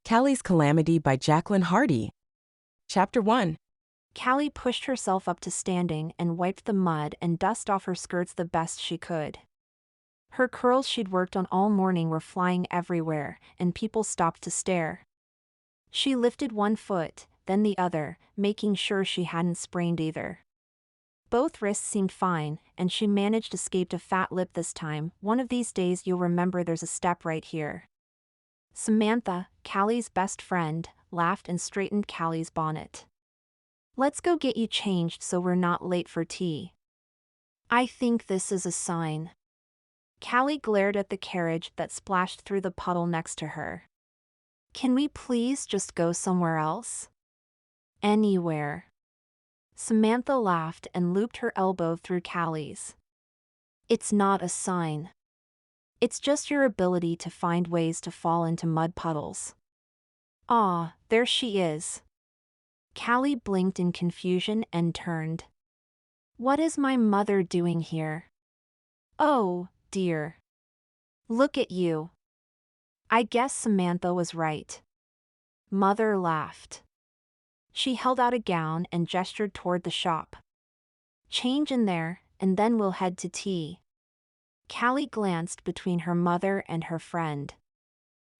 Callie's Calamity by Jaclyn Hardy. Chapter 1. Callie pushed herself up to standing and wiped the mud and dust off her skirts the best she could. Her curls she'd worked on all morning were flying everywhere, and people stopped to stare. She lifted one foot, then the other, making sure she hadn't sprained either. Both wrists seemed fine, and she managed to escape a fat lip this time. One of these days you'll remember there's a step right here. Samantha, Callie's best friend, laughed and straightened Callie's bonnet. Let's go get you changed so we're not late for tea. I think this is a sign. Callie glared at the carriage that splashed through the puddle next to her. Can we please just go somewhere else? Anywhere. Samantha laughed and looped her elbow through Callie's. It's not a sign. It's just your ability to find ways to fall into mud puddles. Ah, there she is. Callie blinked in confusion and turned. What is my mother doing here? Oh, dear. Look at you. I guess Samantha was right. Mother laughed. She held out a gown and gestured toward the shop. Change in there, and then we'll head to tea. Callie glanced between her mother and her friend.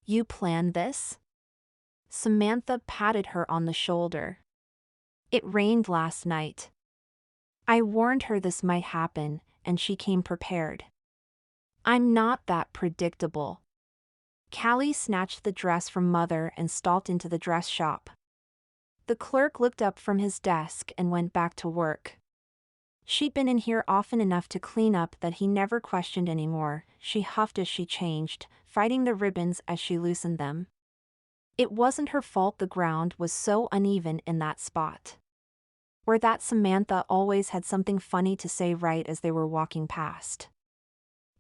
You planned this? Samantha patted her on the shoulder. It rained last night. I warned her this might happen, and she came prepared. I'm not that predictable. Callie snatched the dress from Mother and stalked into the dress shop. The clerk looked up from his desk and went back to work. She'd been in here often enough to clean up that he never questioned anymore. She huffed as she changed, fighting the ribbons as she loosened them. It wasn't her fault the ground was so uneven in that spot. Or that Samantha always had something funny to say right as they were walking past.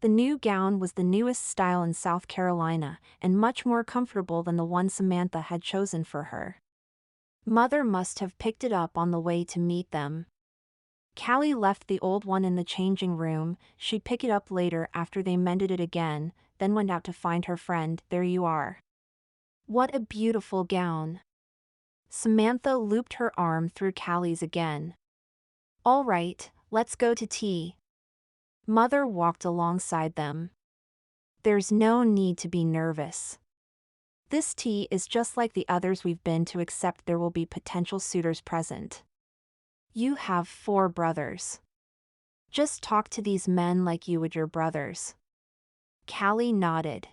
The new gown was the newest style in South Carolina, and much more comfortable than the one Samantha had chosen for her. Mother must have picked it up on the way to meet them. Callie left the old one in the changing room. She'd pick it up later after they mended it again, then went out to find her friend. There you are. What a beautiful gown. Samantha looped her arm through Callie's again. All right, let's go to tea. Mother walked alongside them. There's no need to be nervous. This tea is just like the others we've been to, except there will be potential suitors present. You have 4 brothers. Just talk to these men like you would your brothers. Callie nodded.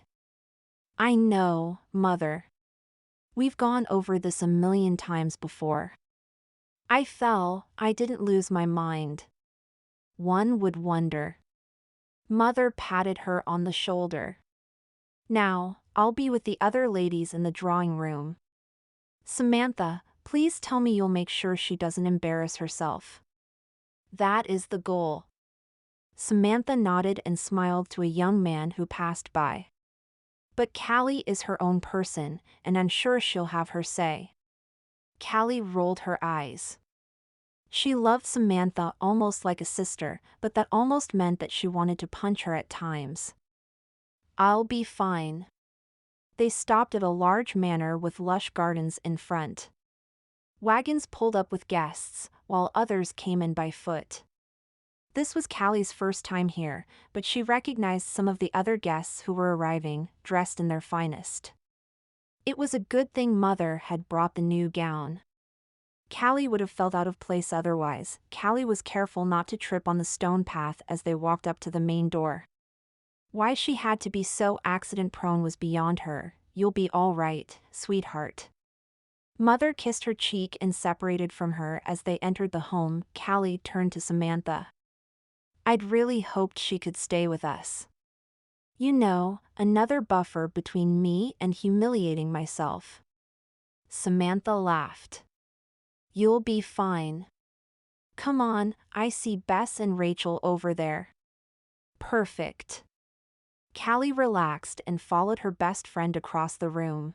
I know, Mother. We've gone over this a million times before. I fell, I didn't lose my mind. One would wonder. Mother patted her on the shoulder. Now, I'll be with the other ladies in the drawing room. Samantha, please tell me you'll make sure she doesn't embarrass herself. That is the goal. Samantha nodded and smiled to a young man who passed by. But Callie is her own person, and I'm sure she'll have her say. Callie rolled her eyes. She loved Samantha almost like a sister, but that almost meant that she wanted to punch her at times. I'll be fine. They stopped at a large manor with lush gardens in front. Wagons pulled up with guests, while others came in by foot. This was Callie's first time here, but she recognized some of the other guests who were arriving, dressed in their finest. It was a good thing Mother had brought the new gown. Callie would have felt out of place otherwise. Callie was careful not to trip on the stone path as they walked up to the main door. Why she had to be so accident-prone was beyond her. You'll be all right, sweetheart. Mother kissed her cheek and separated from her as they entered the home. Callie turned to Samantha. I'd really hoped she could stay with us. You know, another buffer between me and humiliating myself. Samantha laughed. You'll be fine. Come on, I see Bess and Rachel over there. Perfect. Callie relaxed and followed her best friend across the room.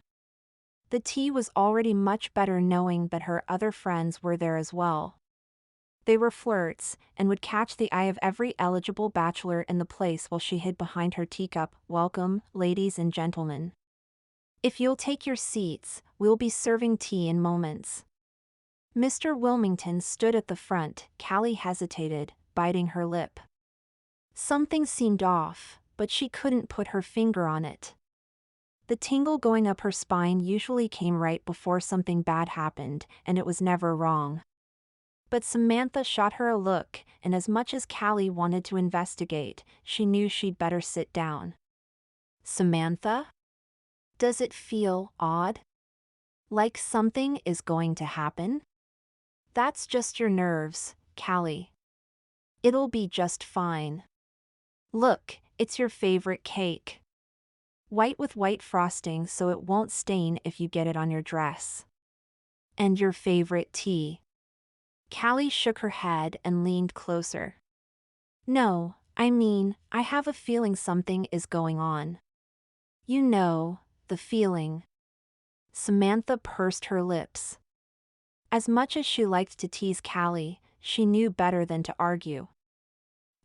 The tea was already much better knowing that her other friends were there as well. They were flirts, and would catch the eye of every eligible bachelor in the place while she hid behind her teacup. Welcome, ladies and gentlemen. If you'll take your seats, we'll be serving tea in moments. Mr. Wilmington stood at the front. Callie hesitated, biting her lip. Something seemed off, but she couldn't put her finger on it. The tingle going up her spine usually came right before something bad happened, and it was never wrong. But Samantha shot her a look, and as much as Callie wanted to investigate, she knew she'd better sit down. Samantha? Does it feel odd? Like something is going to happen? That's just your nerves, Callie. It'll be just fine. Look, it's your favorite cake. White with white frosting so it won't stain if you get it on your dress. And your favorite tea. Callie shook her head and leaned closer. No, I have a feeling something is going on. You know, the feeling. Samantha pursed her lips. As much as she liked to tease Callie, she knew better than to argue.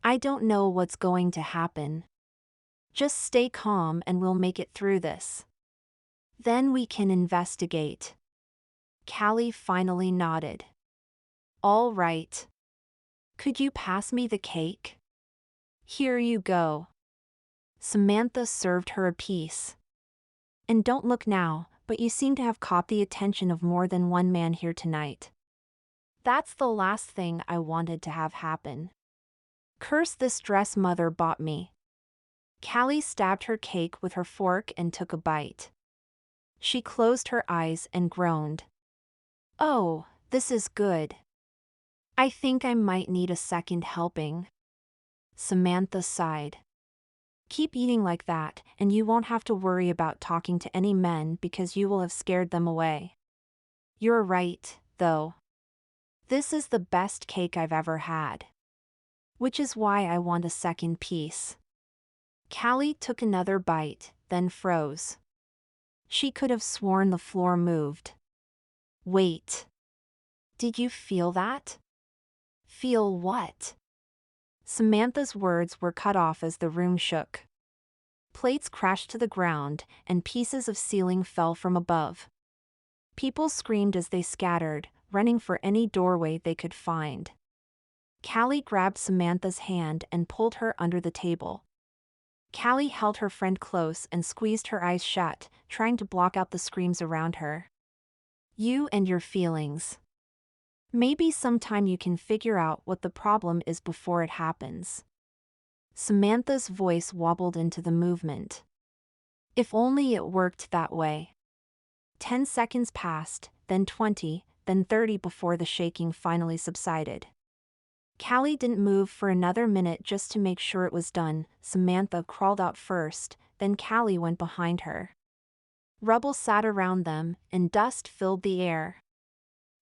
I don't know what's going to happen. Just stay calm and we'll make it through this. Then we can investigate. Callie finally nodded. All right. Could you pass me the cake? Here you go. Samantha served her a piece. And don't look now, but you seem to have caught the attention of more than one man here tonight. That's the last thing I wanted to have happen. Curse this dress mother bought me. Callie stabbed her cake with her fork and took a bite. She closed her eyes and groaned. Oh, this is good. I think I might need a second helping. Samantha sighed. Keep eating like that, and you won't have to worry about talking to any men because you will have scared them away. You're right, though. This is the best cake I've ever had. Which is why I want a second piece. Callie took another bite, then froze. She could have sworn the floor moved. Wait. Did you feel that? Feel what? Samantha's words were cut off as the room shook. Plates crashed to the ground, and pieces of ceiling fell from above. People screamed as they scattered, running for any doorway they could find. Callie grabbed Samantha's hand and pulled her under the table. Callie held her friend close and squeezed her eyes shut, trying to block out the screams around her. You and your feelings. Maybe sometime you can figure out what the problem is before it happens. Samantha's voice wobbled into the movement. If only it worked that way. 10 seconds passed, then 20, then 30 before the shaking finally subsided. Callie didn't move for another minute just to make sure it was done. Samantha crawled out first, then Callie went behind her. Rubble sat around them, and dust filled the air.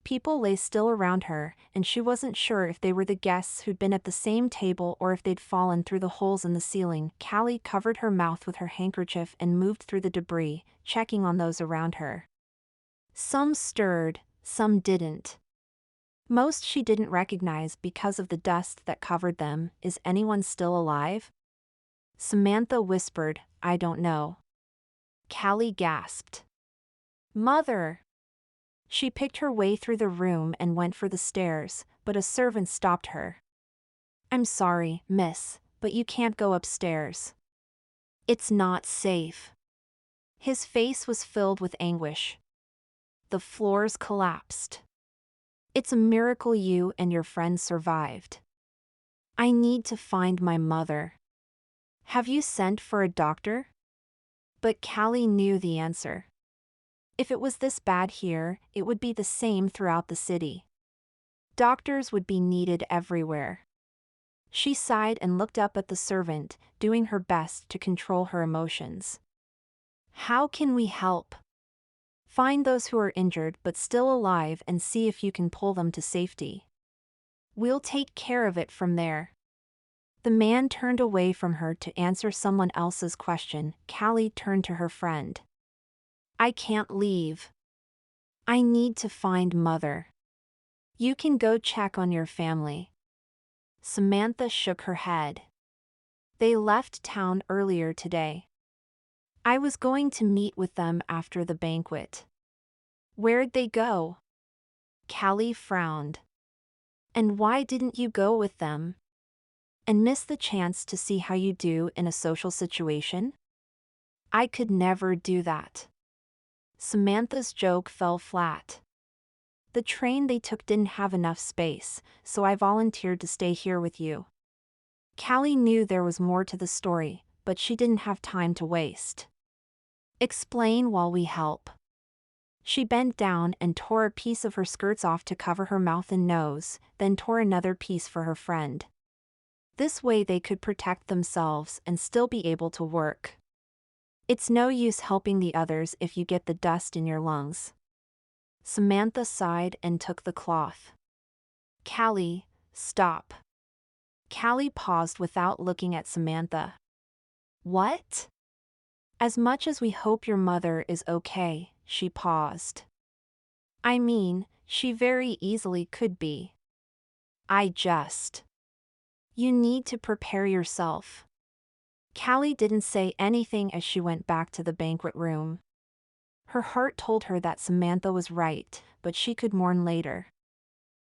People lay still around her, and she wasn't sure if they were the guests who'd been at the same table or if they'd fallen through the holes in the ceiling. Callie covered her mouth with her handkerchief and moved through the debris, checking on those around her. Some stirred, some didn't. Most she didn't recognize because of the dust that covered them. Is anyone still alive? Samantha whispered, I don't know. Callie gasped. Mother! She picked her way through the room and went for the stairs, but a servant stopped her. I'm sorry, miss, but you can't go upstairs. It's not safe. His face was filled with anguish. The floors collapsed. It's a miracle you and your friend survived. I need to find my mother. Have you sent for a doctor? But Callie knew the answer. If it was this bad here, it would be the same throughout the city. Doctors would be needed everywhere. She sighed and looked up at the servant, doing her best to control her emotions. How can we help? Find those who are injured but still alive and see if you can pull them to safety. We'll take care of it from there. The man turned away from her to answer someone else's question. Callie turned to her friend. I can't leave. I need to find Mother. You can go check on your family. Samantha shook her head. They left town earlier today. I was going to meet with them after the banquet. Where'd they go? Callie frowned. And why didn't you go with them? And miss the chance to see how you do in a social situation? I could never do that. Samantha's joke fell flat. The train they took didn't have enough space, so I volunteered to stay here with you. Callie knew there was more to the story, but she didn't have time to waste. Explain while we help. She bent down and tore a piece of her skirts off to cover her mouth and nose, then tore another piece for her friend. This way they could protect themselves and still be able to work. It's no use helping the others if you get the dust in your lungs. Samantha sighed and took the cloth. Callie, stop. Callie paused without looking at Samantha. What? As much as we hope your mother is okay, she paused. I mean, she very easily could be. You need to prepare yourself. Callie didn't say anything as she went back to the banquet room. Her heart told her that Samantha was right, but she could mourn later.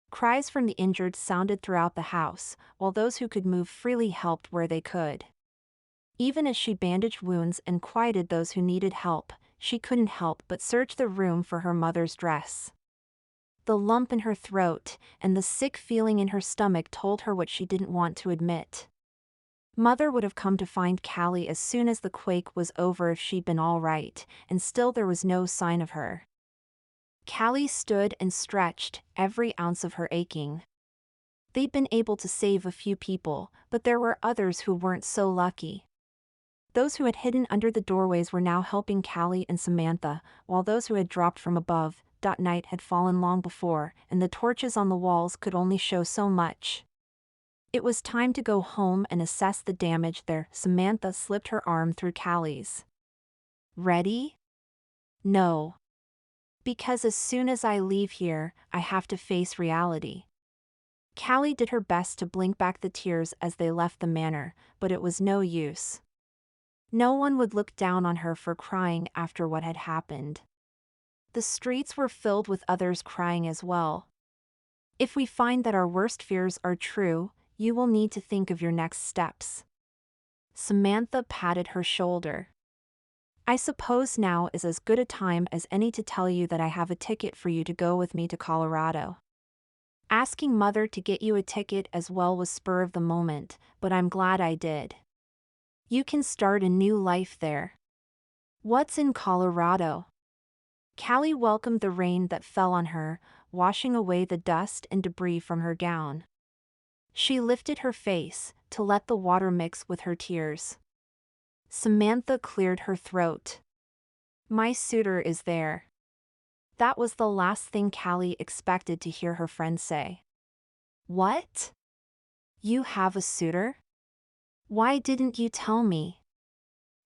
Cries from the injured sounded throughout the house, while those who could move freely helped where they could. Even as she bandaged wounds and quieted those who needed help, she couldn't help but search the room for her mother's dress. The lump in her throat and the sick feeling in her stomach told her what she didn't want to admit. Mother would have come to find Callie as soon as the quake was over if she'd been all right, and still there was no sign of her. Callie stood and stretched, every ounce of her aching. They'd been able to save a few people, but there were others who weren't so lucky. Those who had hidden under the doorways were now helping Callie and Samantha, while those who had dropped from above, night had fallen long before, and the torches on the walls could only show so much. It was time to go home and assess the damage there. Samantha slipped her arm through Callie's. Ready? No. Because as soon as I leave here, I have to face reality. Callie did her best to blink back the tears as they left the manor, but it was no use. No one would look down on her for crying after what had happened. The streets were filled with others crying as well. If we find that our worst fears are true, you will need to think of your next steps. Samantha patted her shoulder. I suppose now is as good a time as any to tell you that I have a ticket for you to go with me to Colorado. Asking Mother to get you a ticket as well was spur of the moment, but I'm glad I did. You can start a new life there. What's in Colorado? Callie welcomed the rain that fell on her, washing away the dust and debris from her gown. She lifted her face to let the water mix with her tears. Samantha cleared her throat. My suitor is there. That was the last thing Callie expected to hear her friend say. What? You have a suitor? Why didn't you tell me?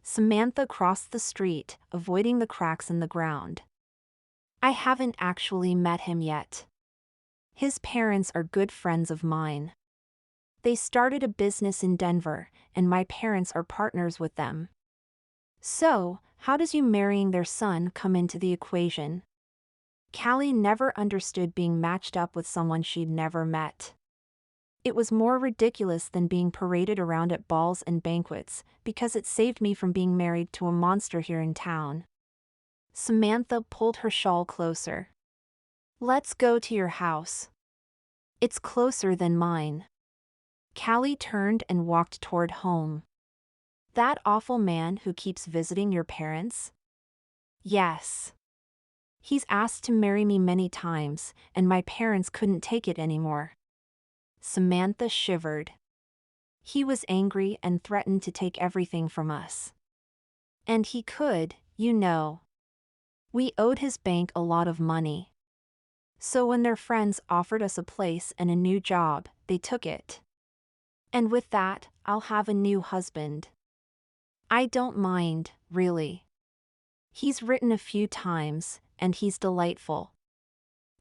Samantha crossed the street, avoiding the cracks in the ground. I haven't actually met him yet. His parents are good friends of mine. They started a business in Denver, and my parents are partners with them. So, how does you marrying their son come into the equation? Callie never understood being matched up with someone she'd never met. It was more ridiculous than being paraded around at balls and banquets, because it saved me from being married to a monster here in town. Samantha pulled her shawl closer. Let's go to your house. It's closer than mine. Callie turned and walked toward home. That awful man who keeps visiting your parents? Yes. He's asked to marry me many times, and my parents couldn't take it anymore. Samantha shivered. He was angry and threatened to take everything from us. And he could, you know. We owed his bank a lot of money. So when their friends offered us a place and a new job, they took it. And with that, I'll have a new husband. I don't mind, really. He's written a few times, and he's delightful.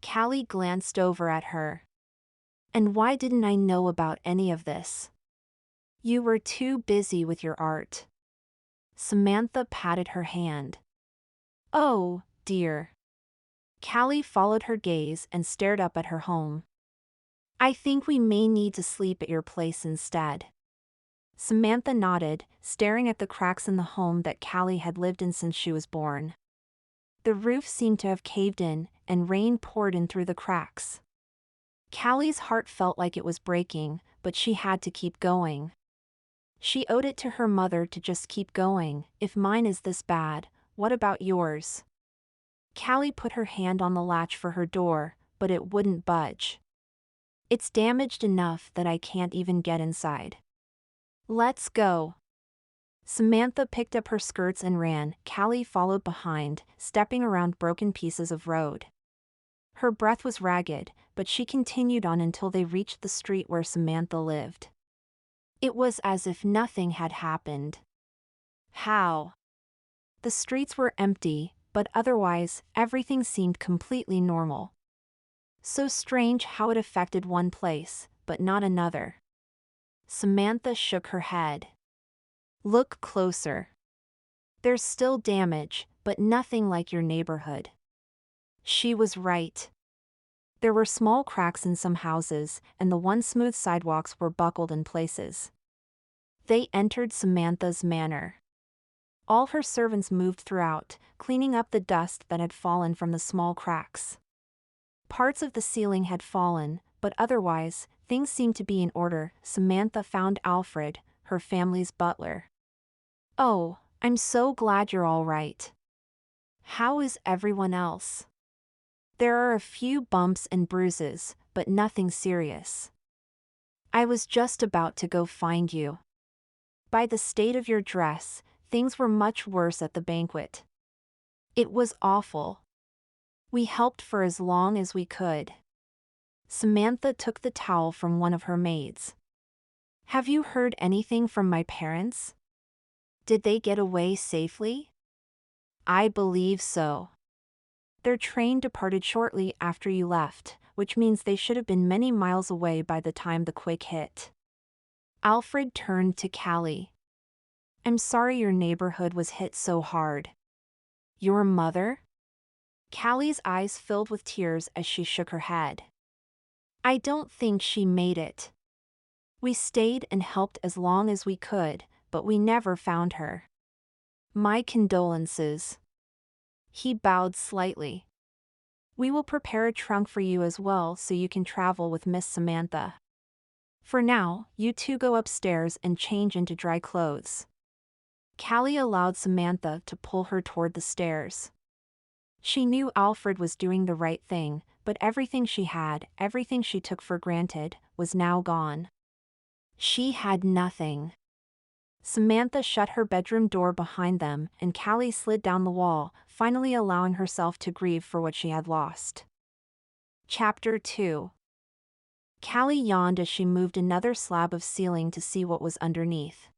Callie glanced over at her. And why didn't I know about any of this? You were too busy with your art. Samantha patted her hand. Oh, dear. Callie followed her gaze and stared up at her home. I think we may need to sleep at your place instead. Samantha nodded, staring at the cracks in the home that Callie had lived in since she was born. The roof seemed to have caved in, and rain poured in through the cracks. Callie's heart felt like it was breaking, but she had to keep going. She owed it to her mother to just keep going. If mine is this bad, what about yours? Callie put her hand on the latch for her door, but it wouldn't budge. It's damaged enough that I can't even get inside. Let's go. Samantha picked up her skirts and ran. Callie followed behind, stepping around broken pieces of road. Her breath was ragged, but she continued on until they reached the street where Samantha lived. It was as if nothing had happened. How? The streets were empty, but otherwise, everything seemed completely normal. So strange how it affected one place, but not another. Samantha shook her head. Look closer. There's still damage, but nothing like your neighborhood. She was right. There were small cracks in some houses, and the once smooth sidewalks were buckled in places. They entered Samantha's manor. All her servants moved throughout, cleaning up the dust that had fallen from the small cracks. Parts of the ceiling had fallen, but otherwise, things seemed to be in order. Samantha found Alfred, her family's butler. Oh, I'm so glad you're all right. How is everyone else? There are a few bumps and bruises, but nothing serious. I was just about to go find you. By the state of your dress, things were much worse at the banquet. It was awful. We helped for as long as we could. Samantha took the towel from one of her maids. Have you heard anything from my parents? Did they get away safely? I believe so. Their train departed shortly after you left, which means they should have been many miles away by the time the quake hit. Alfred turned to Callie. I'm sorry your neighborhood was hit so hard. Your mother? Callie's eyes filled with tears as she shook her head. I don't think she made it. We stayed and helped as long as we could, but we never found her. My condolences. He bowed slightly. We will prepare a trunk for you as well so you can travel with Miss Samantha. For now, you two go upstairs and change into dry clothes. Callie allowed Samantha to pull her toward the stairs. She knew Alfred was doing the right thing, but everything she had, everything she took for granted, was now gone. She had nothing. Samantha shut her bedroom door behind them, and Callie slid down the wall, finally allowing herself to grieve for what she had lost. Chapter 2. Callie yawned as she moved another slab of ceiling to see what was underneath.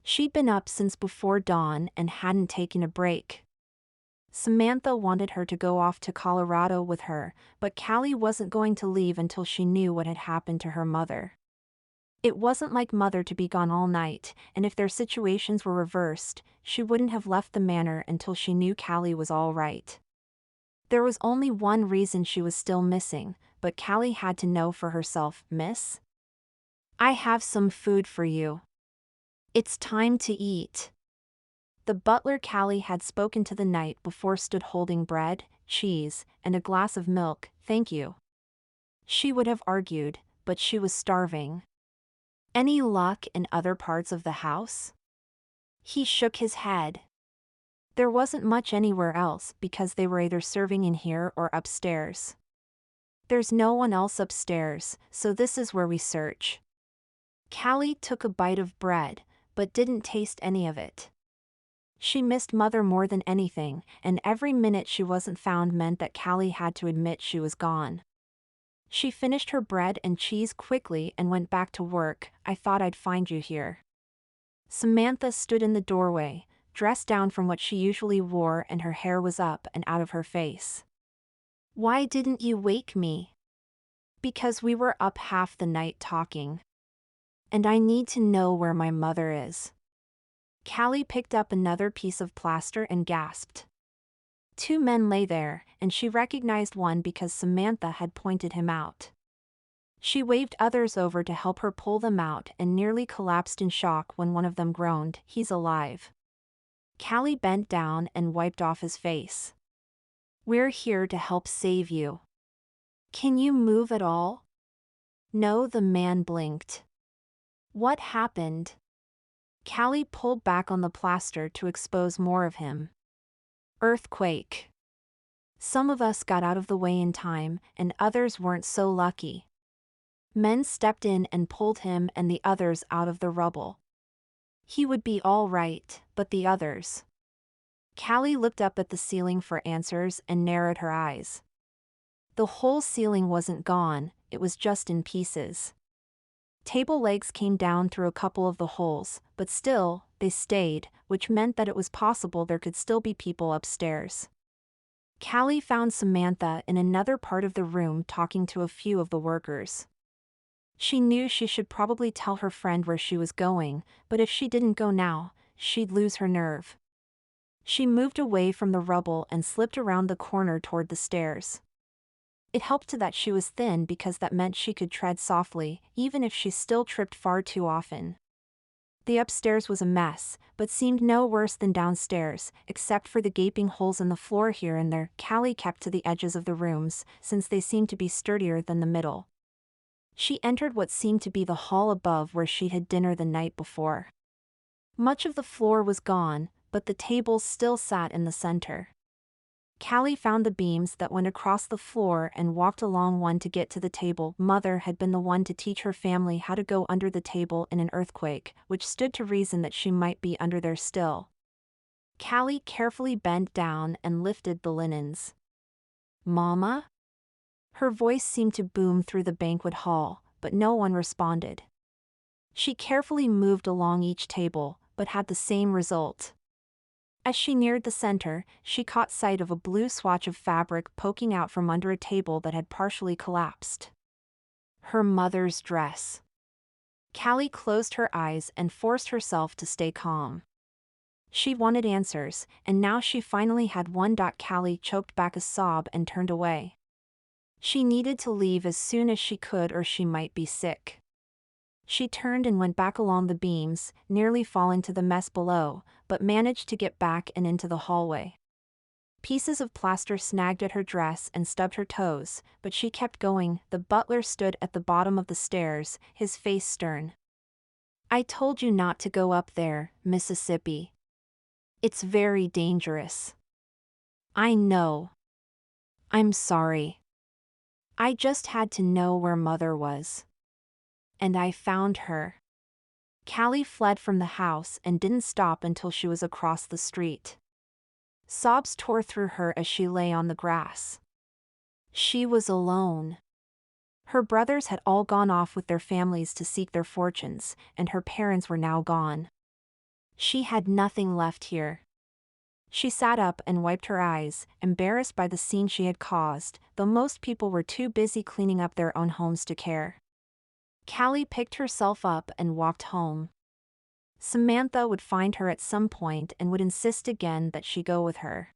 She'd been up since before dawn and hadn't taken a break. Samantha wanted her to go off to Colorado with her, but Callie wasn't going to leave until she knew what had happened to her mother. It wasn't like Mother to be gone all night, and if their situations were reversed, she wouldn't have left the manor until she knew Callie was all right. There was only one reason she was still missing, but Callie had to know for herself. Miss? I have some food for you. It's time to eat. The butler Callie had spoken to the night before stood holding bread, cheese, and a glass of milk. Thank you. She would have argued, but she was starving. Any luck in other parts of the house? He shook his head. There wasn't much anywhere else because they were either serving in here or upstairs. There's no one else upstairs, so this is where we search. Callie took a bite of bread, but didn't taste any of it. She missed Mother more than anything, and every minute she wasn't found meant that Callie had to admit she was gone. She finished her bread and cheese quickly and went back to work. I thought I'd find you here. Samantha stood in the doorway, dressed down from what she usually wore, and her hair was up and out of her face. Why didn't you wake me? Because we were up half the night talking. And I need to know where my mother is. Callie picked up another piece of plaster and gasped. Two men lay there, and she recognized one because Samantha had pointed him out. She waved others over to help her pull them out and nearly collapsed in shock when one of them groaned, "He's alive." Callie bent down and wiped off his face. "We're here to help save you. Can you move at all?" No, the man blinked. "What happened?" Callie pulled back on the plaster to expose more of him. "Earthquake. Some of us got out of the way in time, and others weren't so lucky. Men stepped in and pulled him and the others out of the rubble. He would be all right, but the others." Callie looked up at the ceiling for answers and narrowed her eyes. The whole ceiling wasn't gone, it was just in pieces. Table legs came down through a couple of the holes, but still, they stayed, which meant that it was possible there could still be people upstairs. Callie found Samantha in another part of the room talking to a few of the workers. She knew she should probably tell her friend where she was going, but if she didn't go now, she'd lose her nerve. She moved away from the rubble and slipped around the corner toward the stairs. It helped that she was thin because that meant she could tread softly, even if she still tripped far too often. The upstairs was a mess, but seemed no worse than downstairs, except for the gaping holes in the floor here and there. Callie kept to the edges of the rooms, since they seemed to be sturdier than the middle. She entered what seemed to be the hall above where she had dinner the night before. Much of the floor was gone, but the tables still sat in the center. Callie found the beams that went across the floor and walked along one to get to the table. Mother had been the one to teach her family how to go under the table in an earthquake, which stood to reason that she might be under there still. Callie carefully bent down and lifted the linens. "Mama?" Her voice seemed to boom through the banquet hall, but no one responded. She carefully moved along each table, but had the same result. As she neared the center, she caught sight of a blue swatch of fabric poking out from under a table that had partially collapsed. Her mother's dress. Callie closed her eyes and forced herself to stay calm. She wanted answers, and now she finally had one. Callie choked back a sob and turned away. She needed to leave as soon as she could or she might be sick. She turned and went back along the beams, nearly falling to the mess below, but managed to get back and into the hallway. Pieces of plaster snagged at her dress and stubbed her toes, but she kept going. The butler stood at the bottom of the stairs, his face stern. "I told you not to go up there, Mississippi. It's very dangerous." "I know. I'm sorry. I just had to know where Mother was. And I found her." Callie fled from the house and didn't stop until she was across the street. Sobs tore through her as she lay on the grass. She was alone. Her brothers had all gone off with their families to seek their fortunes, and her parents were now gone. She had nothing left here. She sat up and wiped her eyes, embarrassed by the scene she had caused, though most people were too busy cleaning up their own homes to care. Callie picked herself up and walked home. Samantha would find her at some point and would insist again that she go with her.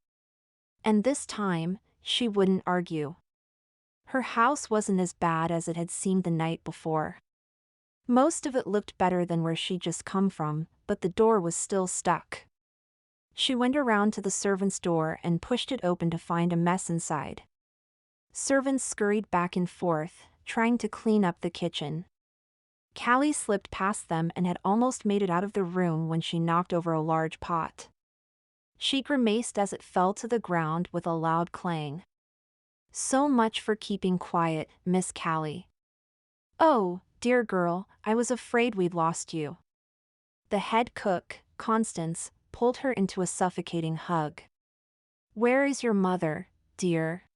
And this time, she wouldn't argue. Her house wasn't as bad as it had seemed the night before. Most of it looked better than where she'd just come from, but the door was still stuck. She went around to the servants' door and pushed it open to find a mess inside. Servants scurried back and forth, trying to clean up the kitchen. Callie slipped past them and had almost made it out of the room when she knocked over a large pot. She grimaced as it fell to the ground with a loud clang. "So much for keeping quiet, Miss Callie." "Oh, dear girl, I was afraid we'd lost you." The head cook, Constance, pulled her into a suffocating hug. "Where is your mother, dear?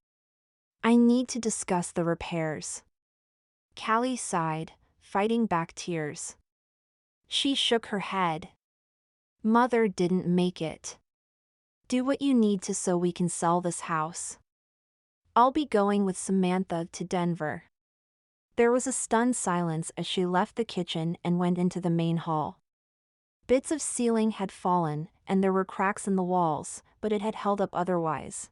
I need to discuss the repairs." Callie sighed, fighting back tears. She shook her head. "Mother didn't make it. Do what you need to so we can sell this house. I'll be going with Samantha to Denver." There was a stunned silence as she left the kitchen and went into the main hall. Bits of ceiling had fallen, and there were cracks in the walls, but it had held up otherwise.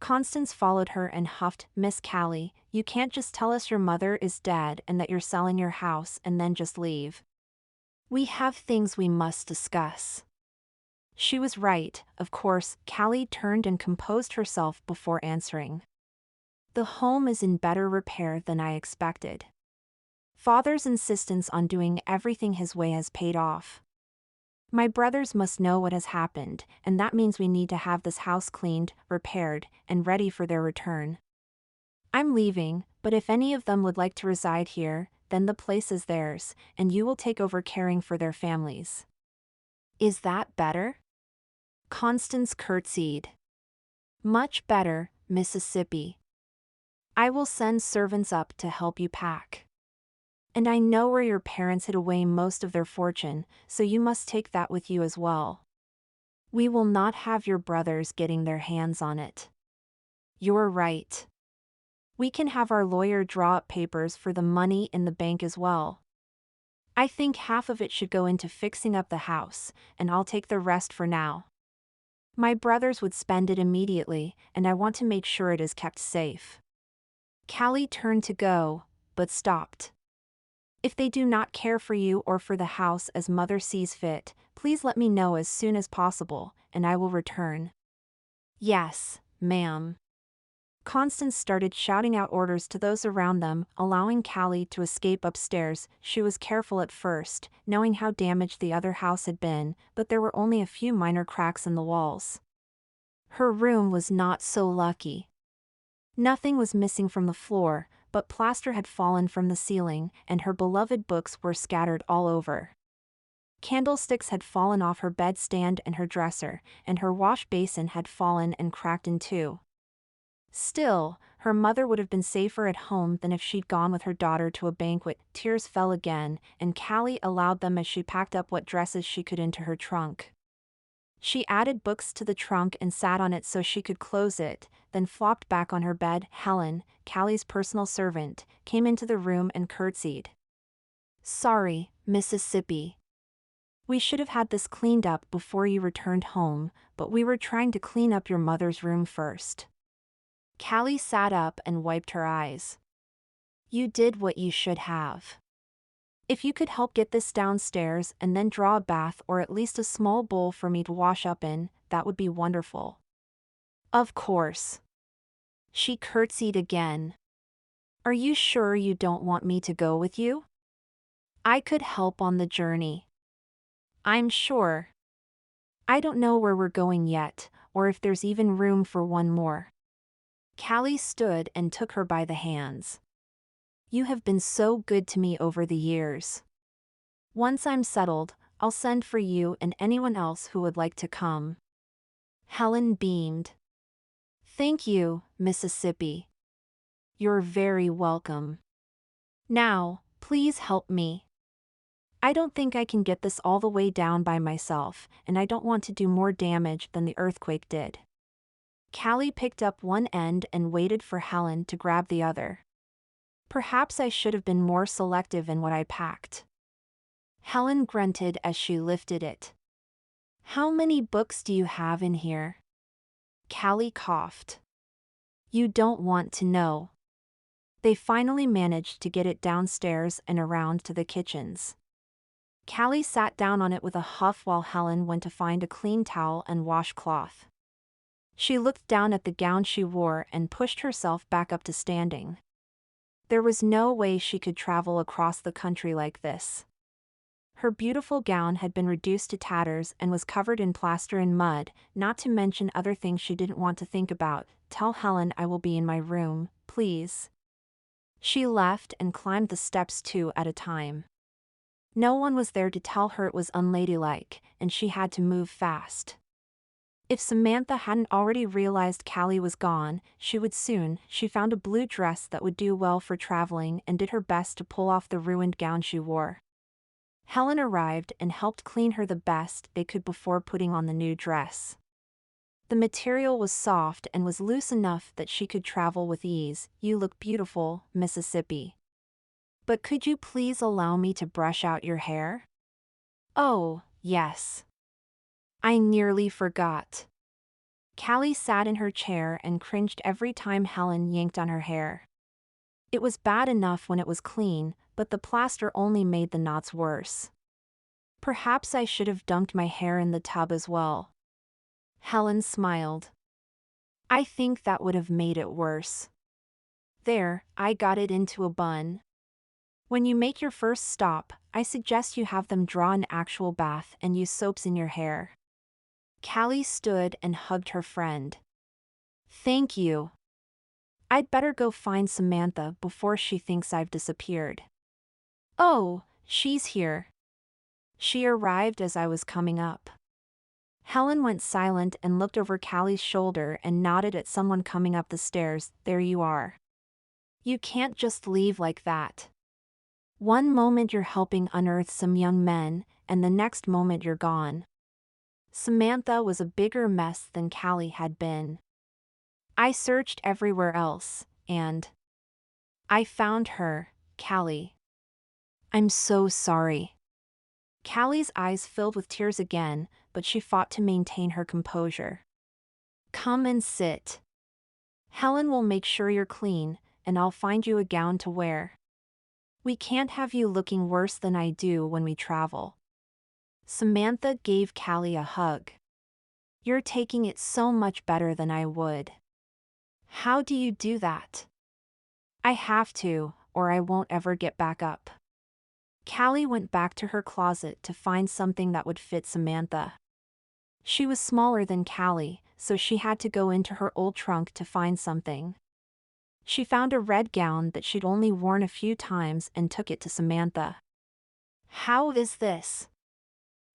Constance followed her and huffed, "Miss Callie, you can't just tell us your mother is dead and that you're selling your house and then just leave. We have things we must discuss." She was right, of course. Callie turned and composed herself before answering. "The home is in better repair than I expected. Father's insistence on doing everything his way has paid off. My brothers must know what has happened, and that means we need to have this house cleaned, repaired, and ready for their return. I'm leaving, but if any of them would like to reside here, then the place is theirs, and you will take over caring for their families." "Is that better?" Constance curtsied. "Much better, Mississippi. I will send servants up to help you pack. And I know where your parents hid away most of their fortune, so you must take that with you as well. We will not have your brothers getting their hands on it." "You're right. We can have our lawyer draw up papers for the money in the bank as well. I think half of it should go into fixing up the house, and I'll take the rest for now. My brothers would spend it immediately, and I want to make sure it is kept safe." Callie turned to go, but stopped. "If they do not care for you or for the house as mother sees fit, please let me know as soon as possible, and I will return." "Yes, ma'am." Constance started shouting out orders to those around them, allowing Callie to escape upstairs. She was careful at first, knowing how damaged the other house had been, but there were only a few minor cracks in the walls. Her room was not so lucky. Nothing was missing from the floor, but plaster had fallen from the ceiling, and her beloved books were scattered all over. Candlesticks had fallen off her bedstand and her dresser, and her wash basin had fallen and cracked in two. Still, her mother would have been safer at home than if she'd gone with her daughter to a banquet. Tears fell again, and Callie allowed them as she packed up what dresses she could into her trunk. She added books to the trunk and sat on it so she could close it, then flopped back on her bed. Helen, Callie's personal servant, came into the room and curtsied. "Sorry, Mississippi. We should have had this cleaned up before you returned home, but we were trying to clean up your mother's room first." Callie sat up and wiped her eyes. "You did what you should have. If you could help get this downstairs and then draw a bath or at least a small bowl for me to wash up in, that would be wonderful." "Of course." She curtsied again. "Are you sure you don't want me to go with you? I could help on the journey." "I'm sure. I don't know where we're going yet, or if there's even room for one more." Callie stood and took her by the hands. "You have been so good to me over the years. Once I'm settled, I'll send for you and anyone else who would like to come." Helen beamed. "Thank you, Mississippi. You're very welcome. Now, please help me. I don't think I can get this all the way down by myself, and I don't want to do more damage than the earthquake did." Callie picked up one end and waited for Helen to grab the other. "Perhaps I should have been more selective in what I packed." Helen grunted as she lifted it. "How many books do you have in here?" Callie coughed. "You don't want to know." They finally managed to get it downstairs and around to the kitchens. Callie sat down on it with a huff while Helen went to find a clean towel and washcloth. She looked down at the gown she wore and pushed herself back up to standing. There was no way she could travel across the country like this. Her beautiful gown had been reduced to tatters and was covered in plaster and mud, not to mention other things she didn't want to think about. "Tell Helen I will be in my room, please." She left and climbed the steps two at a time. No one was there to tell her it was unladylike, and she had to move fast. If Samantha hadn't already realized Callie was gone, she would soon. She found a blue dress that would do well for traveling and did her best to pull off the ruined gown she wore. Helen arrived and helped clean her the best they could before putting on the new dress. The material was soft and was loose enough that she could travel with ease. "You look beautiful, Mississippi. But could you please allow me to brush out your hair?" "Oh, Yes. I nearly forgot. Callie sat in her chair and cringed every time Helen yanked on her hair. It was bad enough when it was clean, but the plaster only made the knots worse. Perhaps I should have dumped my hair in the tub as well. Helen smiled. I think that would have made it worse. There, I got it into a bun. When you make your first stop, I suggest you have them draw an actual bath and use soaps in your hair. Callie stood and hugged her friend. Thank you. I'd better go find Samantha before she thinks I've disappeared. Oh, she's here. She arrived as I was coming up. Helen went silent and looked over Callie's shoulder and nodded at someone coming up the stairs. There you are. You can't just leave like that. One moment you're helping unearth some young men, and the next moment you're gone. Samantha was a bigger mess than Callie had been. I searched everywhere else, and I found her, Callie. I'm so sorry. Callie's eyes filled with tears again, but she fought to maintain her composure. Come and sit. Helen will make sure you're clean, and I'll find you a gown to wear. We can't have you looking worse than I do when we travel. Samantha gave Callie a hug. You're taking it so much better than I would. How do you do that? I have to, or I won't ever get back up. Callie went back to her closet to find something that would fit Samantha. She was smaller than Callie, so she had to go into her old trunk to find something. She found a red gown that she'd only worn a few times and took it to Samantha. How is this?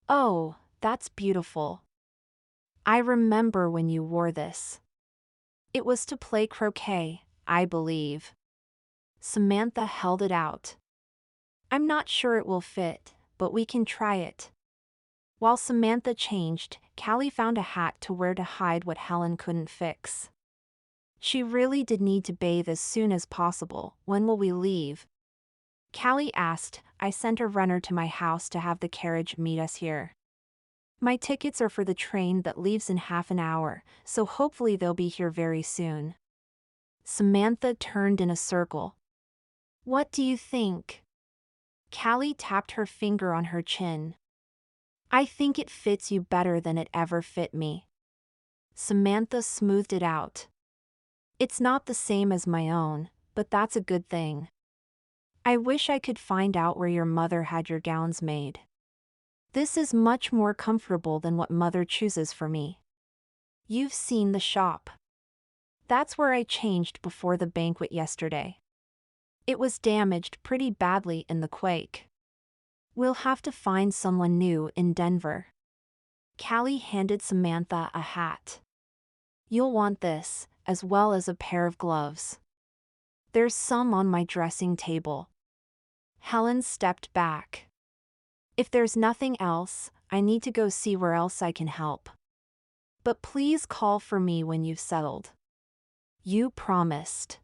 Oh, that's beautiful. I remember when you wore this. It was to play croquet, I believe. Samantha held it out. I'm not sure it will fit, but we can try it. While Samantha changed, Callie found a hat to wear to hide what Helen couldn't fix. She really did need to bathe as soon as possible. When will we leave? Callie asked. I sent a runner to my house to have the carriage meet us here. My tickets are for the train that leaves in half an hour, so hopefully they'll be here very soon. Samantha turned in a circle. What do you think? Callie tapped her finger on her chin. I think it fits you better than it ever fit me. Samantha smoothed it out. It's not the same as my own, but that's a good thing. I wish I could find out where your mother had your gowns made. This is much more comfortable than what mother chooses for me. You've seen the shop. That's where I changed before the banquet yesterday. It was damaged pretty badly in the quake. We'll have to find someone new in Denver. Callie handed Samantha a hat. You'll want this, as well as a pair of gloves. There's some on my dressing table. Helen stepped back. If there's nothing else, I need to go see where else I can help. But please call for me when you've settled. You promised.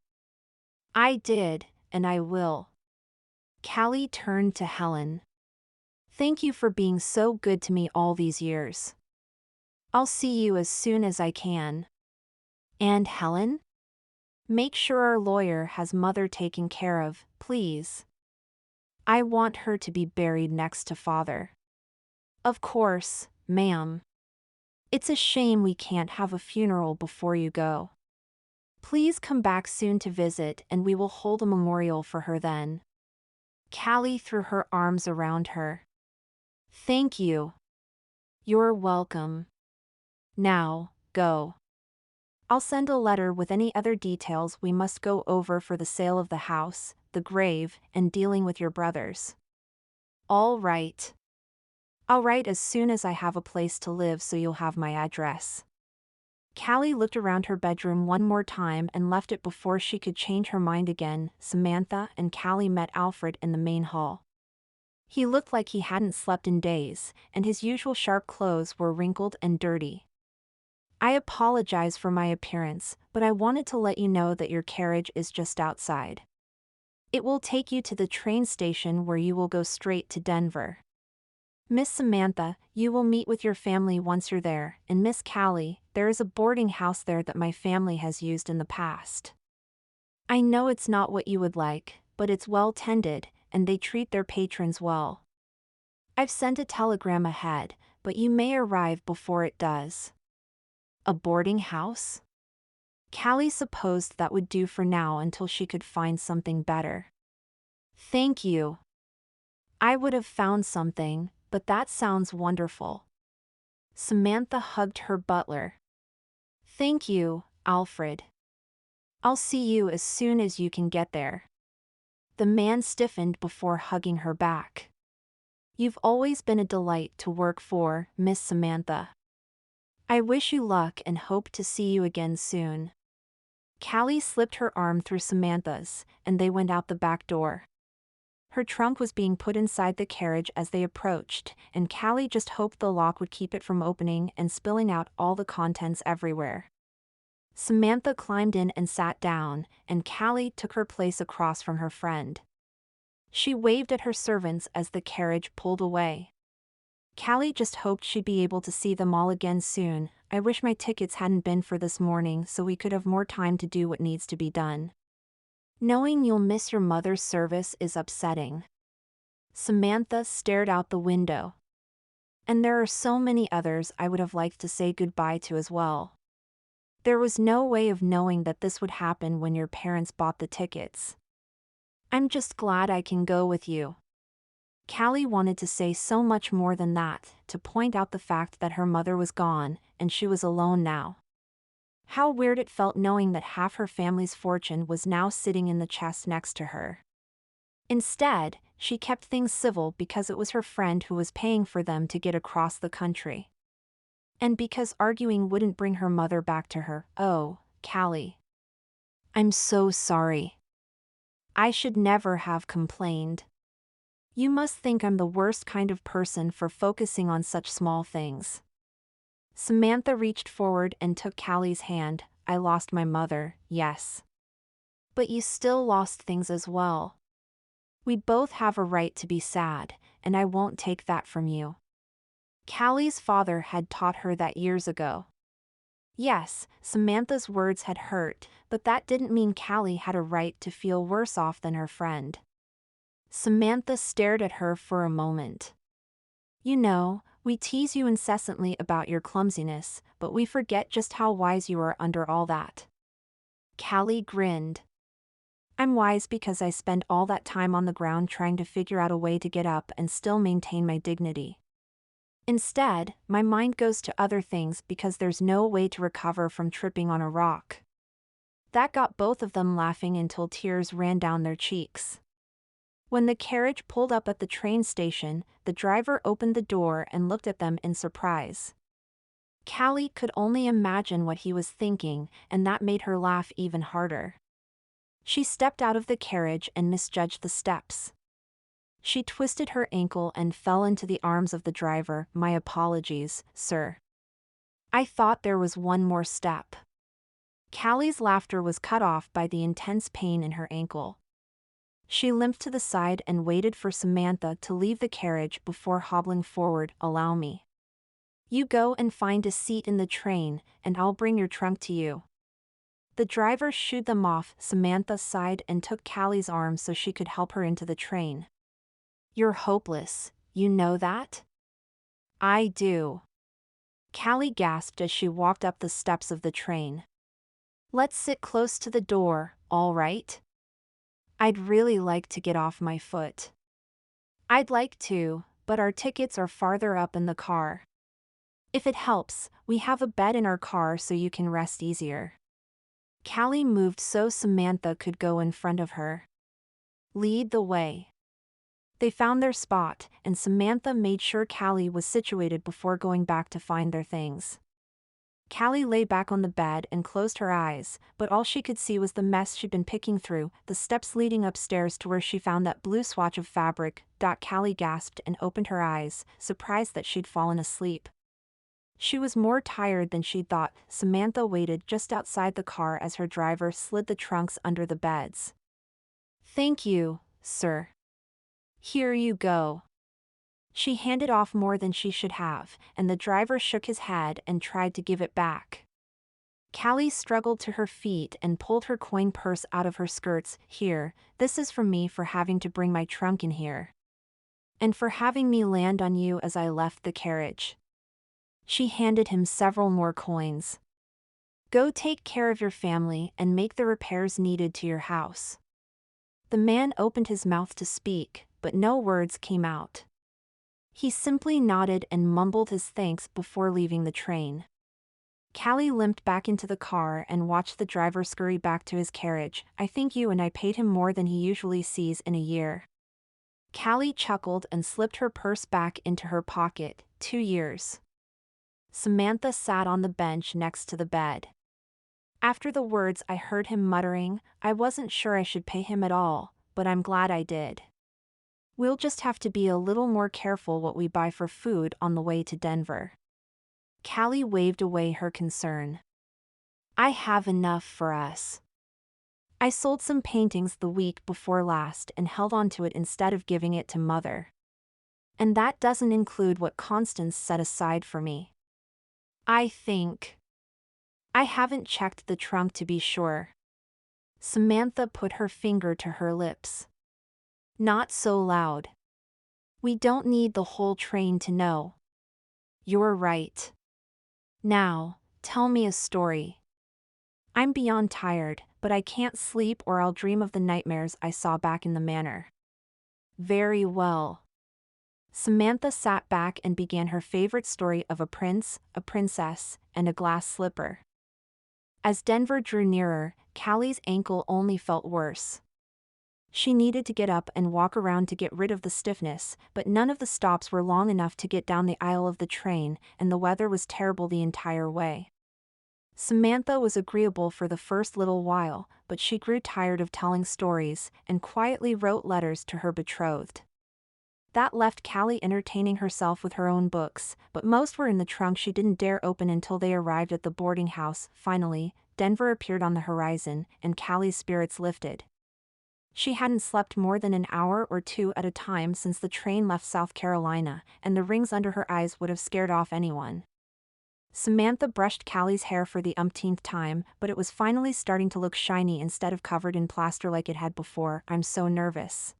I did, and I will. Callie turned to Helen. Thank you for being so good to me all these years. I'll see you as soon as I can. And Helen? Make sure our lawyer has mother taken care of, please. I want her to be buried next to father. Of course, ma'am. It's a shame we can't have a funeral before you go. Please come back soon to visit and we will hold a memorial for her then. Callie threw her arms around her. Thank you. You're welcome. Now, go. I'll send a letter with any other details we must go over for the sale of the house, the grave, and dealing with your brothers. All right. I'll write as soon as I have a place to live so you'll have my address. Callie looked around her bedroom one more time and left it before she could change her mind again. Samantha and Callie met Alfred in the main hall. He looked like he hadn't slept in days, and his usual sharp clothes were wrinkled and dirty. I apologize for my appearance, but I wanted to let you know that your carriage is just outside. It will take you to the train station where you will go straight to Denver. Miss Samantha, you will meet with your family once you're there, and Miss Callie, there is a boarding house there that my family has used in the past. I know it's not what you would like, but it's well tended, and they treat their patrons well. I've sent a telegram ahead, but you may arrive before it does. A boarding house? Callie supposed that would do for now until she could find something better. Thank you. I would have found something, but that sounds wonderful. Samantha hugged her butler. Thank you, Alfred. I'll see you as soon as you can get there. The man stiffened before hugging her back. You've always been a delight to work for, Miss Samantha. I wish you luck and hope to see you again soon. Callie slipped her arm through Samantha's, and they went out the back door. Her trunk was being put inside the carriage as they approached, and Callie just hoped the lock would keep it from opening and spilling out all the contents everywhere. Samantha climbed in and sat down, and Callie took her place across from her friend. She waved at her servants as the carriage pulled away. Callie just hoped she'd be able to see them all again soon. I wish my tickets hadn't been for this morning so we could have more time to do what needs to be done. Knowing you'll miss your mother's service is upsetting. Samantha stared out the window. And there are so many others I would have liked to say goodbye to as well. There was no way of knowing that this would happen when your parents bought the tickets. I'm just glad I can go with you. Callie wanted to say so much more than that, to point out the fact that her mother was gone, and she was alone now. How weird it felt knowing that half her family's fortune was now sitting in the chest next to her. Instead, she kept things civil because it was her friend who was paying for them to get across the country. And because arguing wouldn't bring her mother back to her. Oh, Callie. I'm so sorry. I should never have complained. You must think I'm the worst kind of person for focusing on such small things. Samantha reached forward and took Callie's hand. I lost my mother, yes. But you still lost things as well. We both have a right to be sad, and I won't take that from you. Callie's father had taught her that years ago. Yes, Samantha's words had hurt, but that didn't mean Callie had a right to feel worse off than her friend. Samantha stared at her for a moment. You know, we tease you incessantly about your clumsiness, but we forget just how wise you are under all that. Callie grinned. I'm wise because I spend all that time on the ground trying to figure out a way to get up and still maintain my dignity. Instead, my mind goes to other things because there's no way to recover from tripping on a rock. That got both of them laughing until tears ran down their cheeks. When the carriage pulled up at the train station, the driver opened the door and looked at them in surprise. Callie could only imagine what he was thinking, and that made her laugh even harder. She stepped out of the carriage and misjudged the steps. She twisted her ankle and fell into the arms of the driver. My apologies, sir. I thought there was one more step. Callie's laughter was cut off by the intense pain in her ankle. She limped to the side and waited for Samantha to leave the carriage before hobbling forward. Allow me. You go and find a seat in the train, and I'll bring your trunk to you. The driver shooed them off. Samantha sighed and took Callie's arm so she could help her into the train. You're hopeless, you know that? I do. Callie gasped as she walked up the steps of the train. Let's sit close to the door, all right? I'd really like to get off my foot. I'd like to, but our tickets are farther up in the car. If it helps, we have a bed in our car so you can rest easier. Callie moved so Samantha could go in front of her. Lead the way. They found their spot, and Samantha made sure Callie was situated before going back to find their things. Callie lay back on the bed and closed her eyes, but all she could see was the mess she'd been picking through, the steps leading upstairs to where she found that blue swatch of fabric. Callie gasped and opened her eyes, surprised that she'd fallen asleep. She was more tired than she'd thought. Samantha waited just outside the car as her driver slid the trunks under the beds. Thank you, sir. Here you go. She handed off more than she should have, and the driver shook his head and tried to give it back. Callie struggled to her feet and pulled her coin purse out of her skirts. Here, this is from me for having to bring my trunk in here. And for having me land on you as I left the carriage. She handed him several more coins. Go take care of your family and make the repairs needed to your house. The man opened his mouth to speak, but no words came out. He simply nodded and mumbled his thanks before leaving the train. Callie limped back into the car and watched the driver scurry back to his carriage. I think you and I paid him more than he usually sees in a year. Callie chuckled and slipped her purse back into her pocket. 2 years. Samantha sat on the bench next to the bed. After the words I heard him muttering, I wasn't sure I should pay him at all, but I'm glad I did. We'll just have to be a little more careful what we buy for food on the way to Denver. Callie waved away her concern. I have enough for us. I sold some paintings the week before last and held on to it instead of giving it to Mother. And that doesn't include what Constance set aside for me. I think. I haven't checked the trunk to be sure. Samantha put her finger to her lips. Not so loud. We don't need the whole train to know. You're right. Now, tell me a story. I'm beyond tired, but I can't sleep or I'll dream of the nightmares I saw back in the manor. Very well. Samantha sat back and began her favorite story of a prince, a princess, and a glass slipper. As Denver drew nearer, Callie's ankle only felt worse. She needed to get up and walk around to get rid of the stiffness, but none of the stops were long enough to get down the aisle of the train, and the weather was terrible the entire way. Samantha was agreeable for the first little while, but she grew tired of telling stories, and quietly wrote letters to her betrothed. That left Callie entertaining herself with her own books, but most were in the trunk she didn't dare open until they arrived at the boarding house. Finally, Denver appeared on the horizon, and Callie's spirits lifted. She hadn't slept more than an hour or two at a time since the train left South Carolina, and the rings under her eyes would have scared off anyone. Samantha brushed Callie's hair for the umpteenth time, but it was finally starting to look shiny instead of covered in plaster like it had before. I'm so nervous.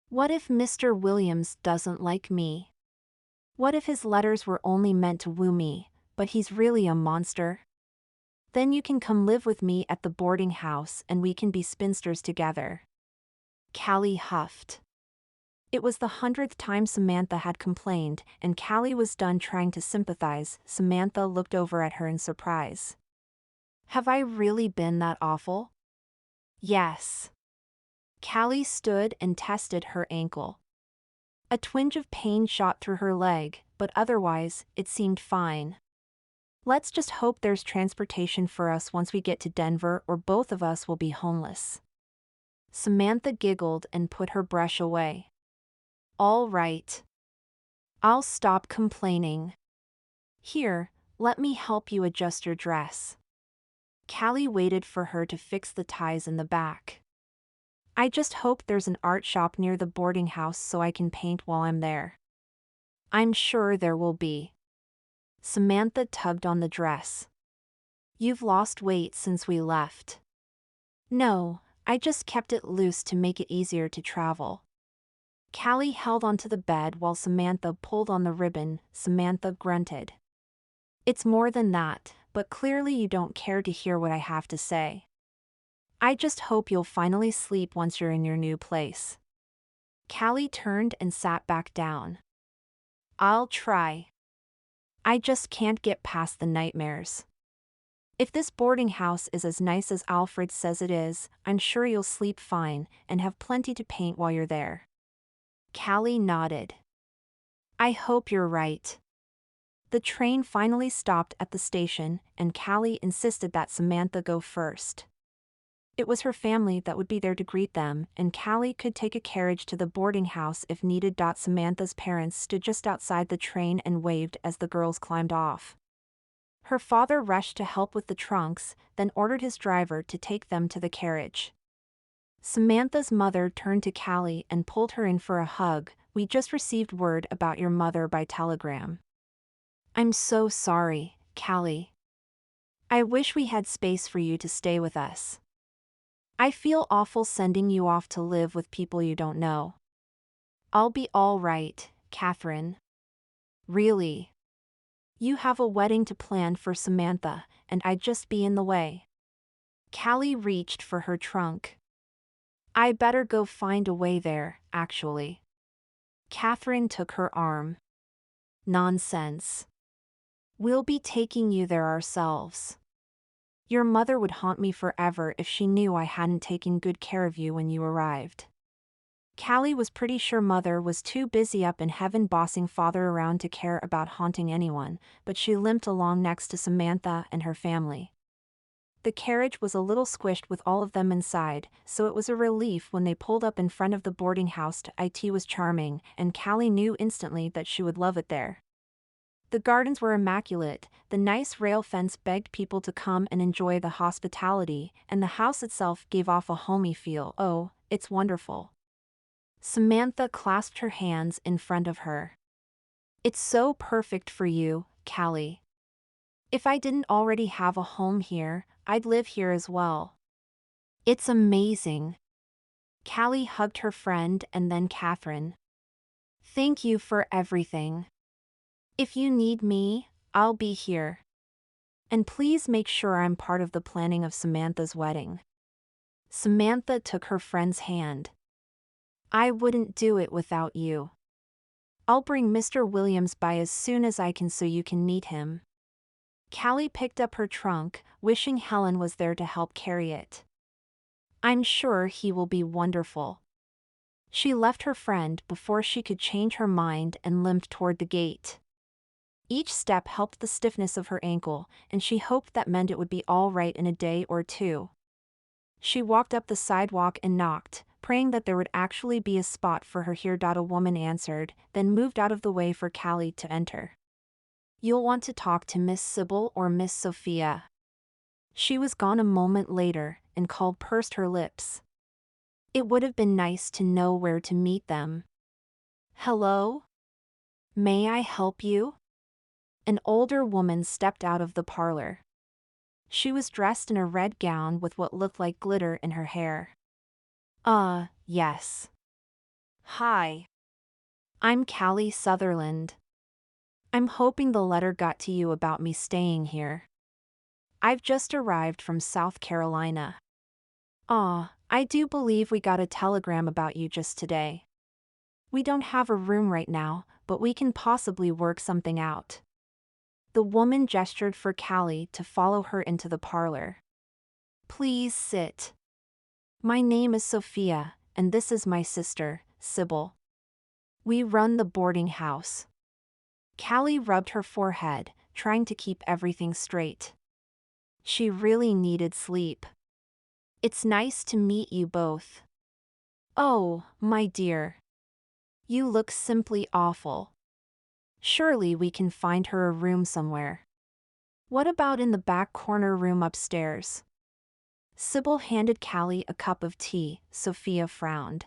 What if Mr. Williams doesn't like me? What if his letters were only meant to woo me, but he's really a monster? Then you can come live with me at the boarding house and we can be spinsters together. Callie huffed. It was the 100th time Samantha had complained, and Callie was done trying to sympathize. Samantha looked over at her in surprise. Have I really been that awful? Yes. Callie stood and tested her ankle. A twinge of pain shot through her leg, but otherwise, it seemed fine. Let's just hope there's transportation for us once we get to Denver, or both of us will be homeless. Samantha giggled and put her brush away. All right. I'll stop complaining. Here, let me help you adjust your dress. Callie waited for her to fix the ties in the back. I just hope there's an art shop near the boarding house so I can paint while I'm there. I'm sure there will be. Samantha tugged on the dress. You've lost weight since we left. No, I just kept it loose to make it easier to travel. Callie held onto the bed while Samantha pulled on the ribbon. Samantha grunted. It's more than that, but clearly you don't care to hear what I have to say. I just hope you'll finally sleep once you're in your new place. Callie turned and sat back down. I'll try. I just can't get past the nightmares. If this boarding house is as nice as Alfred says it is, I'm sure you'll sleep fine and have plenty to paint while you're there. Callie nodded. I hope you're right. The train finally stopped at the station, and Callie insisted that Samantha go first. It was her family that would be there to greet them, and Callie could take a carriage to the boarding house if needed. Samantha's parents stood just outside the train and waved as the girls climbed off. Her father rushed to help with the trunks, then ordered his driver to take them to the carriage. Samantha's mother turned to Callie and pulled her in for a hug. we just received word about your mother by telegram. I'm so sorry, Callie. I wish we had space for you to stay with us. I feel awful sending you off to live with people you don't know. I'll be all right, Catherine. Really? You have a wedding to plan for Samantha, and I'd just be in the way. Callie reached for her trunk. I better go find a way there, actually. Catherine took her arm. Nonsense. We'll be taking you there ourselves. Your mother would haunt me forever if she knew I hadn't taken good care of you when you arrived. Callie was pretty sure Mother was too busy up in heaven bossing Father around to care about haunting anyone, but she limped along next to Samantha and her family. The carriage was a little squished with all of them inside, so it was a relief when they pulled up in front of the boarding house. It was charming, and Callie knew instantly that she would love it there. The gardens were immaculate, the nice rail fence begged people to come and enjoy the hospitality, and the house itself gave off a homey feel. Oh, it's wonderful. Samantha clasped her hands in front of her. It's so perfect for you, Callie. If I didn't already have a home here, I'd live here as well. It's amazing. Callie hugged her friend and then Catherine. Thank you for everything. If you need me, I'll be here. And please make sure I'm part of the planning of Samantha's wedding. Samantha took her friend's hand. I wouldn't do it without you. I'll bring Mr. Williams by as soon as I can so you can meet him. Callie picked up her trunk, wishing Helen was there to help carry it. I'm sure he will be wonderful. She left her friend before she could change her mind and limped toward the gate. Each step helped the stiffness of her ankle, and she hoped that meant it would be all right in a day or two. She walked up the sidewalk and knocked, praying that there would actually be a spot for her here. A woman answered, then moved out of the way for Callie to enter. You'll want to talk to Miss Sybil or Miss Sophia. She was gone a moment later, and Callie pursed her lips. It would have been nice to know where to meet them. Hello? May I help you? An older woman stepped out of the parlor. She was dressed in a red gown with what looked like glitter in her hair. Yes. Hi. I'm Callie Sutherland. I'm hoping the letter got to you about me staying here. I've just arrived from South Carolina. I do believe we got a telegram about you just today. We don't have a room right now, but we can possibly work something out. The woman gestured for Callie to follow her into the parlor. Please sit. My name is Sophia, and this is my sister, Sybil. We run the boarding house. Callie rubbed her forehead, trying to keep everything straight. She really needed sleep. It's nice to meet you both. Oh, my dear. You look simply awful. Surely we can find her a room somewhere. What about in the back corner room upstairs? Sybil handed Callie a cup of tea. Sophia frowned.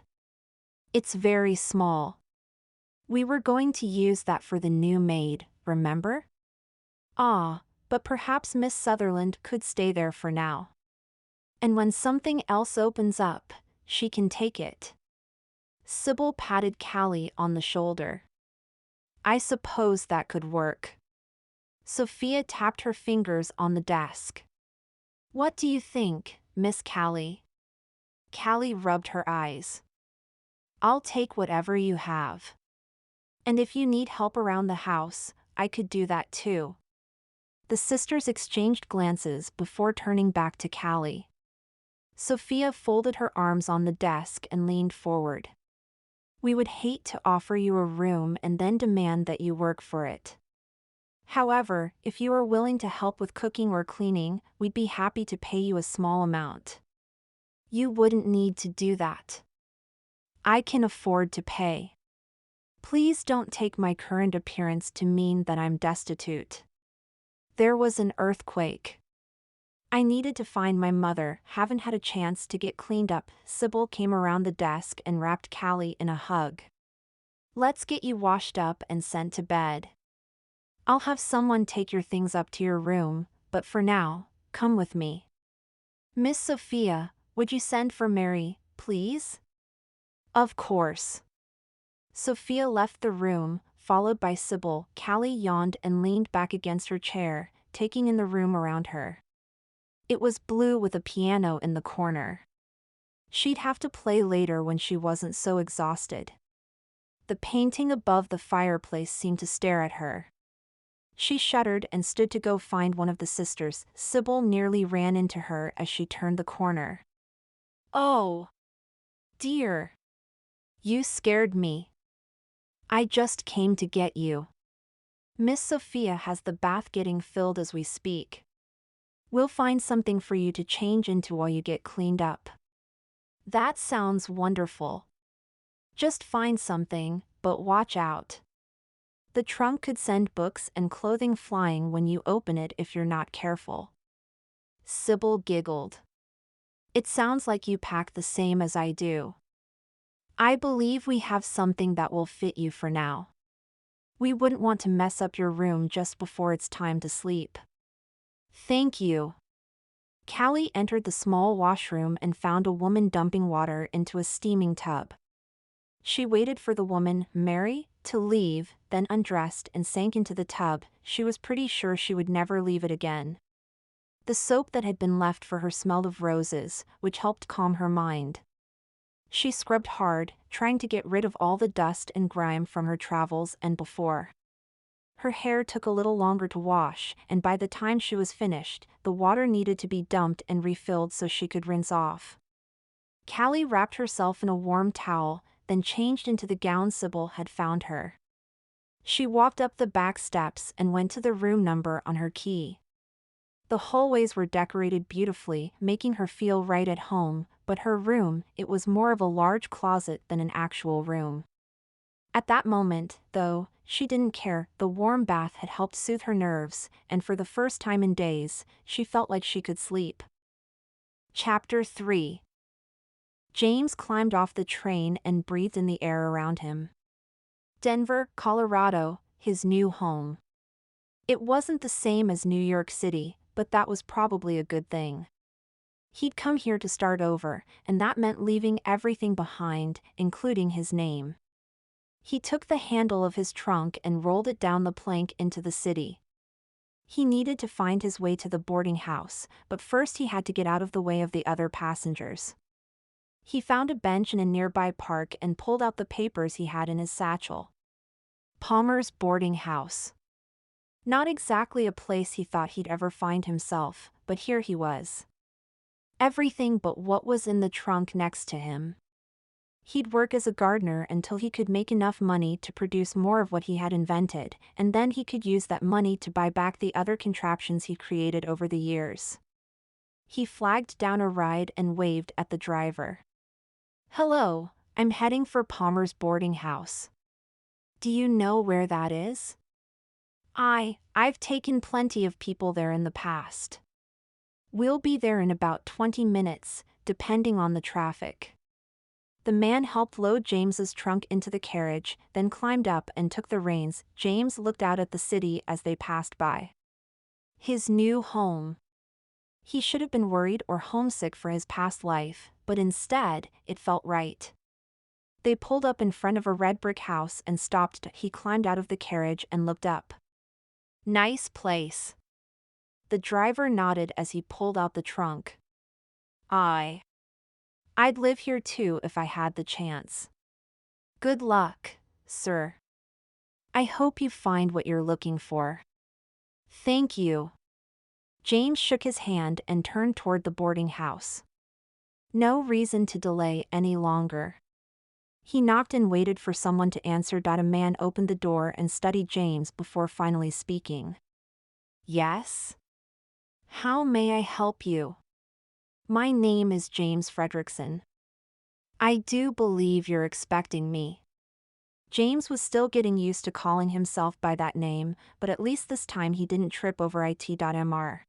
It's very small. We were going to use that for the new maid, remember? But perhaps Miss Sutherland could stay there for now. And when something else opens up, she can take it. Sybil patted Callie on the shoulder. I suppose that could work. Sophia tapped her fingers on the desk. What do you think, Miss Callie? Callie rubbed her eyes. I'll take whatever you have. And if you need help around the house, I could do that too. The sisters exchanged glances before turning back to Callie. Sophia folded her arms on the desk and leaned forward. We would hate to offer you a room and then demand that you work for it. However, if you are willing to help with cooking or cleaning, we'd be happy to pay you a small amount. You wouldn't need to do that. I can afford to pay. Please don't take my current appearance to mean that I'm destitute. There was an earthquake. I needed to find my mother, haven't had a chance to get cleaned up. Sybil came around the desk and wrapped Callie in a hug. Let's get you washed up and sent to bed. I'll have someone take your things up to your room, but for now, come with me. Miss Sophia, would you send for Mary, please? Of course. Sophia left the room, followed by Sybil. Callie yawned and leaned back against her chair, taking in the room around her. It was blue with a piano in the corner. She'd have to play later when she wasn't so exhausted. The painting above the fireplace seemed to stare at her. She shuddered and stood to go find one of the sisters. Sybil nearly ran into her as she turned the corner. Oh, dear. You scared me. I just came to get you. Miss Sophia has the bath getting filled as we speak. We'll find something for you to change into while you get cleaned up. That sounds wonderful. Just find something, but watch out. The trunk could send books and clothing flying when you open it if you're not careful. Sybil giggled. It sounds like you pack the same as I do. I believe we have something that will fit you for now. We wouldn't want to mess up your room just before it's time to sleep. Thank you. Callie entered the small washroom and found a woman dumping water into a steaming tub. She waited for the woman, Mary, to leave, then undressed and sank into the tub. She was pretty sure she would never leave it again. The soap that had been left for her smelled of roses, which helped calm her mind. She scrubbed hard, trying to get rid of all the dust and grime from her travels and before. Her hair took a little longer to wash, and by the time she was finished, the water needed to be dumped and refilled so she could rinse off. Callie wrapped herself in a warm towel, then changed into the gown Sybil had found her. She walked up the back steps and went to the room number on her key. The hallways were decorated beautifully, making her feel right at home, but her room, it was more of a large closet than an actual room. At that moment, though, she didn't care. The warm bath had helped soothe her nerves, and for the first time in days, she felt like she could sleep. Chapter 3. James climbed off the train and breathed in the air around him. Denver, Colorado, his new home. It wasn't the same as New York City, but that was probably a good thing. He'd come here to start over, and that meant leaving everything behind, including his name. He took the handle of his trunk and rolled it down the plank into the city. He needed to find his way to the boarding house, but first he had to get out of the way of the other passengers. He found a bench in a nearby park and pulled out the papers he had in his satchel. Palmer's boarding house. Not exactly a place he thought he'd ever find himself, but here he was. Everything but what was in the trunk next to him. He'd work as a gardener until he could make enough money to produce more of what he had invented, and then he could use that money to buy back the other contraptions he created over the years. He flagged down a ride and waved at the driver. Hello, I'm heading for Palmer's boarding house. Do you know where that is? I've taken plenty of people there in the past. We'll be there in about 20 minutes, depending on the traffic. The man helped load James's trunk into the carriage, then climbed up and took the reins. James looked out at the city as they passed by. His new home. He should have been worried or homesick for his past life, but instead, it felt right. They pulled up in front of a red brick house and stopped. He climbed out of the carriage and looked up. Nice place. The driver nodded as he pulled out the trunk. I'd live here too if I had the chance. Good luck, sir. I hope you find what you're looking for. Thank you. James shook his hand and turned toward the boarding house. No reason to delay any longer. He knocked and waited for someone to answer. A man opened the door and studied James before finally speaking. Yes? How may I help you? My name is James Fredrickson. I do believe you're expecting me. James was still getting used to calling himself by that name, but at least this time he didn't trip over it.mr.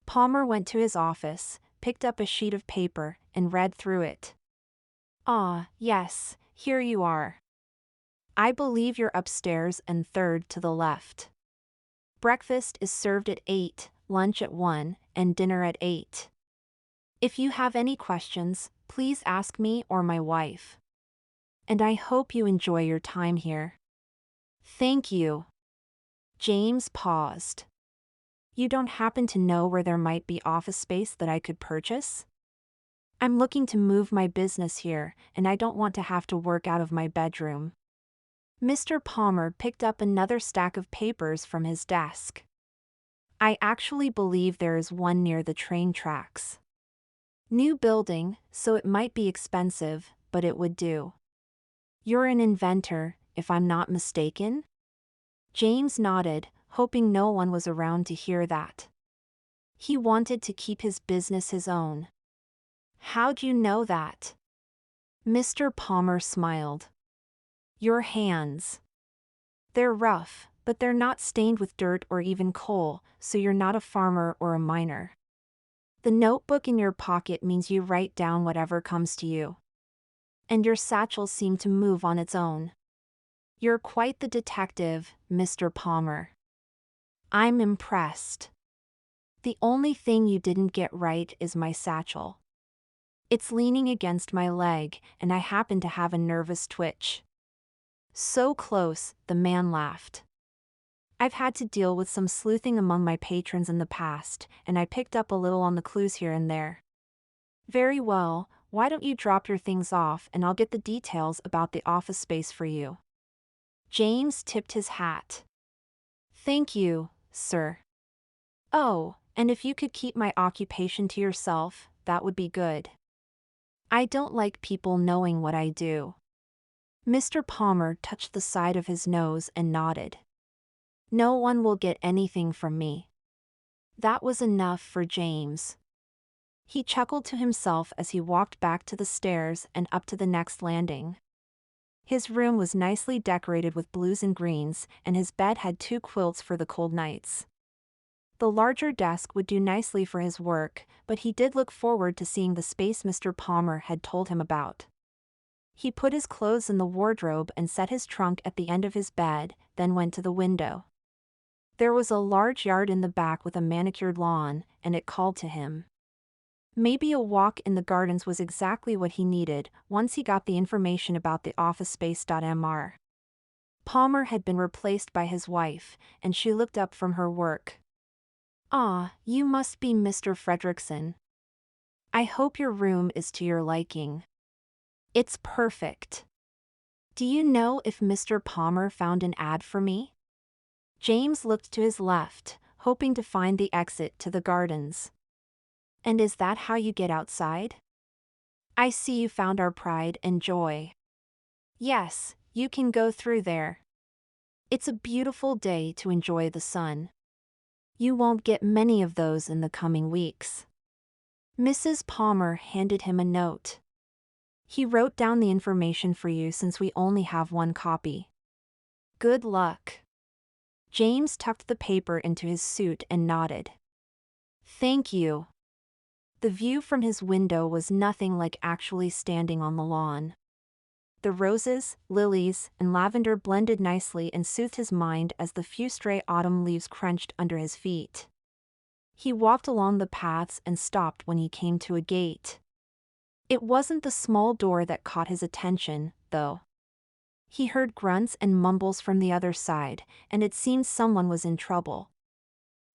Palmer went to his office, picked up a sheet of paper, and read through it. Ah, yes, here you are. I believe you're upstairs and third to the left. Breakfast is served at 8, lunch at 1, and dinner at 8. If you have any questions, please ask me or my wife. And I hope you enjoy your time here. Thank you. James paused. You don't happen to know where there might be office space that I could purchase? I'm looking to move my business here, and I don't want to have to work out of my bedroom. Mr. Palmer picked up another stack of papers from his desk. I actually believe there is one near the train tracks. New building, so it might be expensive, but it would do. You're an inventor, if I'm not mistaken? James nodded, hoping no one was around to hear that. He wanted to keep his business his own. How'd you know that? Mr. Palmer smiled. Your hands. They're rough, but they're not stained with dirt or even coal, so you're not a farmer or a miner. The notebook in your pocket means you write down whatever comes to you. And your satchel seemed to move on its own. You're quite the detective, Mr. Palmer. I'm impressed. The only thing you didn't get right is my satchel. It's leaning against my leg, and I happen to have a nervous twitch. So close, the man laughed. I've had to deal with some sleuthing among my patrons in the past, and I picked up a little on the clues here and there. Very well, why don't you drop your things off and I'll get the details about the office space for you. James tipped his hat. Thank you, sir. Oh, and if you could keep my occupation to yourself, that would be good. I don't like people knowing what I do. Mr. Palmer touched the side of his nose and nodded. No one will get anything from me. That was enough for James. He chuckled to himself as he walked back to the stairs and up to the next landing. His room was nicely decorated with blues and greens, and his bed had 2 quilts for the cold nights. The larger desk would do nicely for his work, but he did look forward to seeing the space Mr. Palmer had told him about. He put his clothes in the wardrobe and set his trunk at the end of his bed, then went to the window. There was a large yard in the back with a manicured lawn, and it called to him. Maybe a walk in the gardens was exactly what he needed once he got the information about the office space.mr. Palmer had been replaced by his wife, and she looked up from her work. Ah, you must be Mr. Fredrickson. I hope your room is to your liking. It's perfect. Do you know if Mr. Palmer found an ad for me? James looked to his left, hoping to find the exit to the gardens. And is that how you get outside? I see you found our pride and joy. Yes, you can go through there. It's a beautiful day to enjoy the sun. You won't get many of those in the coming weeks. Mrs. Palmer handed him a note. He wrote down the information for you since we only have one copy. Good luck. James tucked the paper into his suit and nodded. Thank you. The view from his window was nothing like actually standing on the lawn. The roses, lilies, and lavender blended nicely and soothed his mind as the few stray autumn leaves crunched under his feet. He walked along the paths and stopped when he came to a gate. It wasn't the small door that caught his attention, though. He heard grunts and mumbles from the other side, and it seemed someone was in trouble.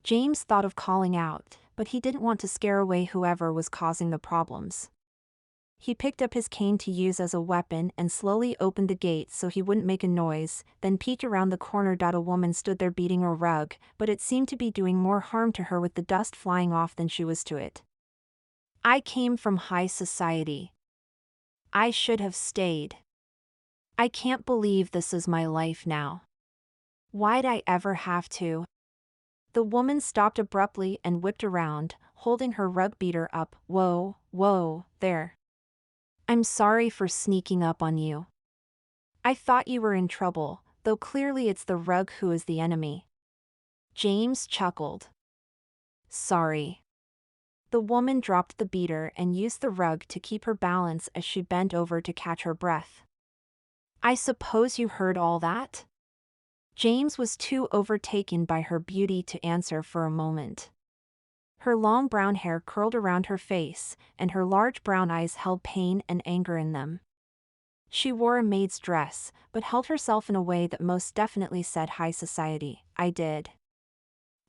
James thought of calling out, but he didn't want to scare away whoever was causing the problems. He picked up his cane to use as a weapon and slowly opened the gate so he wouldn't make a noise, then peeked around the corner. A woman stood there beating a rug, but it seemed to be doing more harm to her with the dust flying off than she was to it. I came from high society. I should have stayed. I can't believe this is my life now. Why'd I ever have to? The woman stopped abruptly and whipped around, holding her rug beater up. Whoa, whoa, there. I'm sorry for sneaking up on you. I thought you were in trouble, though clearly it's the rug who is the enemy. James chuckled. Sorry. The woman dropped the beater and used the rug to keep her balance as she bent over to catch her breath. I suppose you heard all that? James was too overtaken by her beauty to answer for a moment. Her long brown hair curled around her face, and her large brown eyes held pain and anger in them. She wore a maid's dress, but held herself in a way that most definitely said high society. I did.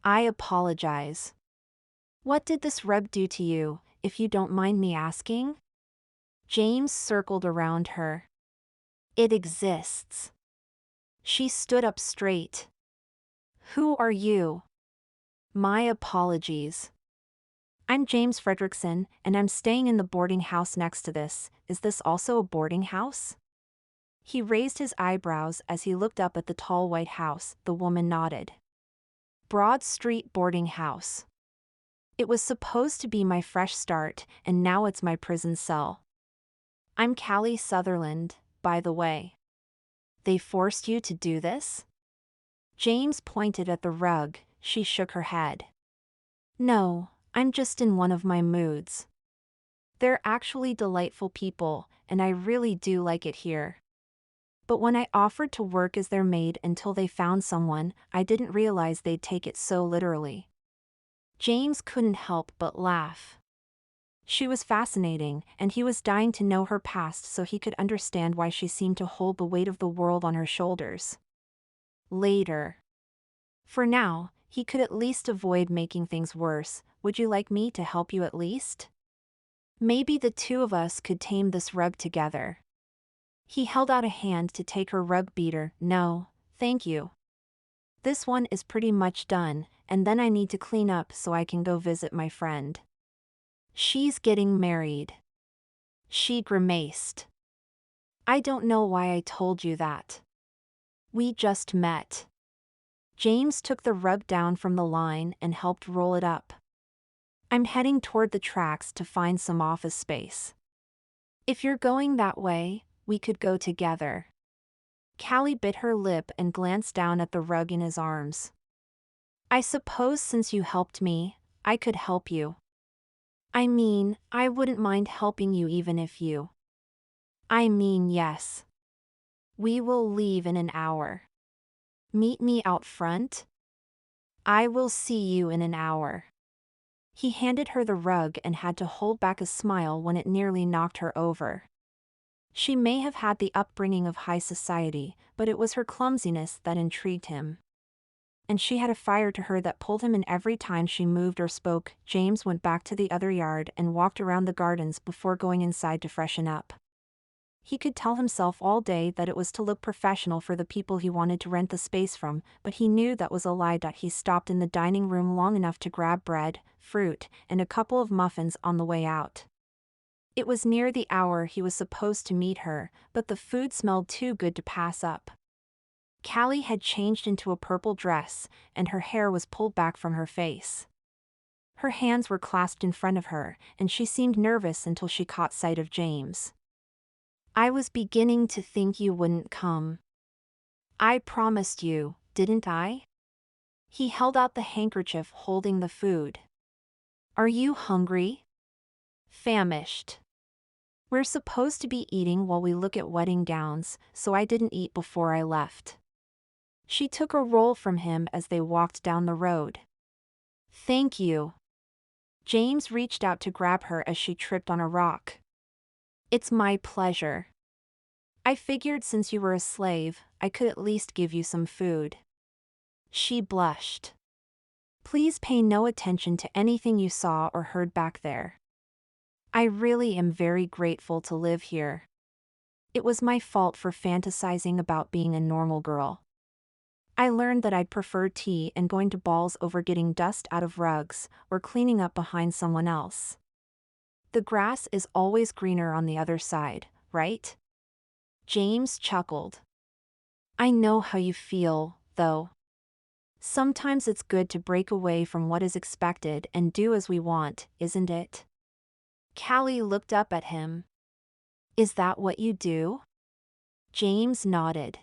I apologize. What did this rub do to you, if you don't mind me asking? James circled around her. It exists. She stood up straight. Who are you? My apologies. I'm James Fredrickson, and I'm staying in the boarding house next to this. Is this also a boarding house? He raised his eyebrows as he looked up at the tall white house. The woman nodded. Broad Street boarding house. It was supposed to be my fresh start, and now it's my prison cell. I'm Callie Sutherland, by the way. They forced you to do this? James pointed at the rug. She shook her head. No, I'm just in one of my moods. They're actually delightful people, and I really do like it here. But when I offered to work as their maid until they found someone, I didn't realize they'd take it so literally. James couldn't help but laugh. She was fascinating, and he was dying to know her past so he could understand why she seemed to hold the weight of the world on her shoulders. Later. For now, he could at least avoid making things worse. Would you like me to help you at least? Maybe the two of us could tame this rug together. He held out a hand to take her rug beater. No, thank you. This one is pretty much done, and then I need to clean up so I can go visit my friend. She's getting married. She grimaced. I don't know why I told you that. We just met. James took the rug down from the line and helped roll it up. I'm heading toward the tracks to find some office space. If you're going that way, we could go together. Callie bit her lip and glanced down at the rug in his arms. I suppose since you helped me, I could help you. I mean, I wouldn't mind helping you even if you. I mean, yes. We will leave in an hour. Meet me out front? I will see you in an hour. He handed her the rug and had to hold back a smile when it nearly knocked her over. She may have had the upbringing of high society, but it was her clumsiness that intrigued him. And she had a fire to her that pulled him in every time she moved or spoke. James went back to the other yard and walked around the gardens before going inside to freshen up. He could tell himself all day that it was to look professional for the people he wanted to rent the space from, but he knew that was a lie. He stopped in the dining room long enough to grab bread, fruit, and a couple of muffins on the way out. It was near the hour he was supposed to meet her, but the food smelled too good to pass up. Callie had changed into a purple dress, and her hair was pulled back from her face. Her hands were clasped in front of her, and she seemed nervous until she caught sight of James. I was beginning to think you wouldn't come. I promised you, didn't I? He held out the handkerchief holding the food. Are you hungry? Famished. We're supposed to be eating while we look at wedding gowns, so I didn't eat before I left. She took a roll from him as they walked down the road. Thank you. James reached out to grab her as she tripped on a rock. It's my pleasure. I figured since you were a slave, I could at least give you some food. She blushed. Please pay no attention to anything you saw or heard back there. I really am very grateful to live here. It was my fault for fantasizing about being a normal girl. I learned that I'd prefer tea and going to balls over getting dust out of rugs, or cleaning up behind someone else. The grass is always greener on the other side, right? James chuckled. I know how you feel, though. Sometimes it's good to break away from what is expected and do as we want, isn't it? Callie looked up at him. Is that what you do? James nodded.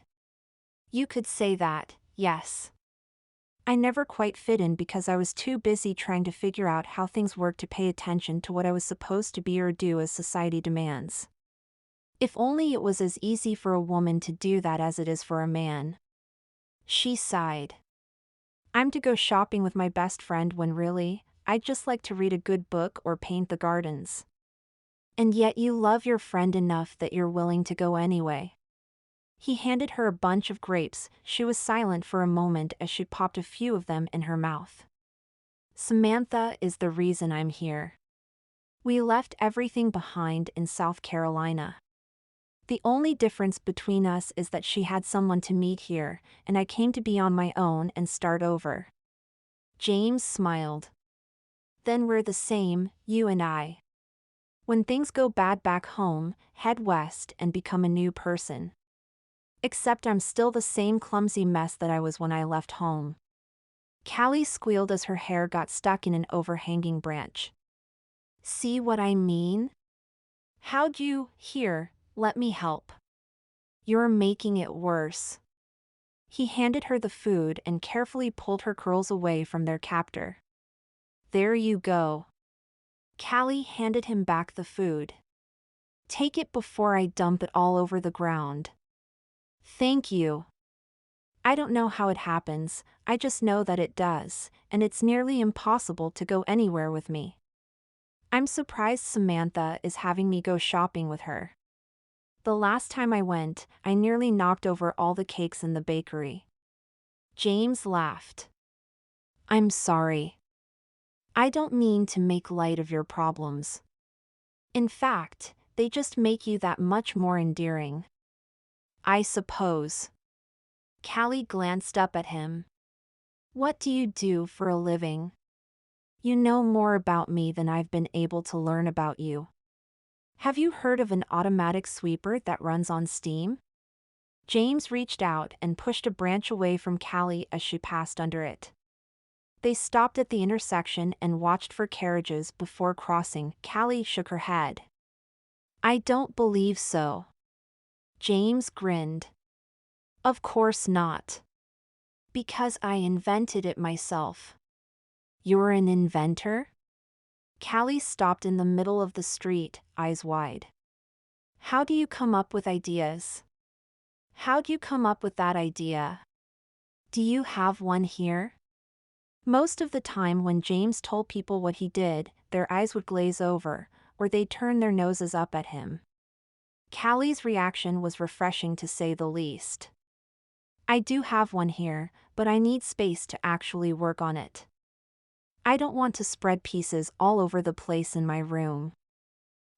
You could say that, yes. I never quite fit in because I was too busy trying to figure out how things work to pay attention to what I was supposed to be or do as society demands. If only it was as easy for a woman to do that as it is for a man. She sighed. I'm to go shopping with my best friend when really, I'd just like to read a good book or paint the gardens. And yet you love your friend enough that you're willing to go anyway. He handed her a bunch of grapes. She was silent for a moment as she popped a few of them in her mouth. Samantha is the reason I'm here. We left everything behind in South Carolina. The only difference between us is that she had someone to meet here, and I came to be on my own and start over. James smiled. Then we're the same, you and I. When things go bad back home, head west and become a new person. Except I'm still the same clumsy mess that I was when I left home. Callie squealed as her hair got stuck in an overhanging branch. See what I mean? How'd you, here, let me help. You're making it worse. He handed her the food and carefully pulled her curls away from their captor. There you go. Callie handed him back the food. Take it before I dump it all over the ground. Thank you. I don't know how it happens, I just know that it does, and it's nearly impossible to go anywhere with me. I'm surprised Samantha is having me go shopping with her. The last time I went, I nearly knocked over all the cakes in the bakery. James laughed. I'm sorry. I don't mean to make light of your problems. In fact, they just make you that much more endearing. I suppose. Callie glanced up at him. What do you do for a living? You know more about me than I've been able to learn about you. Have you heard of an automatic sweeper that runs on steam? James reached out and pushed a branch away from Callie as she passed under it. They stopped at the intersection and watched for carriages before crossing. Callie shook her head. I don't believe so. James grinned. Of course not. Because I invented it myself. You're an inventor? Callie stopped in the middle of the street, eyes wide. How do you come up with ideas? How'd you come up with that idea? Do you have one here? Most of the time when James told people what he did, their eyes would glaze over, or they'd turn their noses up at him. Callie's reaction was refreshing to say the least. I do have one here, but I need space to actually work on it. I don't want to spread pieces all over the place in my room.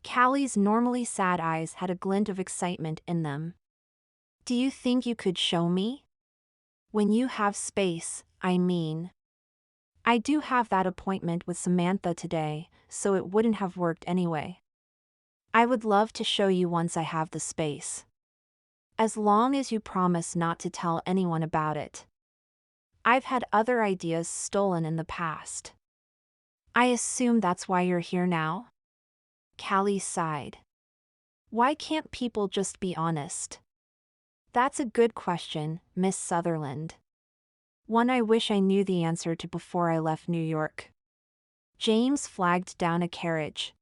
Callie's normally sad eyes had a glint of excitement in them. Do you think you could show me? When you have space, I mean. I do have that appointment with Samantha today, so it wouldn't have worked anyway. I would love to show you once I have the space. As long as you promise not to tell anyone about it. I've had other ideas stolen in the past. I assume that's why you're here now? Callie sighed. Why can't people just be honest? That's a good question, Miss Sutherland. One I wish I knew the answer to before I left New York. James flagged down a carriage.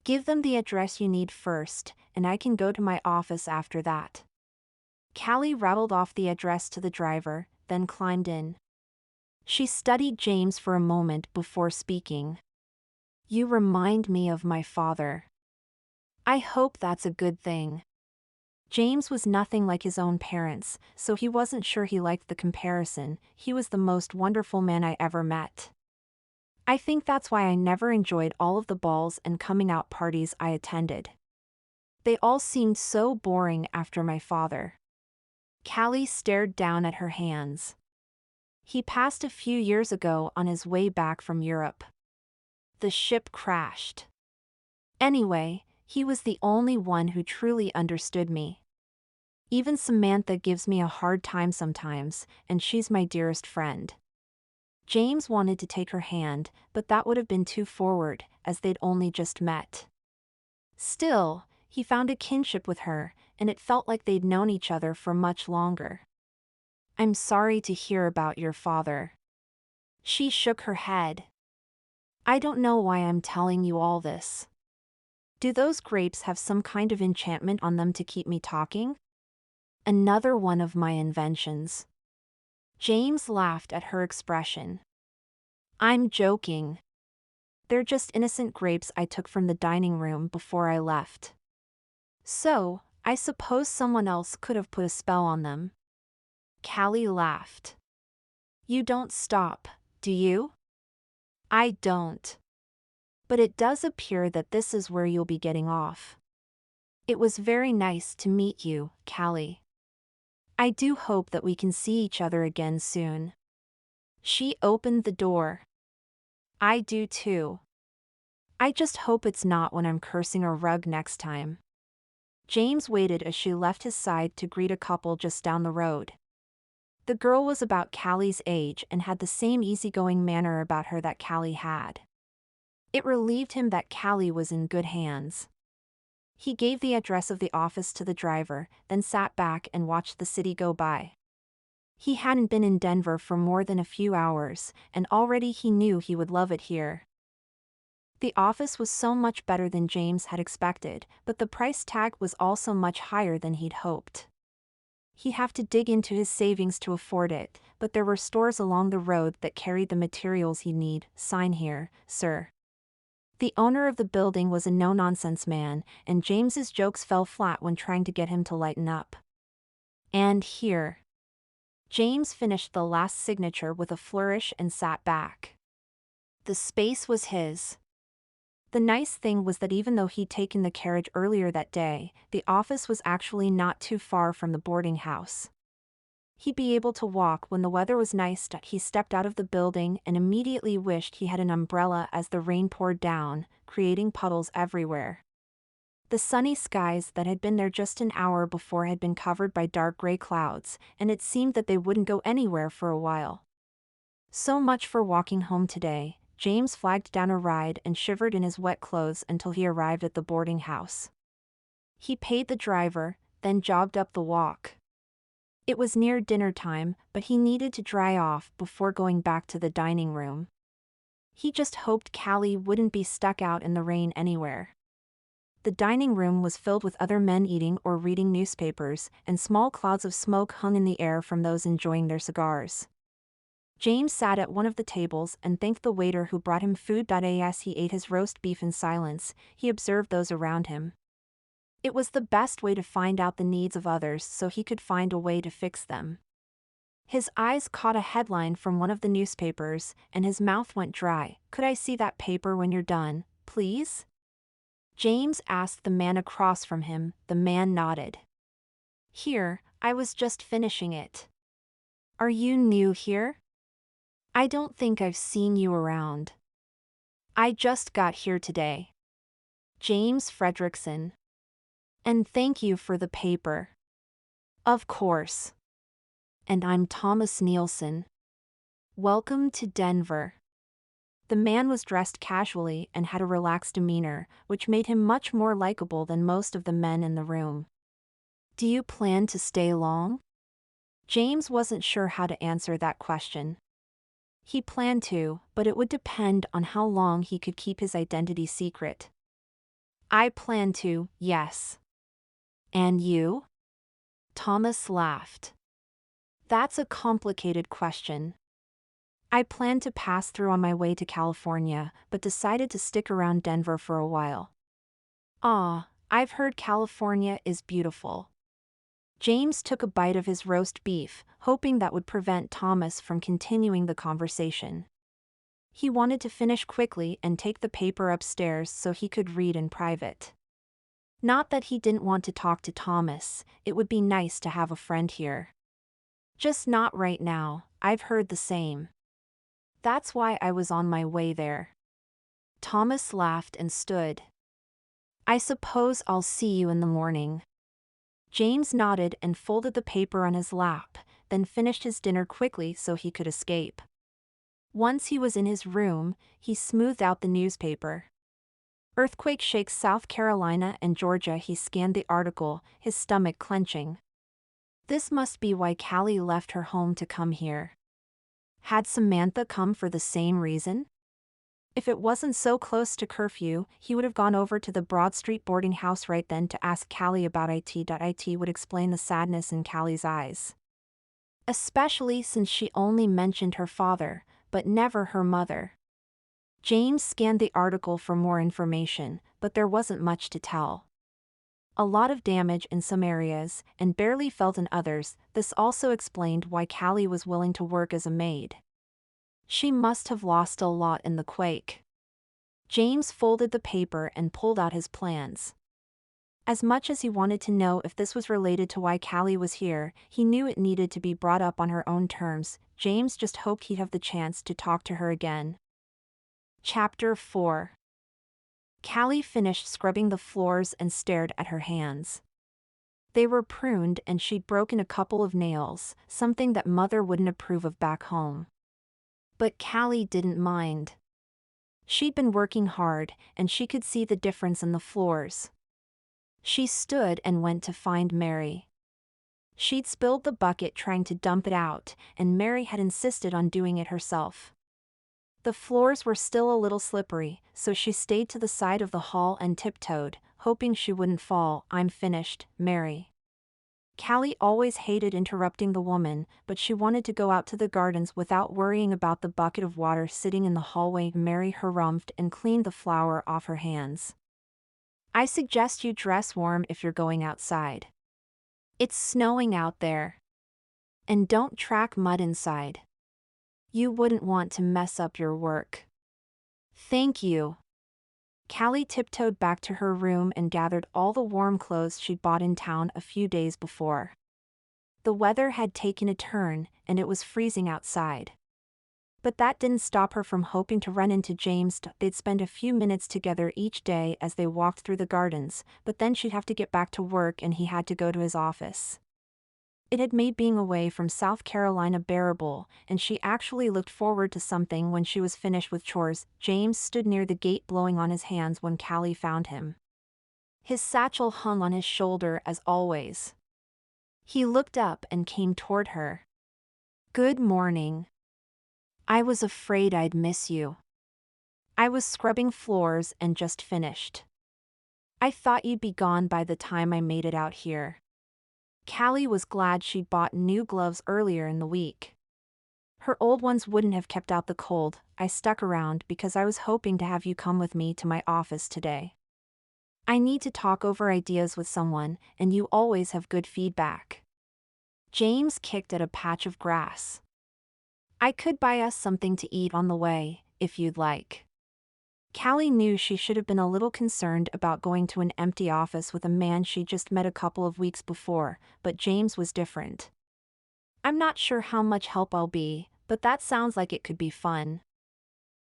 Give them the address you need first, and I can go to my office after that. Callie rattled off the address to the driver, then climbed in. She studied James for a moment before speaking. You remind me of my father. I hope that's a good thing. James was nothing like his own parents, so he wasn't sure he liked the comparison. He was the most wonderful man I ever met. I think that's why I never enjoyed all of the balls and coming out parties I attended. They all seemed so boring after my father. Callie stared down at her hands. He passed a few years ago on his way back from Europe. The ship crashed. Anyway, he was the only one who truly understood me. Even Samantha gives me a hard time sometimes, and she's my dearest friend. James wanted to take her hand, but that would have been too forward, as they'd only just met. Still, he found a kinship with her, and it felt like they'd known each other for much longer. I'm sorry to hear about your father. She shook her head. I don't know why I'm telling you all this. Do those grapes have some kind of enchantment on them to keep me talking? Another one of my inventions. James laughed at her expression. I'm joking. They're just innocent grapes I took from the dining room before I left. So, I suppose someone else could have put a spell on them. Callie laughed. You don't stop, do you? I don't. But it does appear that this is where you'll be getting off. It was very nice to meet you, Callie. I do hope that we can see each other again soon. She opened the door. I do too. I just hope it's not when I'm cursing a rug next time. James waited as she left his side to greet a couple just down the road. The girl was about Callie's age and had the same easygoing manner about her that Callie had. It relieved him that Callie was in good hands. He gave the address of the office to the driver, then sat back and watched the city go by. He hadn't been in Denver for more than a few hours, and already he knew he would love it here. The office was so much better than James had expected, but the price tag was also much higher than he'd hoped. He'd have to dig into his savings to afford it, but there were stores along the road that carried the materials he'd need. Sign here, sir. The owner of the building was a no-nonsense man, and James's jokes fell flat when trying to get him to lighten up. And here. James finished the last signature with a flourish and sat back. The space was his. The nice thing was that even though he'd taken the carriage earlier that day, the office was actually not too far from the boarding house. He'd be able to walk when the weather was nice. He stepped out of the building and immediately wished he had an umbrella as the rain poured down, creating puddles everywhere. The sunny skies that had been there just an hour before had been covered by dark gray clouds, and it seemed that they wouldn't go anywhere for a while. So much for walking home today. James flagged down a ride and shivered in his wet clothes until he arrived at the boarding house. He paid the driver, then jogged up the walk. It was near dinner time, but he needed to dry off before going back to the dining room. He just hoped Callie wouldn't be stuck out in the rain anywhere. The dining room was filled with other men eating or reading newspapers, and small clouds of smoke hung in the air from those enjoying their cigars. James sat at one of the tables and thanked the waiter who brought him food. As he ate his roast beef in silence, he observed those around him. It was the best way to find out the needs of others so he could find a way to fix them. His eyes caught a headline from one of the newspapers, and his mouth went dry. Could I see that paper when you're done, please? James asked the man across from him. The man nodded. Here, I was just finishing it. Are you new here? I don't think I've seen you around. I just got here today. James Fredrickson. And thank you for the paper. Of course. And I'm Thomas Nielsen. Welcome to Denver. The man was dressed casually and had a relaxed demeanor, which made him much more likable than most of the men in the room. Do you plan to stay long? James wasn't sure how to answer that question. He planned to, but it would depend on how long he could keep his identity secret. I plan to, yes. And you? Thomas laughed. That's a complicated question. I planned to pass through on my way to California, but decided to stick around Denver for a while. I've heard California is beautiful. James took a bite of his roast beef, hoping that would prevent Thomas from continuing the conversation. He wanted to finish quickly and take the paper upstairs so he could read in private. Not that he didn't want to talk to Thomas, it would be nice to have a friend here. Just not right now, I've heard the same. That's why I was on my way there. Thomas laughed and stood. I suppose I'll see you in the morning. James nodded and folded the paper on his lap, then finished his dinner quickly so he could escape. Once he was in his room, he smoothed out the newspaper. Earthquake shakes South Carolina and Georgia. He scanned the article, his stomach clenching. This must be why Callie left her home to come here. Had Samantha come for the same reason? If it wasn't so close to curfew, he would have gone over to the Broad Street boarding house right then to ask Callie about it. It would explain the sadness in Callie's eyes. Especially since she only mentioned her father, but never her mother. James scanned the article for more information, but there wasn't much to tell. A lot of damage in some areas, and barely felt in others. This also explained why Callie was willing to work as a maid. She must have lost a lot in the quake. James folded the paper and pulled out his plans. As much as he wanted to know if this was related to why Callie was here, he knew it needed to be brought up on her own terms. James just hoped he'd have the chance to talk to her again. Chapter 4. Callie finished scrubbing the floors and stared at her hands. They were pruned and she'd broken a couple of nails, something that Mother wouldn't approve of back home. But Callie didn't mind. She'd been working hard, and she could see the difference in the floors. She stood and went to find Mary. She'd spilled the bucket trying to dump it out, and Mary had insisted on doing it herself. The floors were still a little slippery, so she stayed to the side of the hall and tiptoed, hoping she wouldn't fall. "I'm finished, Mary." Callie always hated interrupting the woman, but she wanted to go out to the gardens without worrying about the bucket of water sitting in the hallway. Mary harumphed and cleaned the flour off her hands. "I suggest you dress warm if you're going outside. It's snowing out there. And don't track mud inside. You wouldn't want to mess up your work." "Thank you." Callie tiptoed back to her room and gathered all the warm clothes she'd bought in town a few days before. The weather had taken a turn, and it was freezing outside. But that didn't stop her from hoping to run into James. They'd spend a few minutes together each day as they walked through the gardens, but then she'd have to get back to work and he had to go to his office. It had made being away from South Carolina bearable, and she actually looked forward to something when she was finished with chores. James stood near the gate blowing on his hands when Callie found him. His satchel hung on his shoulder as always. He looked up and came toward her. "Good morning. I was afraid I'd miss you. I was scrubbing floors and just finished. I thought you'd be gone by the time I made it out here." Callie was glad she'd bought new gloves earlier in the week. Her old ones wouldn't have kept out the cold. "I stuck around because I was hoping to have you come with me to my office today. I need to talk over ideas with someone, and you always have good feedback." James kicked at a patch of grass. "I could buy us something to eat on the way, if you'd like." Callie knew she should have been a little concerned about going to an empty office with a man she'd just met a couple of weeks before, but James was different. "I'm not sure how much help I'll be, but that sounds like it could be fun."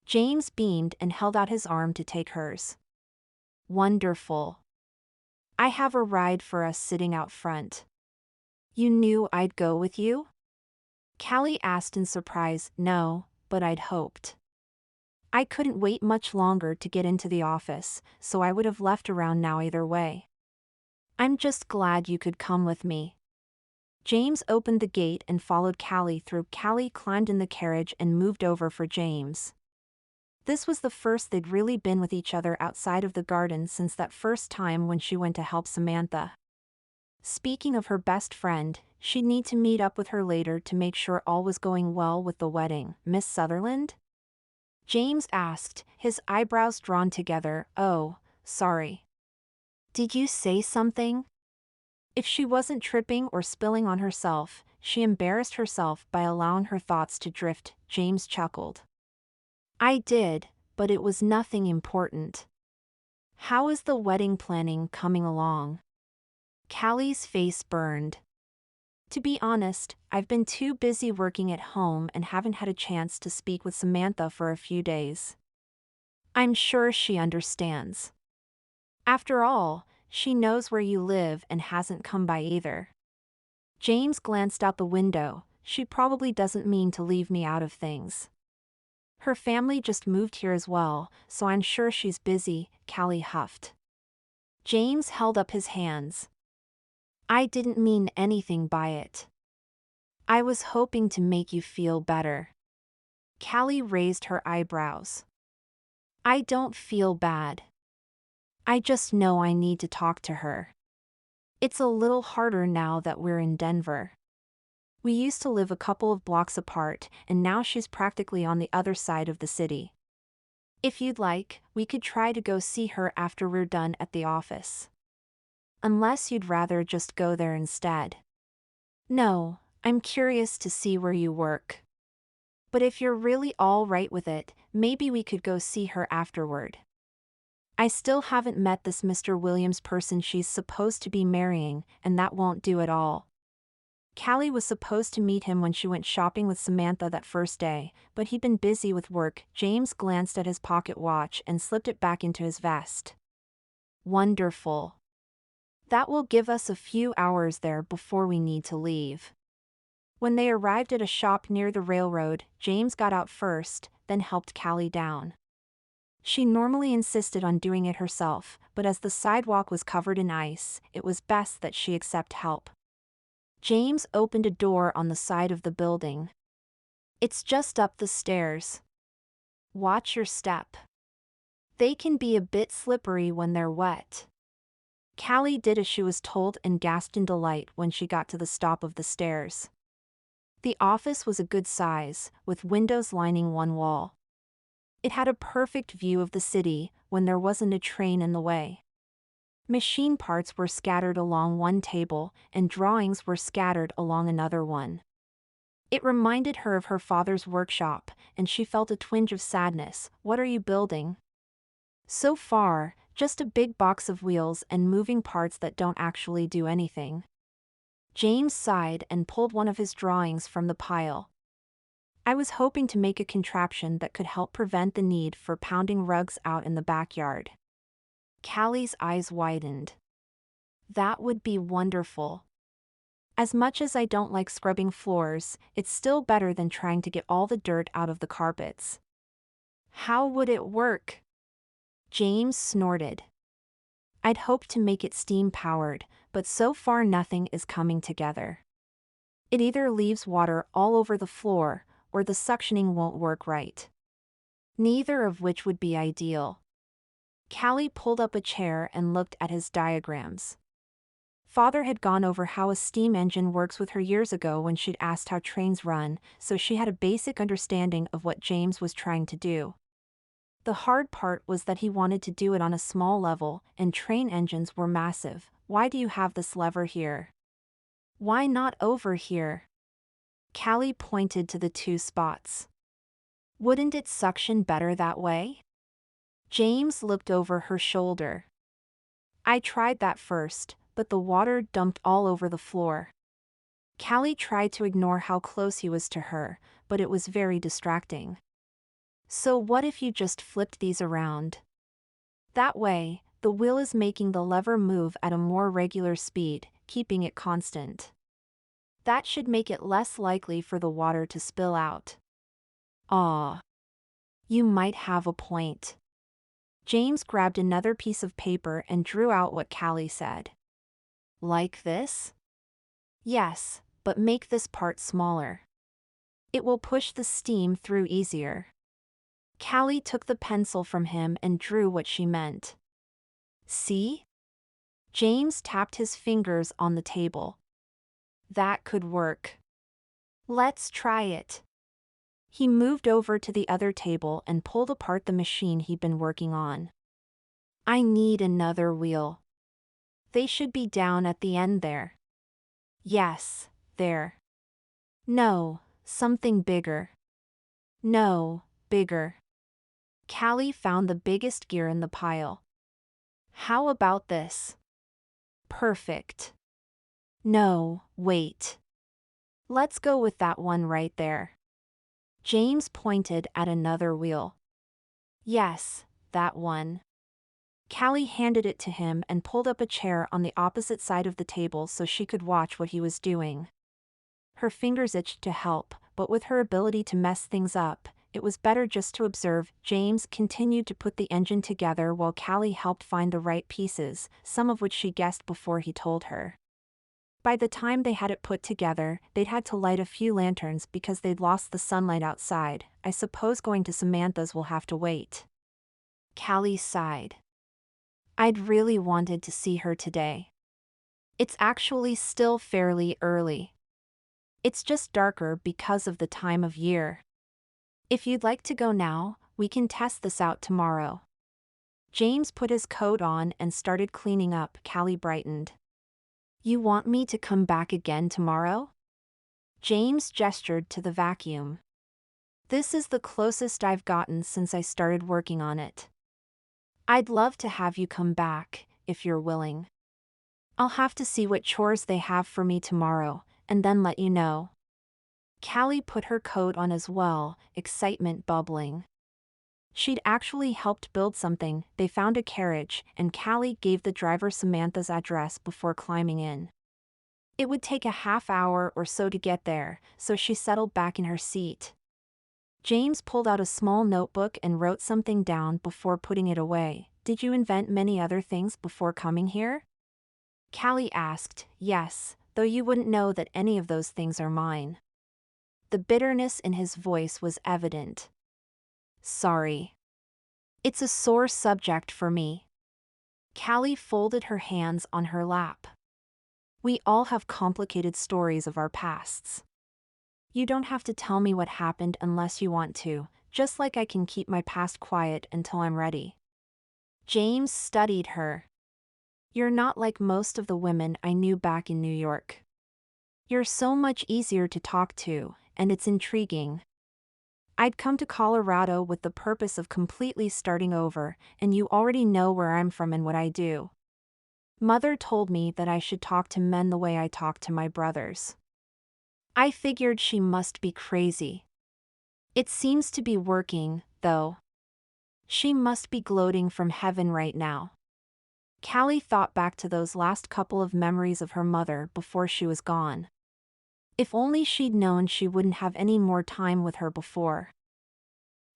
James beamed and held out his arm to take hers. "Wonderful. I have a ride for us sitting out front." "You knew I'd go with you?" Callie asked in surprise. "No, but I'd hoped. I couldn't wait much longer to get into the office, so I would have left around now either way." "I'm just glad you could come with me." James opened the gate and followed Callie through. Callie climbed in the carriage and moved over for James. This was the first they'd really been with each other outside of the garden since that first time when she went to help Samantha. Speaking of her best friend, she'd need to meet up with her later to make sure all was going well with the wedding. "Miss Sutherland?" James asked, his eyebrows drawn together. "Oh, sorry. Did you say something?" If she wasn't tripping or spilling on herself, she embarrassed herself by allowing her thoughts to drift. James chuckled. "I did, but it was nothing important." "How is the wedding planning coming along?" Callie's face burned. "To be honest, I've been too busy working at home and haven't had a chance to speak with Samantha for a few days." "I'm sure she understands. After all, she knows where you live and hasn't come by either." James glanced out the window. "She probably doesn't mean to leave me out of things. Her family just moved here as well, so I'm sure she's busy." Callie huffed. James held up his hands. "I didn't mean anything by it. I was hoping to make you feel better." Callie raised her eyebrows. I don't feel bad. I just know I need to talk to her. It's a little harder now that we're in Denver. We used to live a couple of blocks apart, and now she's practically on the other side of the city. If you'd like, we could try to go see her after we're done at the office. Unless you'd rather just go there instead. No, I'm curious to see where you work. But if you're really all right with it, maybe we could go see her afterward. I still haven't met this Mr. Williams person she's supposed to be marrying, and that won't do at all. Callie was supposed to meet him when she went shopping with Samantha that first day, but he'd been busy with work. James glanced at his pocket watch and slipped it back into his vest. Wonderful. That will give us a few hours there before we need to leave. When they arrived at a shop near the railroad, James got out first, then helped Callie down. She normally insisted on doing it herself, but as the sidewalk was covered in ice, it was best that she accept help. James opened a door on the side of the building. It's just up the stairs. Watch your step. They can be a bit slippery when they're wet. Callie did as she was told and gasped in delight when she got to the top of the stairs. The office was a good size, with windows lining one wall. It had a perfect view of the city when there wasn't a train in the way. Machine parts were scattered along one table, and drawings were scattered along another one. It reminded her of her father's workshop, and she felt a twinge of sadness. What are you building? So far, just a big box of wheels and moving parts that don't actually do anything. James sighed and pulled one of his drawings from the pile. I was hoping to make a contraption that could help prevent the need for pounding rugs out in the backyard. Callie's eyes widened. That would be wonderful. As much as I don't like scrubbing floors, it's still better than trying to get all the dirt out of the carpets. How would it work? James snorted. I'd hoped to make it steam-powered, but so far nothing is coming together. It either leaves water all over the floor, or the suctioning won't work right. Neither of which would be ideal. Callie pulled up a chair and looked at his diagrams. Father had gone over how a steam engine works with her years ago when she'd asked how trains run, so she had a basic understanding of what James was trying to do. The hard part was that he wanted to do it on a small level, and train engines were massive. Why do you have this lever here? Why not over here? Callie pointed to the two spots. Wouldn't it suction better that way? James looked over her shoulder. I tried that first, but the water dumped all over the floor. Callie tried to ignore how close he was to her, but it was very distracting. So what if you just flipped these around? That way, the wheel is making the lever move at a more regular speed, keeping it constant. That should make it less likely for the water to spill out. Ah. You might have a point. James grabbed another piece of paper and drew out what Callie said. Like this? Yes, but make this part smaller. It will push the steam through easier. Callie took the pencil from him and drew what she meant. See? James tapped his fingers on the table. That could work. Let's try it. He moved over to the other table and pulled apart the machine he'd been working on. I need another wheel. They should be down at the end there. Yes, there. No, something bigger. No, bigger. Callie found the biggest gear in the pile. How about this? Perfect. No, wait. Let's go with that one right there. James pointed at another wheel. Yes, that one. Callie handed it to him and pulled up a chair on the opposite side of the table so she could watch what he was doing. Her fingers itched to help, but with her ability to mess things up, it was better just to observe. James continued to put the engine together while Callie helped find the right pieces, some of which she guessed before he told her. By the time they had it put together, they'd had to light a few lanterns because they'd lost the sunlight outside. I suppose going to Samantha's will have to wait. Callie sighed. I'd really wanted to see her today. It's actually still fairly early. It's just darker because of the time of year. If you'd like to go now, we can test this out tomorrow. James put his coat on and started cleaning up. Callie brightened. You want me to come back again tomorrow? James gestured to the vacuum. This is the closest I've gotten since I started working on it. I'd love to have you come back, if you're willing. I'll have to see what chores they have for me tomorrow, and then let you know. Callie put her coat on as well, excitement bubbling. She'd actually helped build something. They found a carriage, and Callie gave the driver Samantha's address before climbing in. It would take a half hour or so to get there, so she settled back in her seat. James pulled out a small notebook and wrote something down before putting it away. Did you invent many other things before coming here? Callie asked. Yes, though you wouldn't know that any of those things are mine. The bitterness in his voice was evident. Sorry. It's a sore subject for me. Callie folded her hands on her lap. We all have complicated stories of our pasts. You don't have to tell me what happened unless you want to, just like I can keep my past quiet until I'm ready. James studied her. You're not like most of the women I knew back in New York. You're so much easier to talk to, and it's intriguing. I'd come to Colorado with the purpose of completely starting over, and you already know where I'm from and what I do. Mother told me that I should talk to men the way I talk to my brothers. I figured she must be crazy. It seems to be working, though. She must be gloating from heaven right now. Callie thought back to those last couple of memories of her mother before she was gone. If only she'd known she wouldn't have any more time with her before.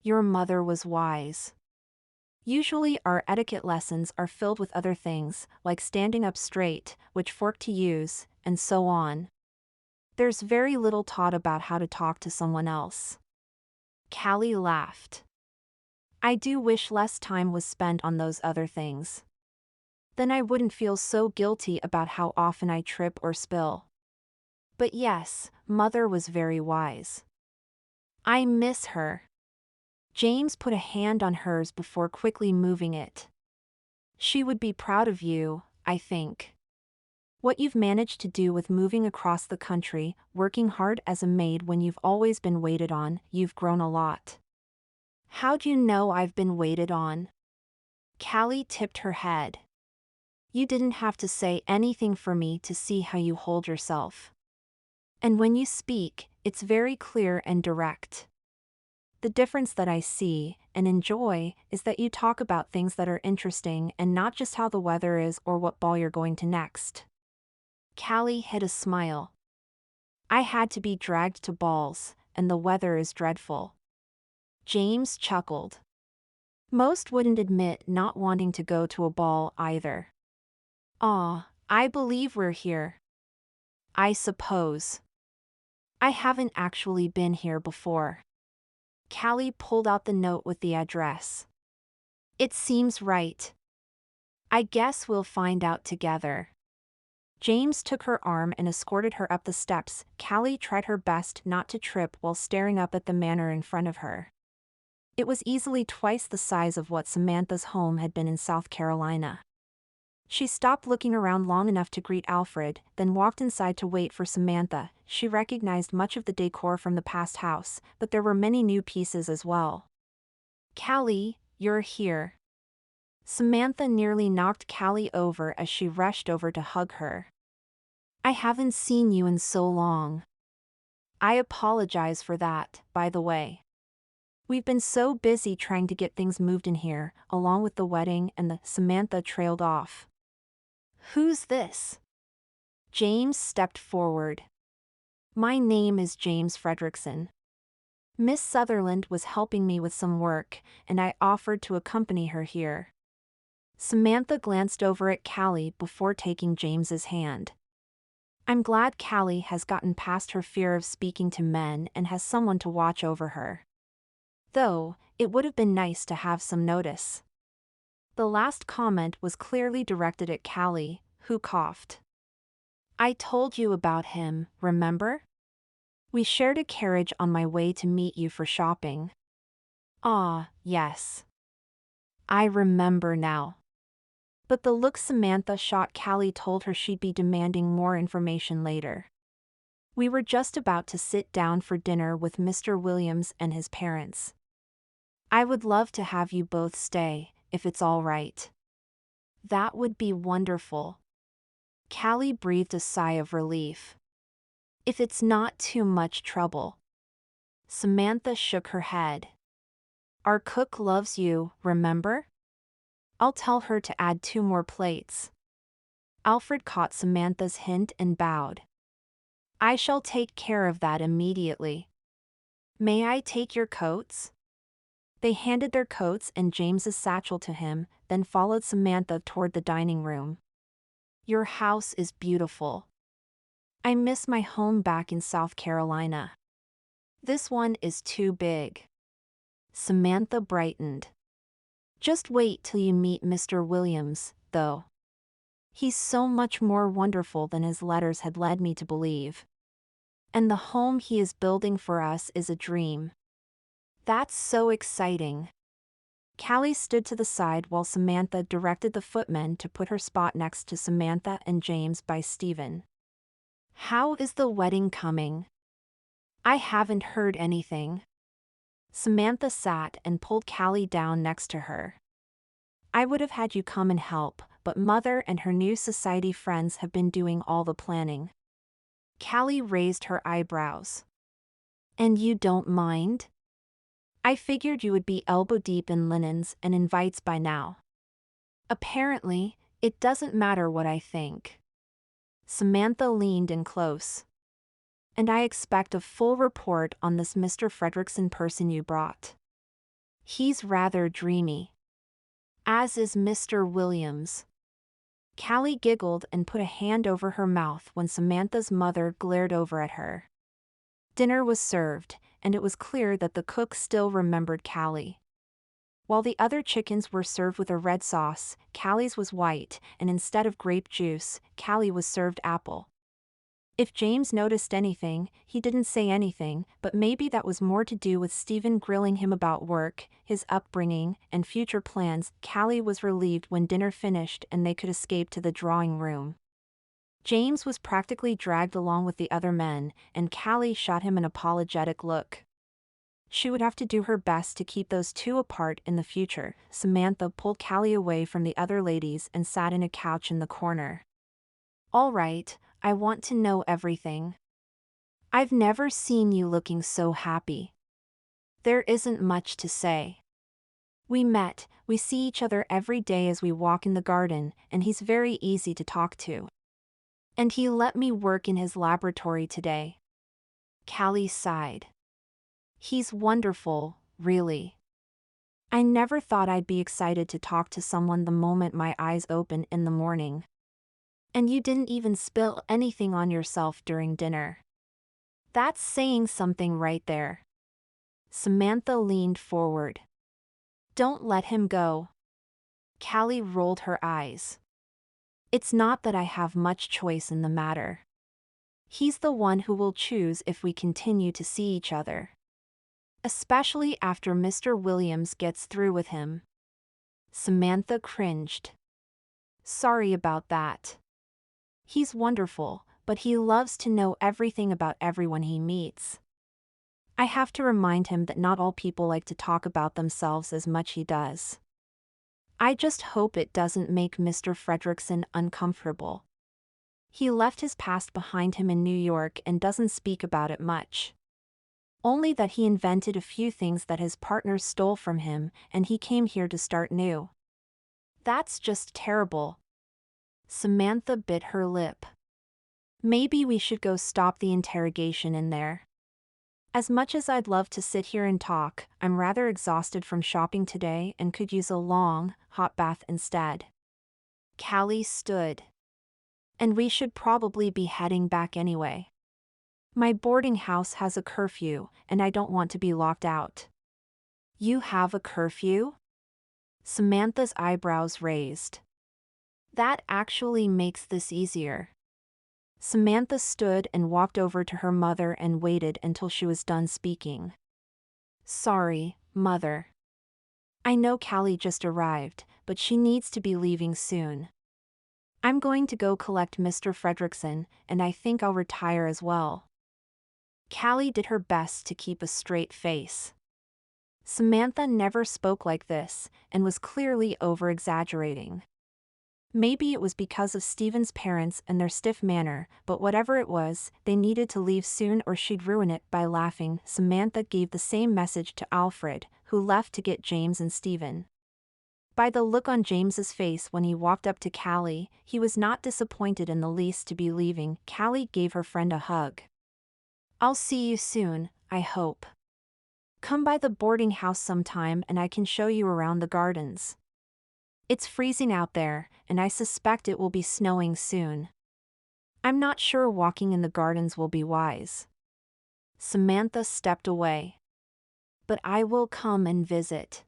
Your mother was wise. Usually our etiquette lessons are filled with other things, like standing up straight, which fork to use, and so on. There's very little taught about how to talk to someone else. Callie laughed. I do wish less time was spent on those other things. Then I wouldn't feel so guilty about how often I trip or spill. But yes, Mother was very wise. I miss her. James put a hand on hers before quickly moving it. She would be proud of you, I think. What you've managed to do with moving across the country, working hard as a maid when you've always been waited on, you've grown a lot. How'd you know I've been waited on? Callie tipped her head. You didn't have to say anything for me to see how you hold yourself. And when you speak, it's very clear and direct. The difference that I see, and enjoy, is that you talk about things that are interesting and not just how the weather is or what ball you're going to next. Callie hid a smile. I had to be dragged to balls, and the weather is dreadful. James chuckled. Most wouldn't admit not wanting to go to a ball either. Aw, I believe we're here. I suppose. I haven't actually been here before. Callie pulled out the note with the address. It seems right. I guess we'll find out together. James took her arm and escorted her up the steps. Callie tried her best not to trip while staring up at the manor in front of her. It was easily twice the size of what Samantha's home had been in South Carolina. She stopped looking around long enough to greet Alfred, then walked inside to wait for Samantha. She recognized much of the decor from the past house, but there were many new pieces as well. Callie, you're here. Samantha nearly knocked Callie over as she rushed over to hug her. I haven't seen you in so long. I apologize for that, by the way. We've been so busy trying to get things moved in here, along with the wedding and Samantha trailed off. Who's this? James stepped forward. My name is James Fredrickson. Miss Sutherland was helping me with some work, and I offered to accompany her here. Samantha glanced over at Callie before taking James's hand. I'm glad Callie has gotten past her fear of speaking to men and has someone to watch over her. Though, it would have been nice to have some notice. The last comment was clearly directed at Callie, who coughed. I told you about him, remember? We shared a carriage on my way to meet you for shopping. Ah, yes. I remember now. But the look Samantha shot Callie told her she'd be demanding more information later. We were just about to sit down for dinner with Mr. Williams and his parents. I would love to have you both stay, if it's all right. That would be wonderful. Callie breathed a sigh of relief. If it's not too much trouble. Samantha shook her head. Our cook loves you, remember? I'll tell her to add 2 more plates. Alfred caught Samantha's hint and bowed. I shall take care of that immediately. May I take your coats? They handed their coats and James's satchel to him, then followed Samantha toward the dining room. Your house is beautiful. I miss my home back in South Carolina. This one is too big. Samantha brightened. Just wait till you meet Mr. Williams, though. He's so much more wonderful than his letters had led me to believe. And the home he is building for us is a dream. That's so exciting. Callie stood to the side while Samantha directed the footmen to put her spot next to Samantha and James by Stephen. How is the wedding coming? I haven't heard anything. Samantha sat and pulled Callie down next to her. I would have had you come and help, but Mother and her new society friends have been doing all the planning. Callie raised her eyebrows. And you don't mind? I figured you would be elbow-deep in linens and invites by now. Apparently, it doesn't matter what I think. Samantha leaned in close. And I expect a full report on this Mr. Fredrickson person you brought. He's rather dreamy. As is Mr. Williams. Callie giggled and put a hand over her mouth when Samantha's mother glared over at her. Dinner was served, and it was clear that the cook still remembered Callie. While the other chickens were served with a red sauce, Callie's was white, and instead of grape juice, Callie was served apple. If James noticed anything, he didn't say anything, but maybe that was more to do with Stephen grilling him about work, his upbringing, and future plans. Callie was relieved when dinner finished and they could escape to the drawing room. James was practically dragged along with the other men, and Callie shot him an apologetic look. She would have to do her best to keep those two apart in the future. Samantha pulled Callie away from the other ladies and sat in a couch in the corner. All right, I want to know everything. I've never seen you looking so happy. There isn't much to say. We see each other every day as we walk in the garden, and he's very easy to talk to. And he let me work in his laboratory today. Callie sighed. He's wonderful, really. I never thought I'd be excited to talk to someone the moment my eyes open in the morning. And you didn't even spill anything on yourself during dinner. That's saying something right there. Samantha leaned forward. Don't let him go. Callie rolled her eyes. It's not that I have much choice in the matter. He's the one who will choose if we continue to see each other. Especially after Mr. Williams gets through with him. Samantha cringed. Sorry about that. He's wonderful, but he loves to know everything about everyone he meets. I have to remind him that not all people like to talk about themselves as much he does. I just hope it doesn't make Mr. Fredrickson uncomfortable. He left his past behind him in New York and doesn't speak about it much. Only that he invented a few things that his partners stole from him, and he came here to start new. That's just terrible. Samantha bit her lip. Maybe we should go stop the interrogation in there. As much as I'd love to sit here and talk, I'm rather exhausted from shopping today and could use a long, hot bath instead. Callie stood. And we should probably be heading back anyway. My boarding house has a curfew, and I don't want to be locked out. You have a curfew? Samantha's eyebrows raised. That actually makes this easier. Samantha stood and walked over to her mother and waited until she was done speaking. Sorry, Mother. I know Callie just arrived, but she needs to be leaving soon. I'm going to go collect Mr. Fredrickson, and I think I'll retire as well. Callie did her best to keep a straight face. Samantha never spoke like this, and was clearly over-exaggerating. Maybe it was because of Stephen's parents and their stiff manner, but whatever it was, they needed to leave soon or she'd ruin it by laughing. Samantha gave the same message to Alfred, who left to get James and Stephen. By the look on James's face when he walked up to Callie, he was not disappointed in the least to be leaving. Callie gave her friend a hug. I'll see you soon, I hope. Come by the boarding house sometime and I can show you around the gardens. It's freezing out there, and I suspect it will be snowing soon. I'm not sure walking in the gardens will be wise. Samantha stepped away. But I will come and visit.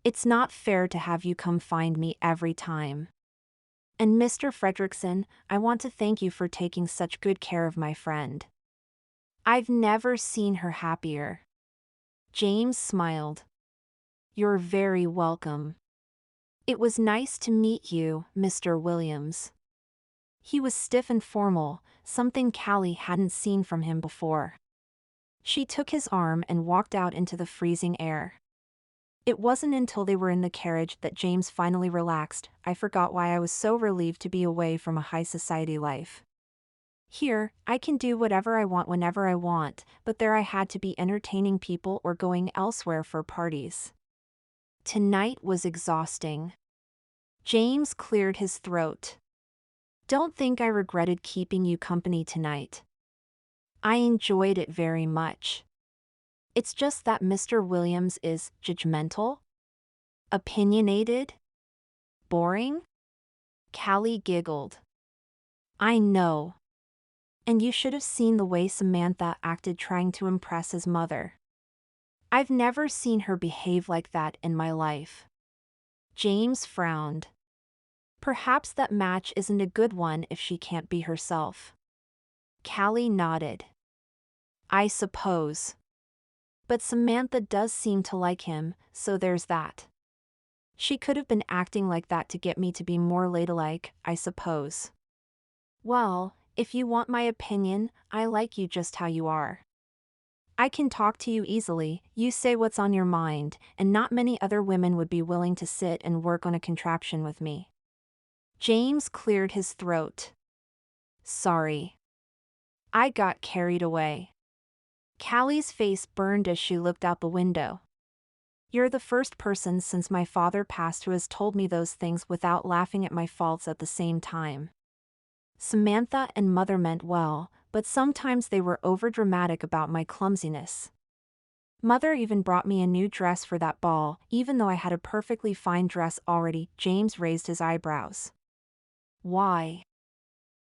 It's not fair to have you come find me every time. And Mr. Fredrickson, I want to thank you for taking such good care of my friend. I've never seen her happier. James smiled. You're very welcome. It was nice to meet you, Mr. Williams. He was stiff and formal, something Callie hadn't seen from him before. She took his arm and walked out into the freezing air. It wasn't until they were in the carriage that James finally relaxed. I forgot why I was so relieved to be away from a high society life. Here, I can do whatever I want whenever I want, but there I had to be entertaining people or going elsewhere for parties. Tonight was exhausting. James cleared his throat. Don't think I regretted keeping you company tonight. I enjoyed it very much. It's just that Mr. Williams is judgmental? Opinionated? Boring? Callie giggled. I know. And you should have seen the way Samantha acted trying to impress his mother. I've never seen her behave like that in my life. James frowned. Perhaps that match isn't a good one if she can't be herself. Callie nodded. I suppose. But Samantha does seem to like him, so there's that. She could have been acting like that to get me to be more ladylike, I suppose. Well, if you want my opinion, I like you just how you are. I can talk to you easily, you say what's on your mind, and not many other women would be willing to sit and work on a contraption with me. James cleared his throat. Sorry. I got carried away. Callie's face burned as she looked out the window. You're the first person since my father passed who has told me those things without laughing at my faults at the same time. Samantha and Mother meant well, but sometimes they were overdramatic about my clumsiness. Mother even brought me a new dress for that ball, even though I had a perfectly fine dress already. James raised his eyebrows. Why?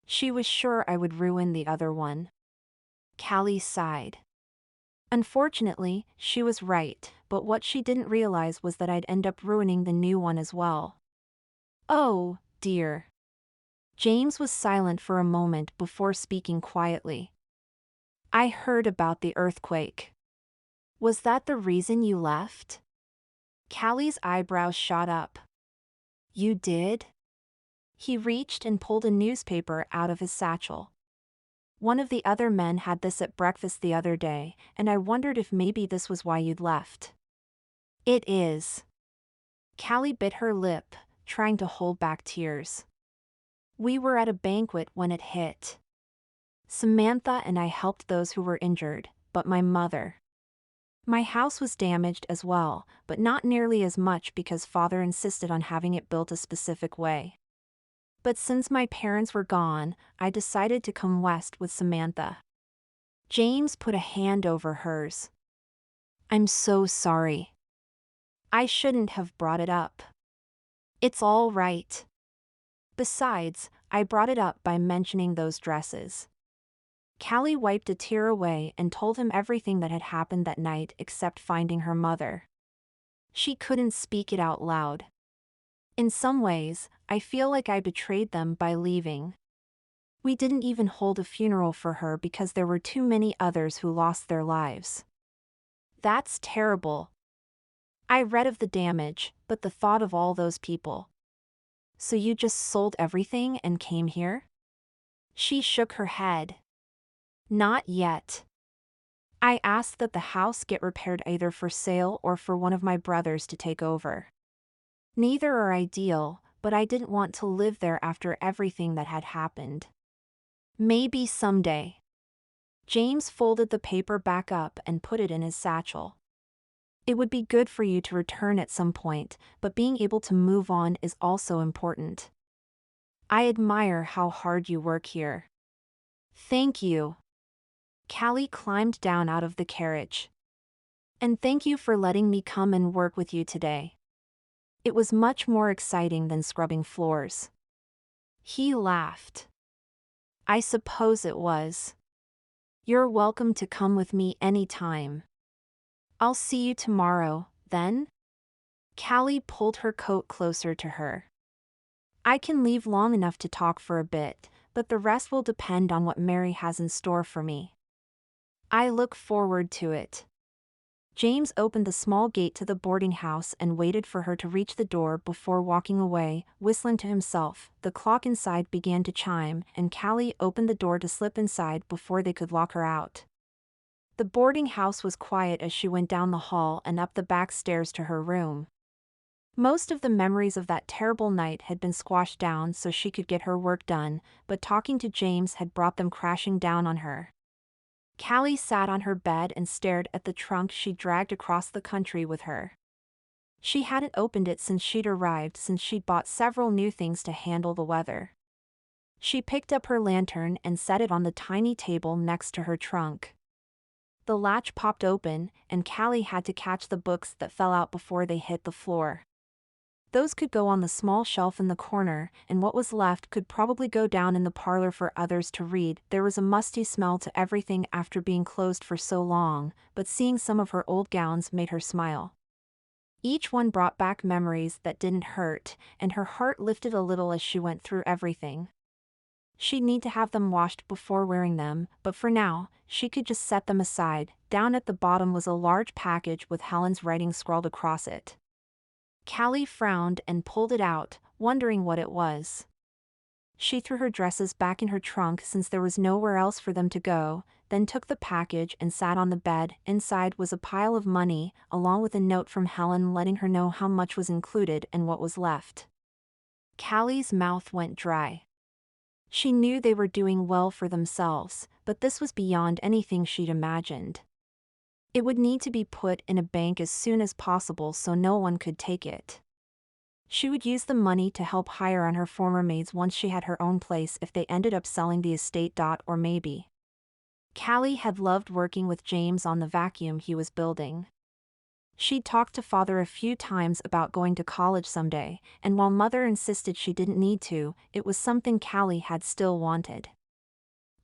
She was sure I would ruin the other one. Callie sighed. Unfortunately, she was right, but what she didn't realize was that I'd end up ruining the new one as well. Oh, dear. James was silent for a moment before speaking quietly. I heard about the earthquake. Was that the reason you left? Callie's eyebrows shot up. You did? He reached and pulled a newspaper out of his satchel. One of the other men had this at breakfast the other day, and I wondered if maybe this was why you'd left. It is. Callie bit her lip, trying to hold back tears. We were at a banquet when it hit. Samantha and I helped those who were injured, but my mother. My house was damaged as well, but not nearly as much because Father insisted on having it built a specific way. But since my parents were gone, I decided to come west with Samantha. James put a hand over hers. I'm so sorry. I shouldn't have brought it up. It's all right. Besides, I brought it up by mentioning those dresses. Callie wiped a tear away and told him everything that had happened that night except finding her mother. She couldn't speak it out loud. In some ways, I feel like I betrayed them by leaving. We didn't even hold a funeral for her because there were too many others who lost their lives. That's terrible. I read of the damage, but the thought of all those people. So you just sold everything and came here? She shook her head. Not yet. I asked that the house get repaired either for sale or for one of my brothers to take over. Neither are ideal, but I didn't want to live there after everything that had happened. Maybe someday. James folded the paper back up and put it in his satchel. It would be good for you to return at some point, but being able to move on is also important. I admire how hard you work here. Thank you. Callie climbed down out of the carriage. And thank you for letting me come and work with you today. It was much more exciting than scrubbing floors. He laughed. I suppose it was. You're welcome to come with me anytime. I'll see you tomorrow, then? Callie pulled her coat closer to her. I can leave long enough to talk for a bit, but the rest will depend on what Mary has in store for me. I look forward to it. James opened the small gate to the boarding house and waited for her to reach the door before walking away, whistling to himself. The clock inside began to chime, and Callie opened the door to slip inside before they could lock her out. The boarding house was quiet as she went down the hall and up the back stairs to her room. Most of the memories of that terrible night had been squashed down so she could get her work done, but talking to James had brought them crashing down on her. Callie sat on her bed and stared at the trunk she dragged across the country with her. She hadn't opened it since she'd arrived, since she'd bought several new things to handle the weather. She picked up her lantern and set it on the tiny table next to her trunk. The latch popped open, and Callie had to catch the books that fell out before they hit the floor. Those could go on the small shelf in the corner, and what was left could probably go down in the parlor for others to read. There was a musty smell to everything after being closed for so long, but seeing some of her old gowns made her smile. Each one brought back memories that didn't hurt, and her heart lifted a little as she went through everything. She'd need to have them washed before wearing them, but for now, she could just set them aside. Down at the bottom was a large package with Helen's writing scrawled across it. Callie frowned and pulled it out, wondering what it was. She threw her dresses back in her trunk since there was nowhere else for them to go, then took the package and sat on the bed. Inside was a pile of money, along with a note from Helen letting her know how much was included and what was left. Callie's mouth went dry. She knew they were doing well for themselves, but this was beyond anything she'd imagined. It would need to be put in a bank as soon as possible so no one could take it. She would use the money to help hire on her former maids once she had her own place if they ended up selling the estate. Or maybe. Callie had loved working with James on the vacuum he was building. She'd talked to Father a few times about going to college someday, and while Mother insisted she didn't need to, it was something Callie had still wanted.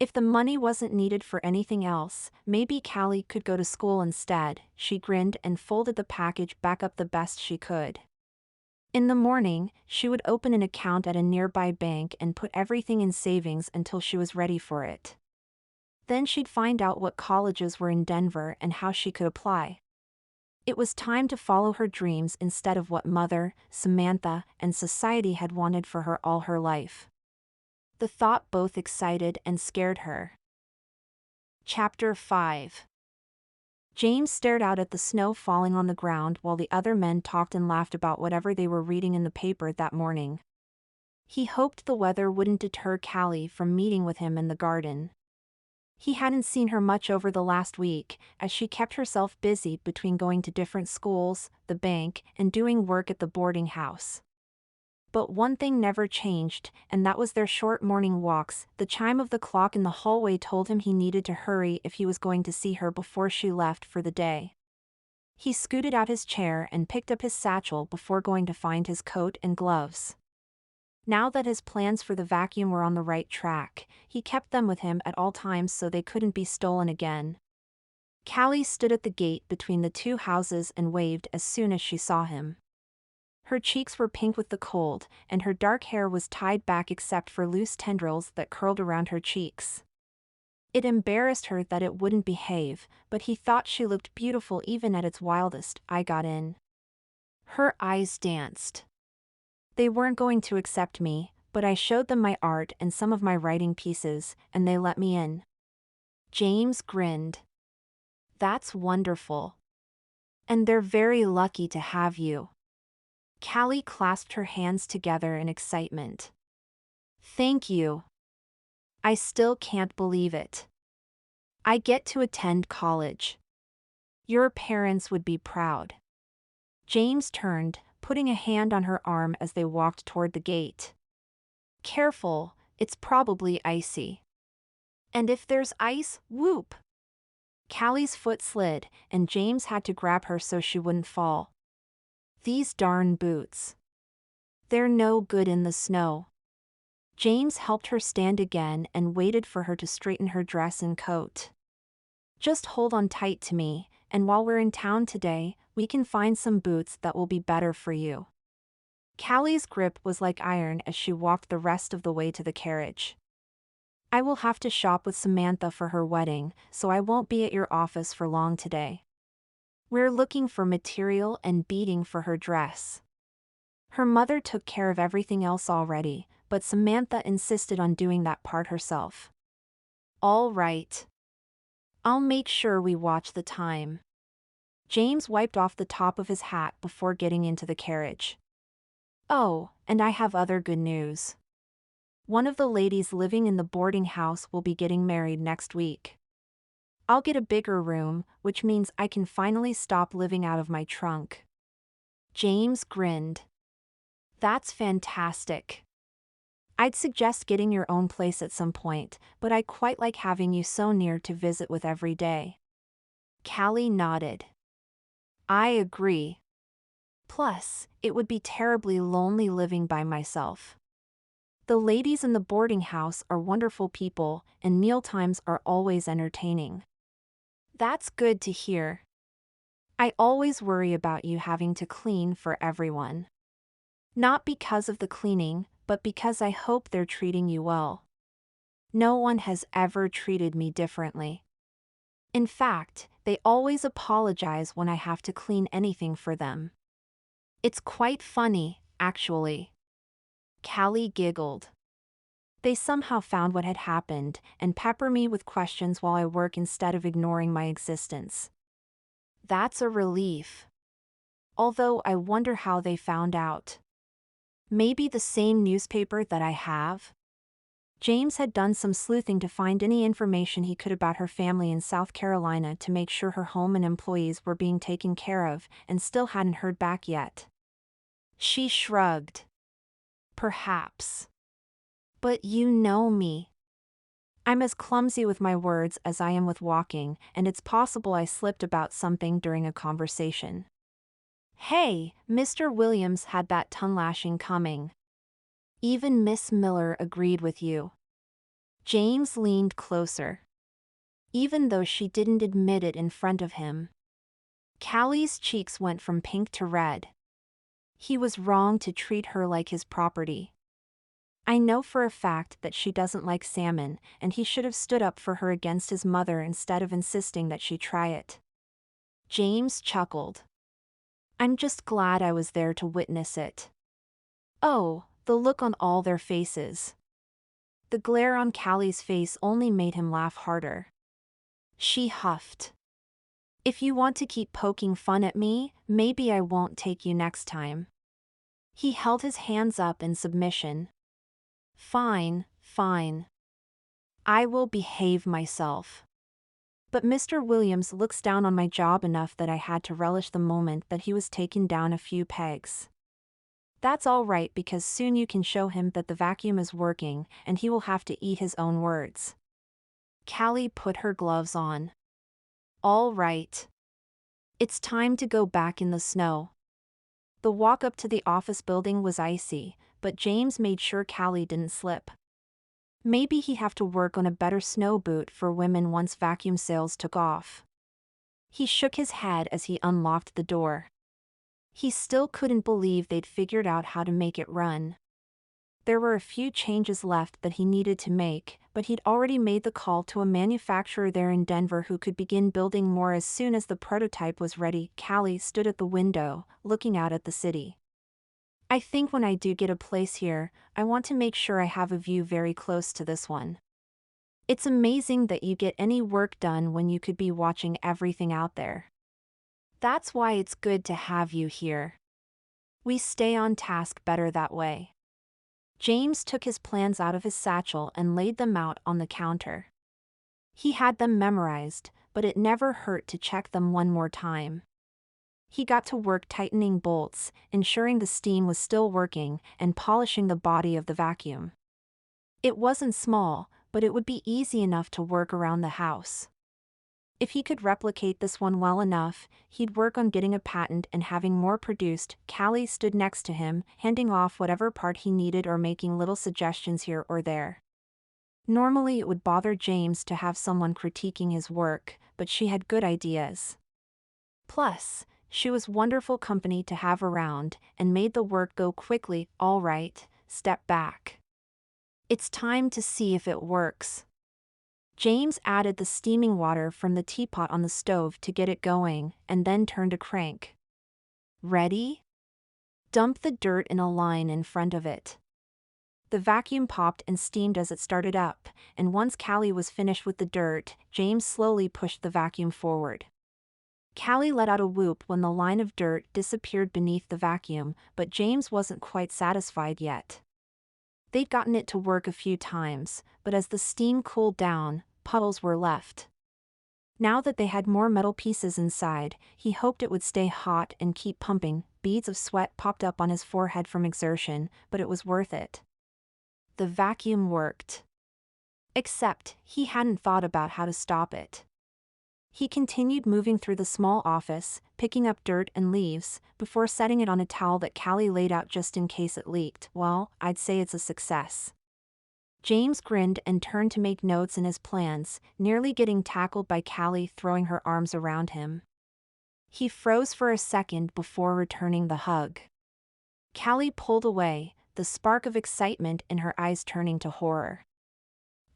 If the money wasn't needed for anything else, maybe Callie could go to school instead. She grinned and folded the package back up the best she could. In the morning, she would open an account at a nearby bank and put everything in savings until she was ready for it. Then she'd find out what colleges were in Denver and how she could apply. It was time to follow her dreams instead of what Mother, Samantha, and society had wanted for her all her life. The thought both excited and scared her. Chapter 5. James stared out at the snow falling on the ground while the other men talked and laughed about whatever they were reading in the paper that morning. He hoped the weather wouldn't deter Callie from meeting with him in the garden. He hadn't seen her much over the last week, as she kept herself busy between going to different schools, the bank, and doing work at the boarding house. But one thing never changed, and that was their short morning walks. The chime of the clock in the hallway told him he needed to hurry if he was going to see her before she left for the day. He scooted out his chair and picked up his satchel before going to find his coat and gloves. Now that his plans for the vacuum were on the right track, he kept them with him at all times so they couldn't be stolen again. Callie stood at the gate between the two houses and waved as soon as she saw him. Her cheeks were pink with the cold, and her dark hair was tied back except for loose tendrils that curled around her cheeks. It embarrassed her that it wouldn't behave, but he thought she looked beautiful even at its wildest. I got in. Her eyes danced. They weren't going to accept me, but I showed them my art and some of my writing pieces, and they let me in. James grinned. That's wonderful. And they're very lucky to have you. Callie clasped her hands together in excitement. Thank you. I still can't believe it. I get to attend college. Your parents would be proud. James turned, putting a hand on her arm as they walked toward the gate. Careful, it's probably icy. And if there's ice, whoop! Callie's foot slid, and James had to grab her so she wouldn't fall. These darn boots. They're no good in the snow. James helped her stand again and waited for her to straighten her dress and coat. Just hold on tight to me, and while we're in town today, we can find some boots that will be better for you. Callie's grip was like iron as she walked the rest of the way to the carriage. I will have to shop with Samantha for her wedding, so I won't be at your office for long today. We're looking for material and beading for her dress. Her mother took care of everything else already, but Samantha insisted on doing that part herself. All right. I'll make sure we watch the time. James wiped off the top of his hat before getting into the carriage. Oh, and I have other good news. One of the ladies living in the boarding house will be getting married next week. I'll get a bigger room, which means I can finally stop living out of my trunk. James grinned. That's fantastic. I'd suggest getting your own place at some point, but I quite like having you so near to visit with every day. Callie nodded. I agree. Plus, it would be terribly lonely living by myself. The ladies in the boarding house are wonderful people, and mealtimes are always entertaining. That's good to hear. I always worry about you having to clean for everyone. Not because of the cleaning, but because I hope they're treating you well. No one has ever treated me differently. In fact, they always apologize when I have to clean anything for them. It's quite funny, actually. Callie giggled. They somehow found what had happened and pepper me with questions while I work instead of ignoring my existence. That's a relief. Although I wonder how they found out. Maybe the same newspaper that I have? James had done some sleuthing to find any information he could about her family in South Carolina to make sure her home and employees were being taken care of, and still hadn't heard back yet. She shrugged. Perhaps. But you know me. I'm as clumsy with my words as I am with walking, and it's possible I slipped about something during a conversation. Hey, Mr. Williams had that tongue-lashing coming. Even Miss Miller agreed with you. James leaned closer. Even though she didn't admit it in front of him. Callie's cheeks went from pink to red. He was wrong to treat her like his property. I know for a fact that she doesn't like salmon, and he should have stood up for her against his mother instead of insisting that she try it. James chuckled. I'm just glad I was there to witness it. Oh, the look on all their faces. The glare on Callie's face only made him laugh harder. She huffed. If you want to keep poking fun at me, maybe I won't take you next time. He held his hands up in submission. Fine, fine. I will behave myself. But Mr. Williams looks down on my job enough that I had to relish the moment that he was taken down a few pegs. That's all right because soon you can show him that the vacuum is working and he will have to eat his own words. Callie put her gloves on. All right. It's time to go back in the snow. The walk up to the office building was icy, but James made sure Callie didn't slip. Maybe he'd have to work on a better snow boot for women once vacuum sales took off. He shook his head as he unlocked the door. He still couldn't believe they'd figured out how to make it run. There were a few changes left that he needed to make, but he'd already made the call to a manufacturer there in Denver who could begin building more as soon as the prototype was ready. Callie stood at the window, looking out at the city. I think when I do get a place here, I want to make sure I have a view very close to this one. It's amazing that you get any work done when you could be watching everything out there. That's why it's good to have you here. We stay on task better that way. James took his plans out of his satchel and laid them out on the counter. He had them memorized, but it never hurt to check them one more time. He got to work tightening bolts, ensuring the steam was still working, and polishing the body of the vacuum. It wasn't small, but it would be easy enough to work around the house. If he could replicate this one well enough, he'd work on getting a patent and having more produced. Callie stood next to him, handing off whatever part he needed or making little suggestions here or there. Normally it would bother James to have someone critiquing his work, but she had good ideas. Plus, she was wonderful company to have around and made the work go quickly. All right, step back. It's time to see if it works. James added the steaming water from the teapot on the stove to get it going, and then turned a crank. Ready? Dump the dirt in a line in front of it. The vacuum popped and steamed as it started up, and once Callie was finished with the dirt, James slowly pushed the vacuum forward. Callie let out a whoop when the line of dirt disappeared beneath the vacuum, but James wasn't quite satisfied yet. They'd gotten it to work a few times, but as the steam cooled down, puddles were left. Now that they had more metal pieces inside, he hoped it would stay hot and keep pumping. Beads of sweat popped up on his forehead from exertion, but it was worth it. The vacuum worked. Except, he hadn't thought about how to stop it. He continued moving through the small office, picking up dirt and leaves, before setting it on a towel that Callie laid out just in case it leaked. Well, I'd say it's a success. James grinned and turned to make notes in his plans, nearly getting tackled by Callie throwing her arms around him. He froze for a second before returning the hug. Callie pulled away, the spark of excitement in her eyes turning to horror.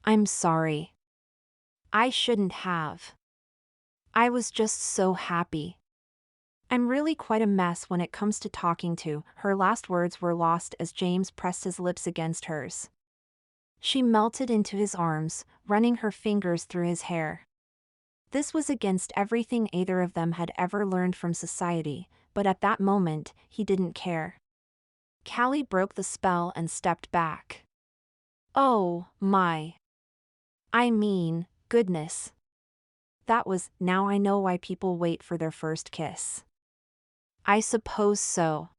I'm sorry. I shouldn't have. I was just so happy. I'm really quite a mess when it comes to talking to. Her last words were lost as James pressed his lips against hers. She melted into his arms, running her fingers through his hair. This was against everything either of them had ever learned from society, but at that moment, he didn't care. Callie broke the spell and stepped back. Oh, my. I mean, goodness. That was, now I know why people wait for their first kiss. I suppose so.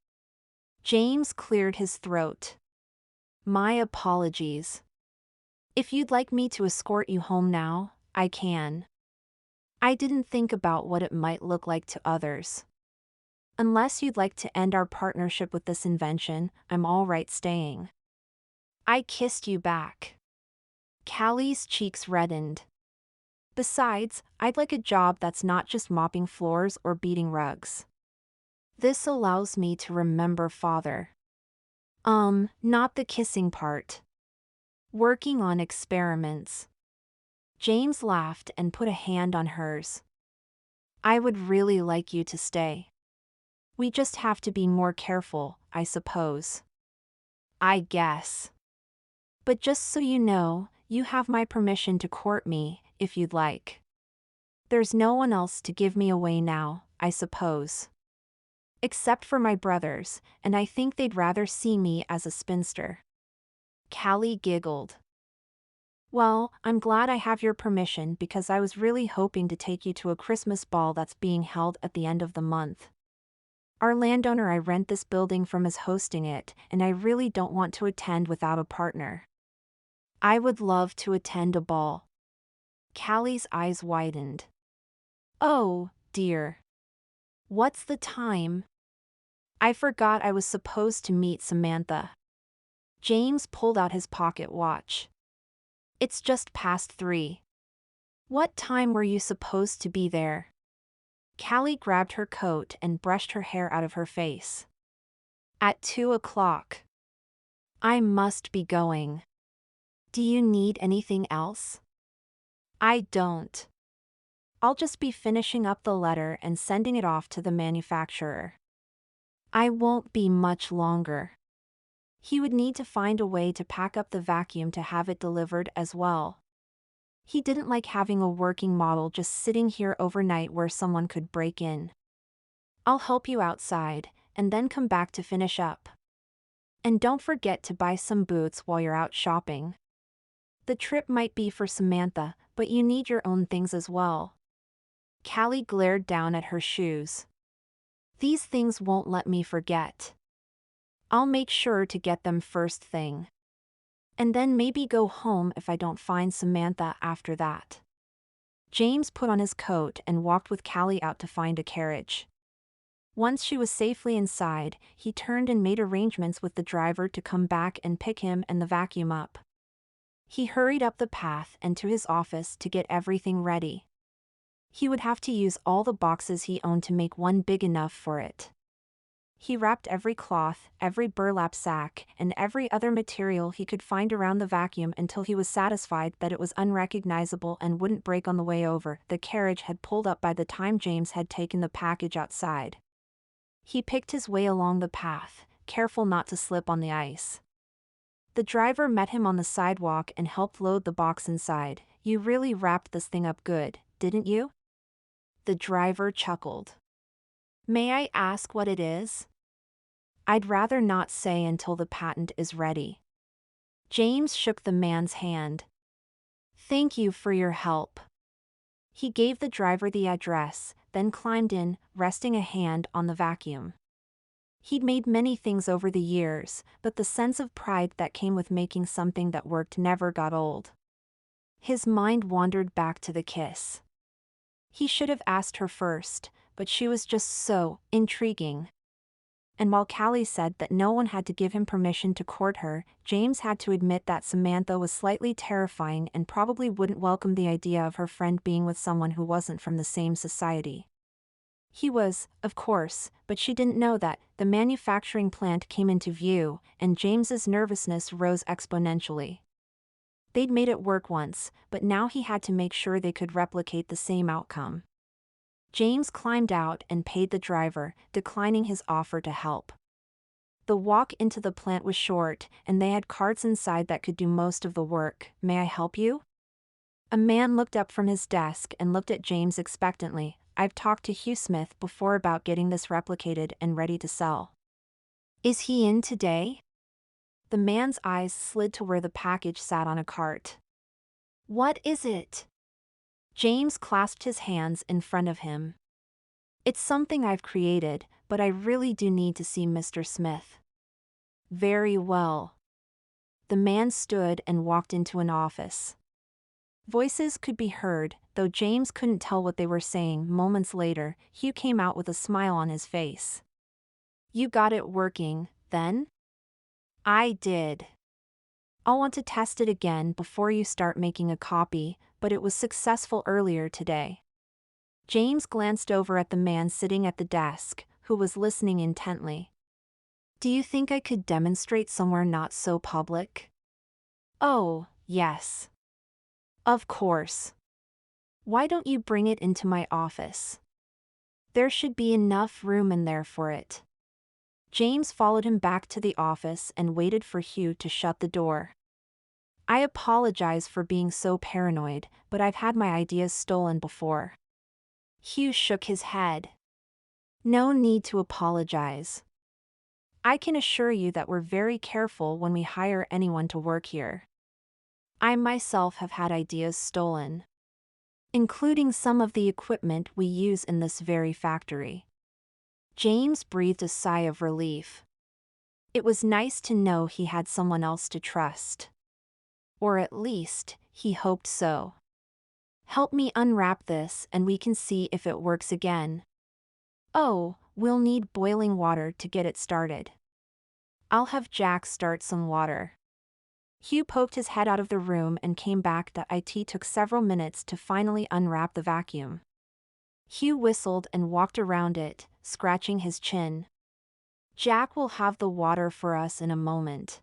James cleared his throat. My apologies. If you'd like me to escort you home now, I can. I didn't think about what it might look like to others. Unless you'd like to end our partnership with this invention, I'm all right staying. I kissed you back. Callie's cheeks reddened. Besides, I'd like a job that's not just mopping floors or beating rugs. This allows me to remember father. Not the kissing part. Working on experiments. James laughed and put a hand on hers. I would really like you to stay. We just have to be more careful, I suppose. I guess. But just so you know, you have my permission to court me, if you'd like. There's no one else to give me away now, I suppose. Except for my brothers, and I think they'd rather see me as a spinster. Callie giggled. Well, I'm glad I have your permission because I was really hoping to take you to a Christmas ball that's being held at the end of the month. Our landowner I rent this building from is hosting it, and I really don't want to attend without a partner. I would love to attend a ball. Callie's eyes widened. Oh, dear. What's the time? I forgot I was supposed to meet Samantha. James pulled out his pocket watch. It's just past 3. What time were you supposed to be there? Callie grabbed her coat and brushed her hair out of her face. At 2 o'clock. I must be going. Do you need anything else? I don't. I'll just be finishing up the letter and sending it off to the manufacturer. I won't be much longer. He would need to find a way to pack up the vacuum to have it delivered as well. He didn't like having a working model just sitting here overnight where someone could break in. I'll help you outside, and then come back to finish up. And don't forget to buy some boots while you're out shopping. The trip might be for Samantha, but you need your own things as well. Callie glared down at her shoes. These things won't let me forget. I'll make sure to get them first thing. And then maybe go home if I don't find Samantha after that. James put on his coat and walked with Callie out to find a carriage. Once she was safely inside, he turned and made arrangements with the driver to come back and pick him and the vacuum up. He hurried up the path and to his office to get everything ready. He would have to use all the boxes he owned to make one big enough for it. He wrapped every cloth, every burlap sack, and every other material he could find around the vacuum until he was satisfied that it was unrecognizable and wouldn't break on the way over. The carriage had pulled up by the time James had taken the package outside. He picked his way along the path, careful not to slip on the ice. The driver met him on the sidewalk and helped load the box inside. You really wrapped this thing up good, didn't you? The driver chuckled. May I ask what it is? I'd rather not say until the patent is ready. James shook the man's hand. Thank you for your help. He gave the driver the address, then climbed in, resting a hand on the vacuum. He'd made many things over the years, but the sense of pride that came with making something that worked never got old. His mind wandered back to the kiss. He should have asked her first, but she was just so intriguing. And while Callie said that no one had to give him permission to court her, James had to admit that Samantha was slightly terrifying and probably wouldn't welcome the idea of her friend being with someone who wasn't from the same society. He was, of course, but she didn't know that. The manufacturing plant came into view, and James's nervousness rose exponentially. They'd made it work once, but now he had to make sure they could replicate the same outcome. James climbed out and paid the driver, declining his offer to help. The walk into the plant was short, and they had carts inside that could do most of the work. May I help you? A man looked up from his desk and looked at James expectantly. I've talked to Hugh Smith before about getting this replicated and ready to sell. Is he in today? The man's eyes slid to where the package sat on a cart. What is it? James clasped his hands in front of him. It's something I've created, but I really do need to see Mr. Smith. Very well. The man stood and walked into an office. Voices could be heard, though James couldn't tell what they were saying. Moments later, Hugh came out with a smile on his face. You got it working, then? I did. I'll want to test it again before you start making a copy, but it was successful earlier today. James glanced over at the man sitting at the desk, who was listening intently. Do you think I could demonstrate somewhere not so public? Oh, yes. Of course. Why don't you bring it into my office? There should be enough room in there for it. James followed him back to the office and waited for Hugh to shut the door. I apologize for being so paranoid, but I've had my ideas stolen before. Hugh shook his head. No need to apologize. I can assure you that we're very careful when we hire anyone to work here. I myself have had ideas stolen, including some of the equipment we use in this very factory. James breathed a sigh of relief. It was nice to know he had someone else to trust. Or at least, he hoped so. Help me unwrap this and we can see if it works again. Oh, we'll need boiling water to get it started. I'll have Jack start some water. Hugh poked his head out of the room and came back. It took several minutes to finally unwrap the vacuum. Hugh whistled and walked around it, scratching his chin. Jack will have the water for us in a moment.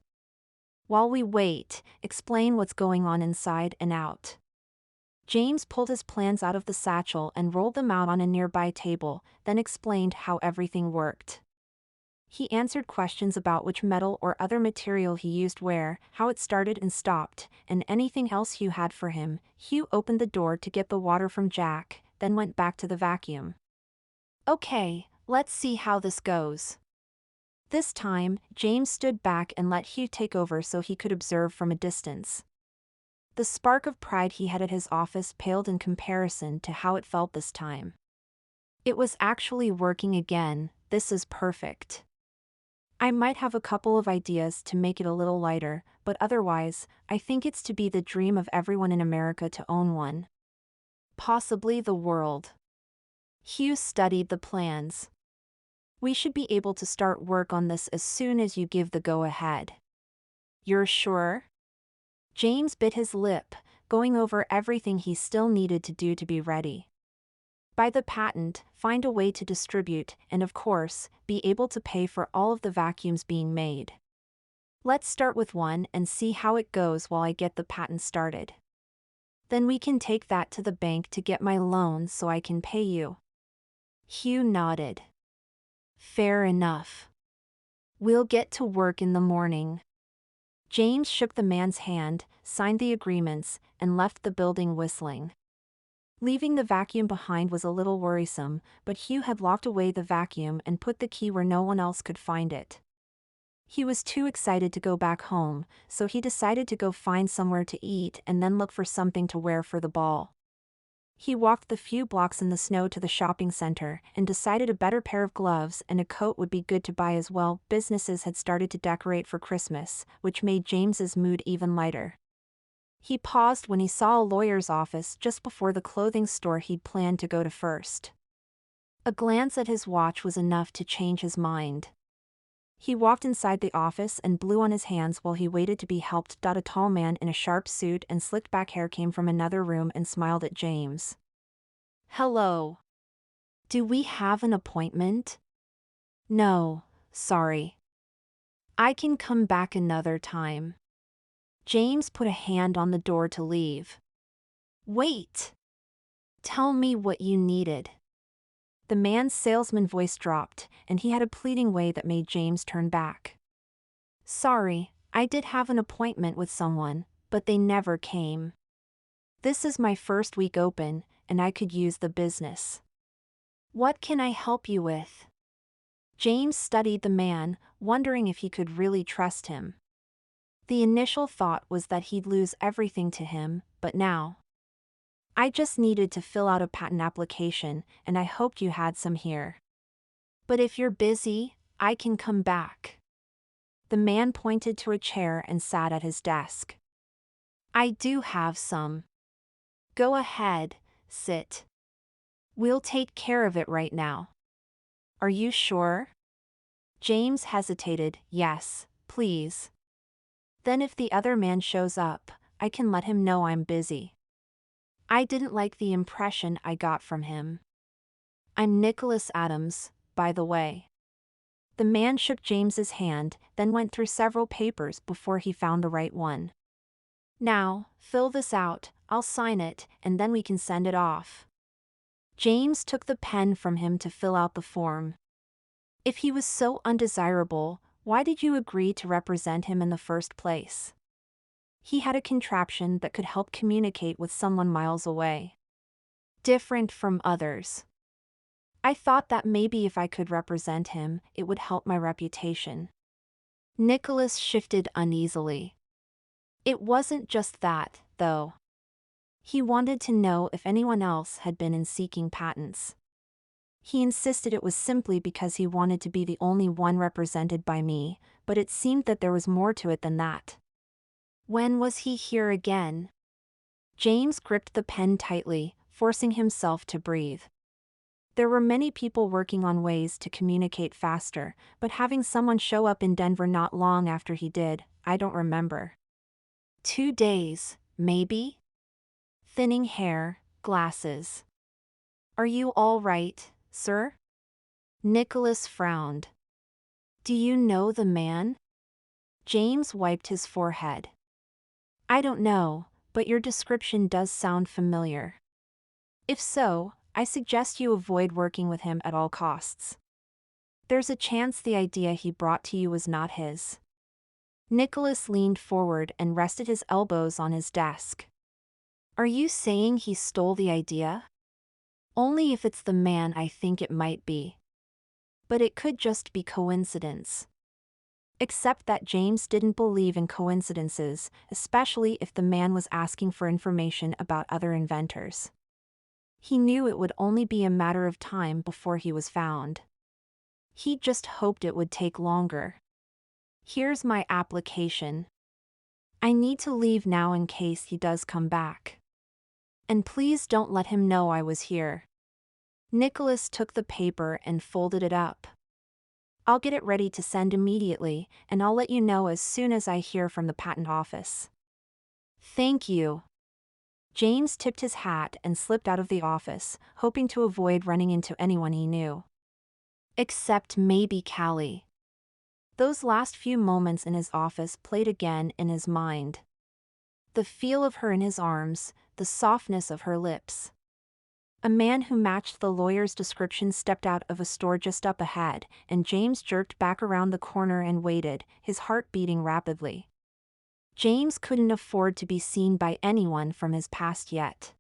While we wait, explain what's going on inside and out. James pulled his plans out of the satchel and rolled them out on a nearby table, then explained how everything worked. He answered questions about which metal or other material he used where, how it started and stopped, and anything else Hugh had for him. Hugh opened the door to get the water from Jack, then went back to the vacuum. Okay, let's see how this goes. This time, James stood back and let Hugh take over so he could observe from a distance. The spark of pride he had at his office paled in comparison to how it felt this time. It was actually working again. This is perfect. I might have a couple of ideas to make it a little lighter, but otherwise, I think it's to be the dream of everyone in America to own one. Possibly the world. Hugh studied the plans. We should be able to start work on this as soon as you give the go-ahead. You're sure? James bit his lip, going over everything he still needed to do to be ready. Buy the patent, find a way to distribute, and of course, be able to pay for all of the vacuums being made. Let's start with one and see how it goes while I get the patent started. Then we can take that to the bank to get my loan so I can pay you. Hugh nodded. Fair enough. We'll get to work in the morning. James shook the man's hand, signed the agreements, and left the building whistling. Leaving the vacuum behind was a little worrisome, but Hugh had locked away the vacuum and put the key where no one else could find it. He was too excited to go back home, so he decided to go find somewhere to eat and then look for something to wear for the ball. He walked the few blocks in the snow to the shopping center and decided a better pair of gloves and a coat would be good to buy as well. Businesses had started to decorate for Christmas, which made James's mood even lighter. He paused when he saw a lawyer's office just before the clothing store he'd planned to go to first. A glance at his watch was enough to change his mind. He walked inside the office and blew on his hands while he waited to be helped. A tall man in a sharp suit and slicked back hair came from another room and smiled at James. Hello. Do we have an appointment? No, sorry. I can come back another time. James put a hand on the door to leave. Wait. Tell me what you needed. The man's salesman voice dropped, and he had a pleading way that made James turn back. Sorry, I did have an appointment with someone, but they never came. This is my first week open, and I could use the business. What can I help you with? James studied the man, wondering if he could really trust him. The initial thought was that he'd lose everything to him, but now. I just needed to fill out a patent application, and I hoped you had some here. But if you're busy, I can come back. The man pointed to a chair and sat at his desk. I do have some. Go ahead, sit. We'll take care of it right now. Are you sure? James hesitated. Yes, please. Then if the other man shows up, I can let him know I'm busy. I didn't like the impression I got from him. I'm Nicholas Adams, by the way. The man shook James's hand, then went through several papers before he found the right one. Now, fill this out, I'll sign it, and then we can send it off. James took the pen from him to fill out the form. If he was so undesirable, why did you agree to represent him in the first place? He had a contraption that could help communicate with someone miles away. Different from others. I thought that maybe if I could represent him, it would help my reputation. Nicholas shifted uneasily. It wasn't just that, though. He wanted to know if anyone else had been in seeking patents. He insisted it was simply because he wanted to be the only one represented by me, but it seemed that there was more to it than that. When was he here again? James gripped the pen tightly, forcing himself to breathe. There were many people working on ways to communicate faster, but having someone show up in Denver not long after he did, I don't remember. 2 days, maybe? Thinning hair, glasses. Are you all right, sir? Nicholas frowned. Do you know the man? James wiped his forehead. I don't know, but your description does sound familiar. If so, I suggest you avoid working with him at all costs. There's a chance the idea he brought to you was not his. Nicholas leaned forward and rested his elbows on his desk. Are you saying he stole the idea? Only if it's the man I think it might be. But it could just be coincidence. Except that James didn't believe in coincidences, especially if the man was asking for information about other inventors. He knew it would only be a matter of time before he was found. He just hoped it would take longer. Here's my application. I need to leave now in case he does come back. And please don't let him know I was here. Nicholas took the paper and folded it up. I'll get it ready to send immediately, and I'll let you know as soon as I hear from the patent office. Thank you. James tipped his hat and slipped out of the office, hoping to avoid running into anyone he knew. Except maybe Callie. Those last few moments in his office played again in his mind. The feel of her in his arms, the softness of her lips. A man who matched the lawyer's description stepped out of a store just up ahead, and James jerked back around the corner and waited, his heart beating rapidly. James couldn't afford to be seen by anyone from his past yet.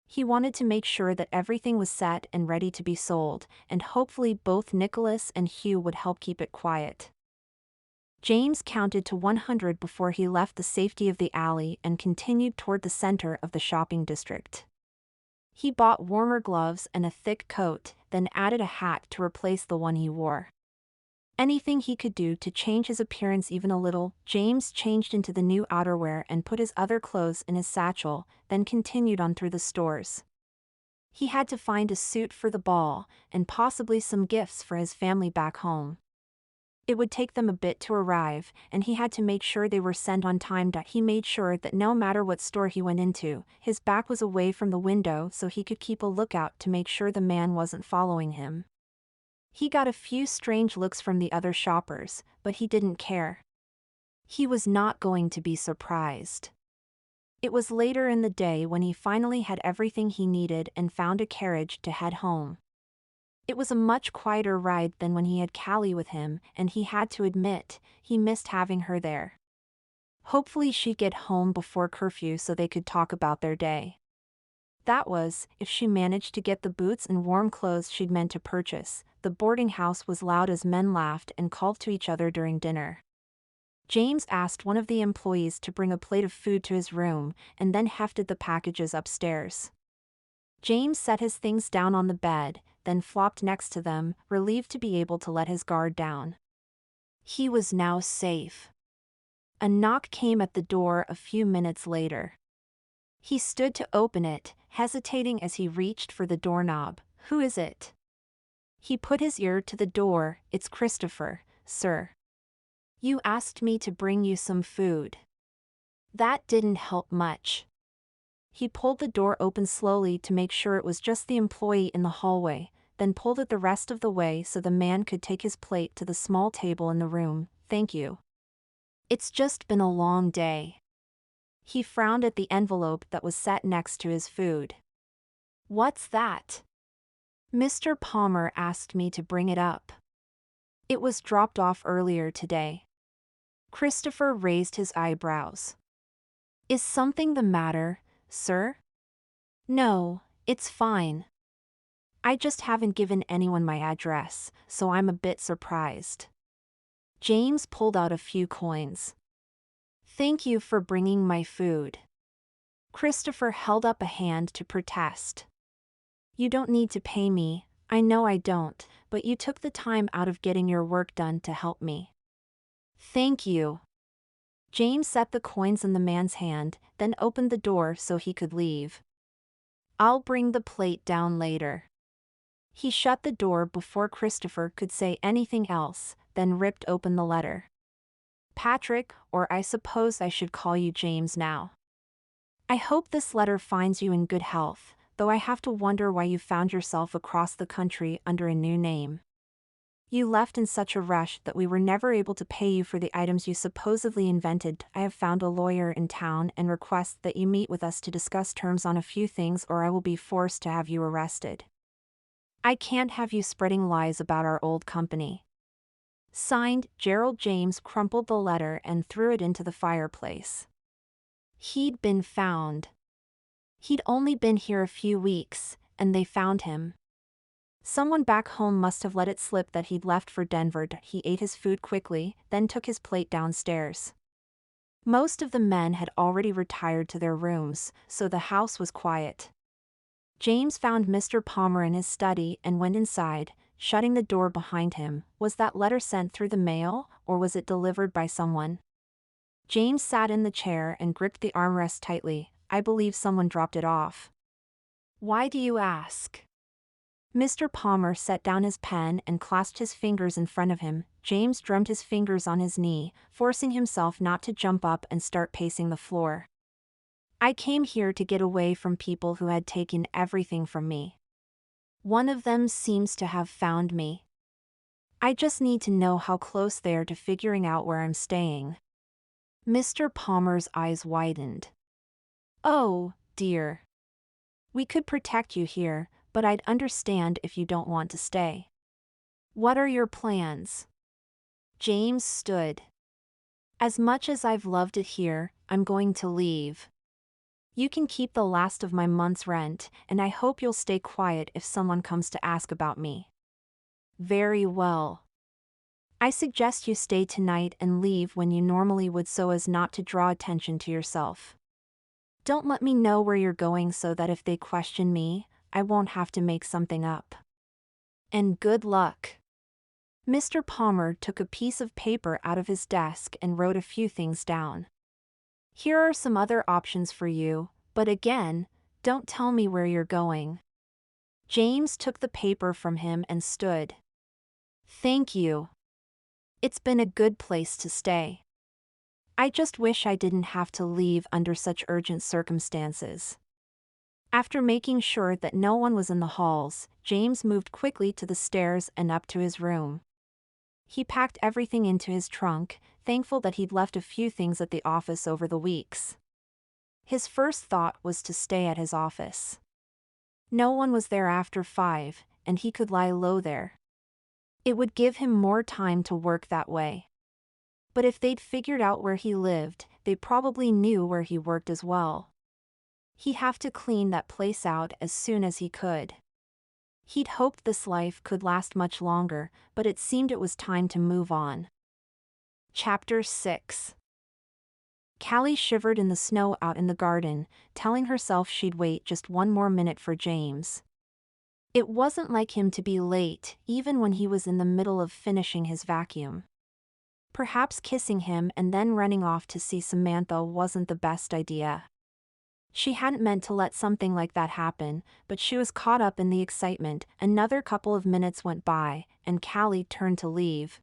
He wanted to make sure that everything was set and ready to be sold, and hopefully both Nicholas and Hugh would help keep it quiet. James counted to 100 before he left the safety of the alley and continued toward the center of the shopping district. He bought warmer gloves and a thick coat, then added a hat to replace the one he wore. Anything he could do to change his appearance even a little. James changed into the new outerwear and put his other clothes in his satchel, then continued on through the stores. He had to find a suit for the ball, and possibly some gifts for his family back home. It would take them a bit to arrive, and he had to make sure they were sent on time. He made sure that no matter what store he went into, his back was away from the window so he could keep a lookout to make sure the man wasn't following him. He got a few strange looks from the other shoppers, but he didn't care. He was not going to be surprised. It was later in the day when he finally had everything he needed and found a carriage to head home. It was a much quieter ride than when he had Callie with him, and he had to admit, he missed having her there. Hopefully she'd get home before curfew so they could talk about their day. That was, if she managed to get the boots and warm clothes she'd meant to purchase. The boarding house was loud as men laughed and called to each other during dinner. James asked one of the employees to bring a plate of food to his room, and then hefted the packages upstairs. James set his things down on the bed, then flopped next to them, relieved to be able to let his guard down. He was now safe. A knock came at the door a few minutes later. He stood to open it, hesitating as he reached for the doorknob. Who is it? He put his ear to the door. It's Christopher, sir. You asked me to bring you some food. That didn't help much. He pulled the door open slowly to make sure it was just the employee in the hallway, then pulled it the rest of the way so the man could take his plate to the small table in the room. Thank you. It's just been a long day. He frowned at the envelope that was set next to his food. What's that? Mr. Palmer asked me to bring it up. It was dropped off earlier today. Christopher raised his eyebrows. Is something the matter, sir? No, it's fine. I just haven't given anyone my address, so I'm a bit surprised. James pulled out a few coins. Thank you for bringing my food. Christopher held up a hand to protest. You don't need to pay me, I know I don't, but you took the time out of getting your work done to help me. Thank you. James set the coins in the man's hand, then opened the door so he could leave. I'll bring the plate down later. He shut the door before Christopher could say anything else, then ripped open the letter. Patrick, or I suppose I should call you James now. I hope this letter finds you in good health. though I have to wonder why you found yourself across the country under a new name. You left in such a rush that we were never able to pay you for the items you supposedly invented. I have found a lawyer in town and request that you meet with us to discuss terms on a few things, or I will be forced to have you arrested. I can't have you spreading lies about our old company. Signed, Gerald. James crumpled the letter and threw it into the fireplace. He'd been found. He'd only been here a few weeks, and they found him. Someone back home must have let it slip that he'd left for Denver. He ate his food quickly, then took his plate downstairs. Most of the men had already retired to their rooms, so the house was quiet. James found Mr. Palmer in his study and went inside, shutting the door behind him. Was that letter sent through the mail, or was it delivered by someone? James sat in the chair and gripped the armrest tightly. I believe someone dropped it off. Why do you ask? Mr. Palmer set down his pen and clasped his fingers in front of him. James drummed his fingers on his knee, forcing himself not to jump up and start pacing the floor. I came here to get away from people who had taken everything from me. One of them seems to have found me. I just need to know how close they are to figuring out where I'm staying. Mr. Palmer's eyes widened. Oh, dear. We could protect you here, but I'd understand if you don't want to stay. What are your plans? James stood. As much as I've loved it here, I'm going to leave. You can keep the last of my month's rent, and I hope you'll stay quiet if someone comes to ask about me. Very well. I suggest you stay tonight and leave when you normally would so as not to draw attention to yourself. Don't let me know where you're going so that if they question me, I won't have to make something up. And good luck. Mr. Palmer took a piece of paper out of his desk and wrote a few things down. Here are some other options for you, but again, don't tell me where you're going. James took the paper from him and stood. Thank you. It's been a good place to stay. I just wish I didn't have to leave under such urgent circumstances. After making sure that no one was in the halls, James moved quickly to the stairs and up to his room. He packed everything into his trunk, thankful that he'd left a few things at the office over the weeks. His first thought was to stay at his office. No one was there after 5, and he could lie low there. It would give him more time to work that way. But if they'd figured out where he lived, they probably knew where he worked as well. He'd have to clean that place out as soon as he could. He'd hoped this life could last much longer, but it seemed it was time to move on. Chapter 6. Callie shivered in the snow out in the garden, telling herself she'd wait just one more minute for James. It wasn't like him to be late, even when he was in the middle of finishing his vacuum. Perhaps kissing him and then running off to see Samantha wasn't the best idea. She hadn't meant to let something like that happen, but she was caught up in the excitement. Another couple of minutes went by, and Callie turned to leave.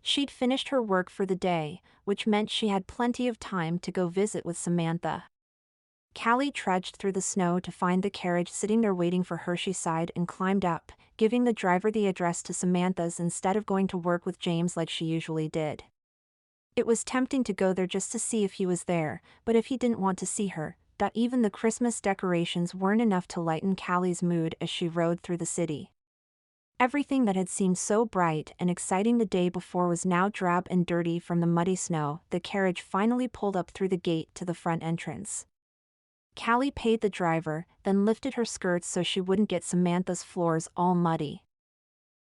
She'd finished her work for the day, which meant she had plenty of time to go visit with Samantha. Callie trudged through the snow to find the carriage sitting there waiting for her. She sighed and climbed up, giving the driver the address to Samantha's instead of going to work with James like she usually did. It was tempting to go there just to see if he was there, but if he didn't want to see her, that even the Christmas decorations weren't enough to lighten Callie's mood as she rode through the city. Everything that had seemed so bright and exciting the day before was now drab and dirty from the muddy snow. The carriage finally pulled up through the gate to the front entrance. Callie paid the driver, then lifted her skirts so she wouldn't get Samantha's floors all muddy.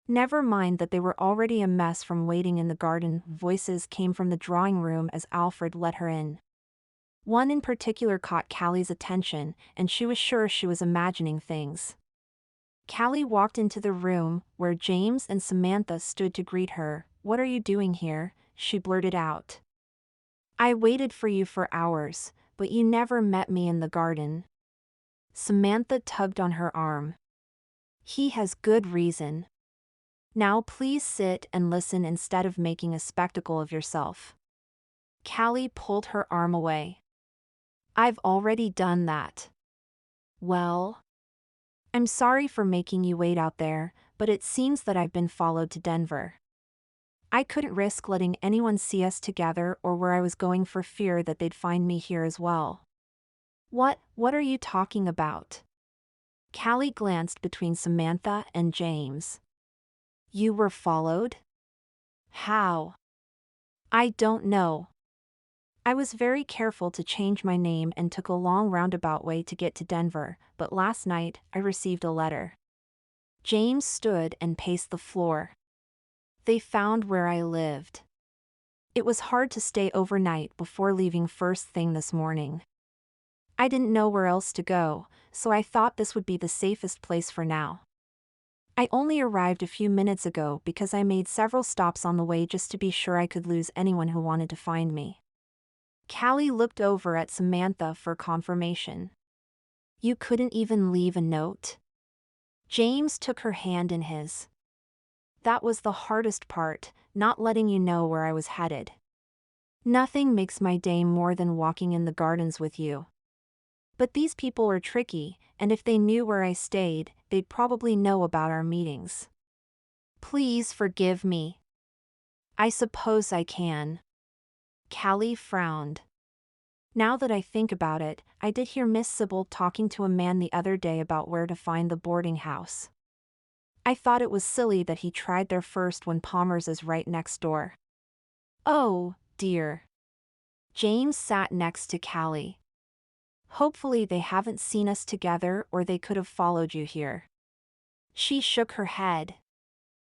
Never mind that they were already a mess from waiting in the garden. Voices came from the drawing room as Alfred let her in. One in particular caught Callie's attention, and she was sure she was imagining things. Callie walked into the room, where James and Samantha stood to greet her. "What are you doing here?" she blurted out. "I waited for you for hours, but you never met me in the garden." Samantha tugged on her arm. "He has good reason. Now please sit and listen instead of making a spectacle of yourself." Callie pulled her arm away. "I've already done that." "Well?" I'm sorry for making you wait out there, but it seems that I've been followed to Denver. I couldn't risk letting anyone see us together or where I was going for fear that they'd find me here as well. What are you talking about? Callie glanced between Samantha and James. You were followed? How? I don't know. I was very careful to change my name and took a long roundabout way to get to Denver, but last night I received a letter. James stood and paced the floor. They found where I lived. It was hard to stay overnight before leaving first thing this morning. I didn't know where else to go, so I thought this would be the safest place for now. I only arrived a few minutes ago because I made several stops on the way just to be sure I could lose anyone who wanted to find me. Callie looked over at Samantha for confirmation. You couldn't even leave a note? James took her hand in his. That was the hardest part, not letting you know where I was headed. Nothing makes my day more than walking in the gardens with you. But these people are tricky, and if they knew where I stayed, they'd probably know about our meetings. Please forgive me. I suppose I can. Callie frowned. Now that I think about it, I did hear Miss Sybil talking to a man the other day about where to find the boarding house. I thought it was silly that he tried there first when Palmer's is right next door. Oh, dear. James sat next to Callie. Hopefully they haven't seen us together or they could have followed you here. She shook her head.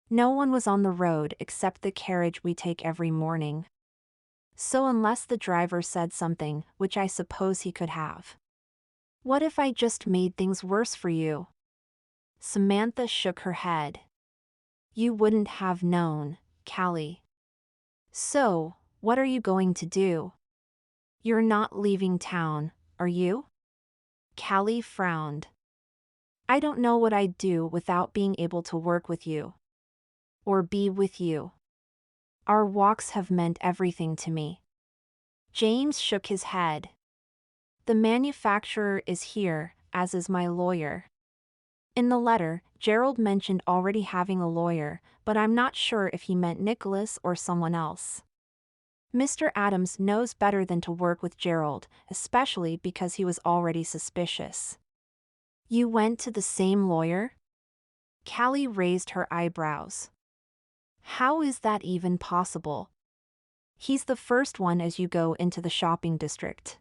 No one was on the road except the carriage we take every morning. So unless the driver said something, which I suppose he could have. What if I just made things worse for you? Samantha shook her head. You wouldn't have known, Callie. So, what are you going to do? You're not leaving town, are you? Callie frowned. I don't know what I'd do without being able to work with you. Or be with you. Our walks have meant everything to me. James shook his head. The manufacturer is here, as is my lawyer. In the letter, Gerald mentioned already having a lawyer, but I'm not sure if he meant Nicholas or someone else. Mr. Adams knows better than to work with Gerald, especially because he was already suspicious. You went to the same lawyer? Callie raised her eyebrows. How is that even possible? He's the first one as you go into the shopping district.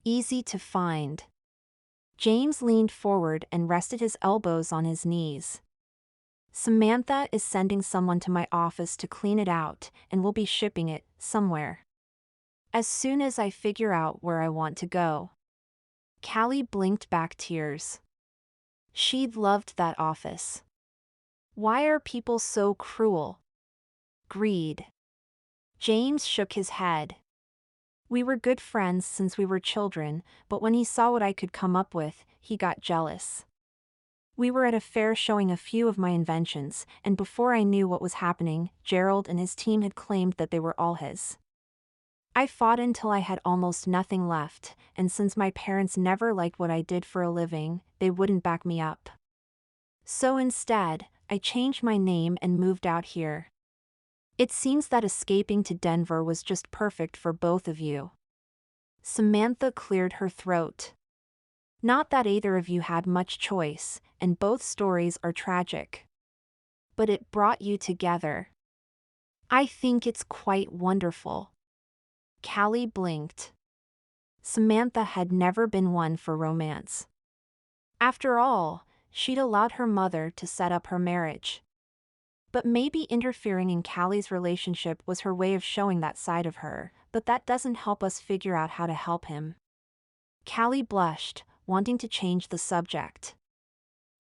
Easy to find. James leaned forward and rested his elbows on his knees. Samantha is sending someone to my office to clean it out, and we'll be shipping it somewhere. As soon as I figure out where I want to go. Callie blinked back tears. She'd loved that office. Why are people so cruel? Greed. James shook his head. We were good friends since we were children, but when he saw what I could come up with, he got jealous. We were at a fair showing a few of my inventions, and before I knew what was happening, Gerald and his team had claimed that they were all his. I fought until I had almost nothing left, and since my parents never liked what I did for a living, they wouldn't back me up. So instead, I changed my name and moved out here. It seems that escaping to Denver was just perfect for both of you. Samantha cleared her throat. Not that either of you had much choice, and both stories are tragic. But it brought you together. I think it's quite wonderful. Callie blinked. Samantha had never been one for romance. After all, she'd allowed her mother to set up her marriage. But maybe interfering in Callie's relationship was her way of showing that side of her, but that doesn't help us figure out how to help him. Callie blushed, wanting to change the subject.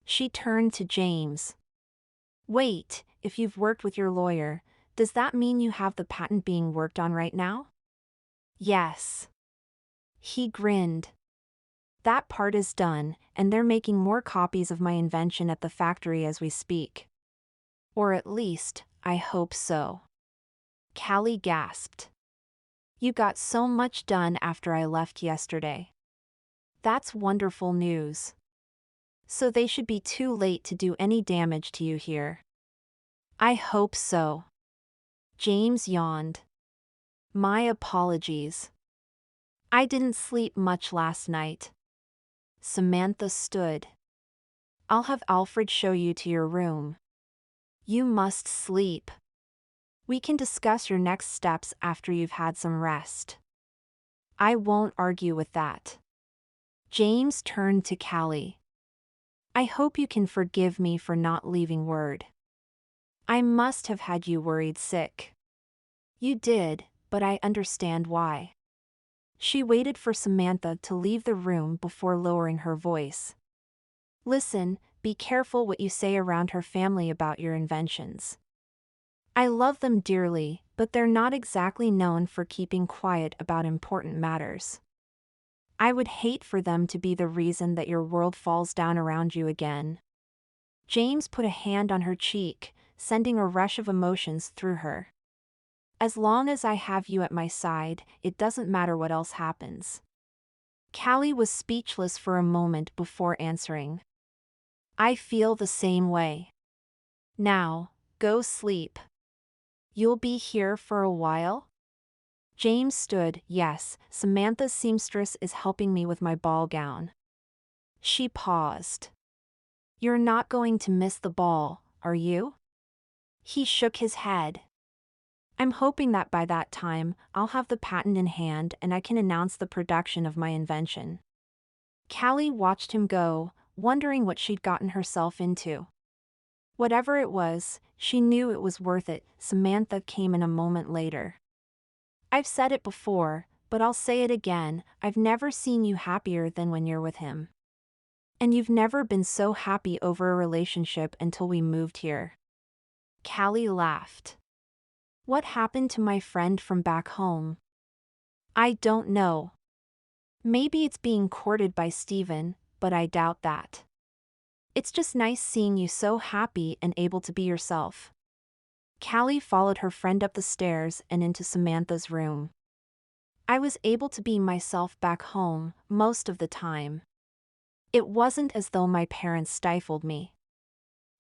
She turned to James. Wait, if you've worked with your lawyer, does that mean you have the patent being worked on right now? Yes. He grinned. That part is done, and they're making more copies of my invention at the factory as we speak. Or at least, I hope so. Callie gasped. You got so much done after I left yesterday. That's wonderful news. So they should be too late to do any damage to you here. I hope so. James yawned. My apologies. I didn't sleep much last night. Samantha stood. I'll have Alfred show you to your room. You must sleep. We can discuss your next steps after you've had some rest. I won't argue with that. James turned to Callie. I hope you can forgive me for not leaving word. I must have had you worried sick. You did, but I understand why. She waited for Samantha to leave the room before lowering her voice. Listen, be careful what you say around her family about your inventions. I love them dearly, but they're not exactly known for keeping quiet about important matters. I would hate for them to be the reason that your world falls down around you again. James put a hand on her cheek, sending a rush of emotions through her. As long as I have you at my side, it doesn't matter what else happens. Callie was speechless for a moment before answering. I feel the same way. Now, go sleep. You'll be here for a while? James stood. Yes, Samantha's seamstress is helping me with my ball gown. She paused. You're not going to miss the ball, are you? He shook his head. I'm hoping that by that time, I'll have the patent in hand and I can announce the production of my invention. Callie watched him go, wondering what she'd gotten herself into. Whatever it was, she knew it was worth it. Samantha came in a moment later. I've said it before, but I'll say it again, I've never seen you happier than when you're with him. And you've never been so happy over a relationship until we moved here. Callie laughed. What happened to my friend from back home? I don't know. Maybe it's being courted by Steven, but I doubt that. It's just nice seeing you so happy and able to be yourself. Callie followed her friend up the stairs and into Samantha's room. I was able to be myself back home, most of the time. It wasn't as though my parents stifled me.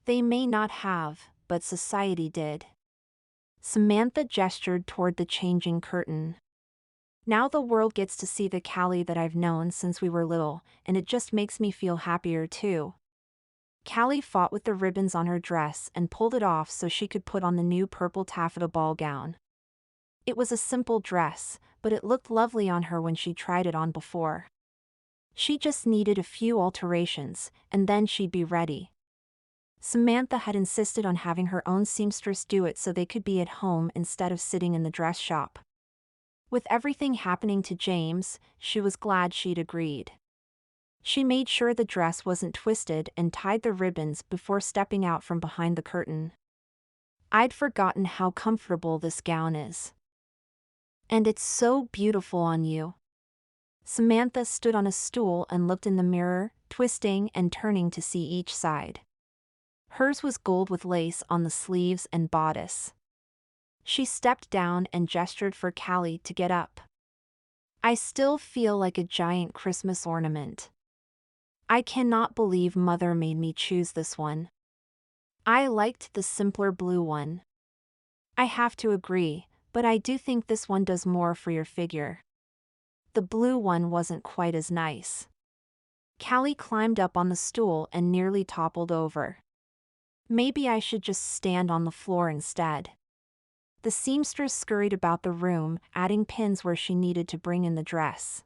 They may not have, but society did. Samantha gestured toward the changing curtain. Now the world gets to see the Callie that I've known since we were little, and it just makes me feel happier too. Callie fought with the ribbons on her dress and pulled it off so she could put on the new purple taffeta ball gown. It was a simple dress, but it looked lovely on her when she tried it on before. She just needed a few alterations, and then she'd be ready. Samantha had insisted on having her own seamstress do it so they could be at home instead of sitting in the dress shop. With everything happening to James, she was glad she'd agreed. She made sure the dress wasn't twisted and tied the ribbons before stepping out from behind the curtain. I'd forgotten how comfortable this gown is. And it's so beautiful on you. Samantha stood on a stool and looked in the mirror, twisting and turning to see each side. Hers was gold with lace on the sleeves and bodice. She stepped down and gestured for Callie to get up. I still feel like a giant Christmas ornament. I cannot believe Mother made me choose this one. I liked the simpler blue one. I have to agree, but I do think this one does more for your figure. The blue one wasn't quite as nice. Callie climbed up on the stool and nearly toppled over. Maybe I should just stand on the floor instead. The seamstress scurried about the room, adding pins where she needed to bring in the dress.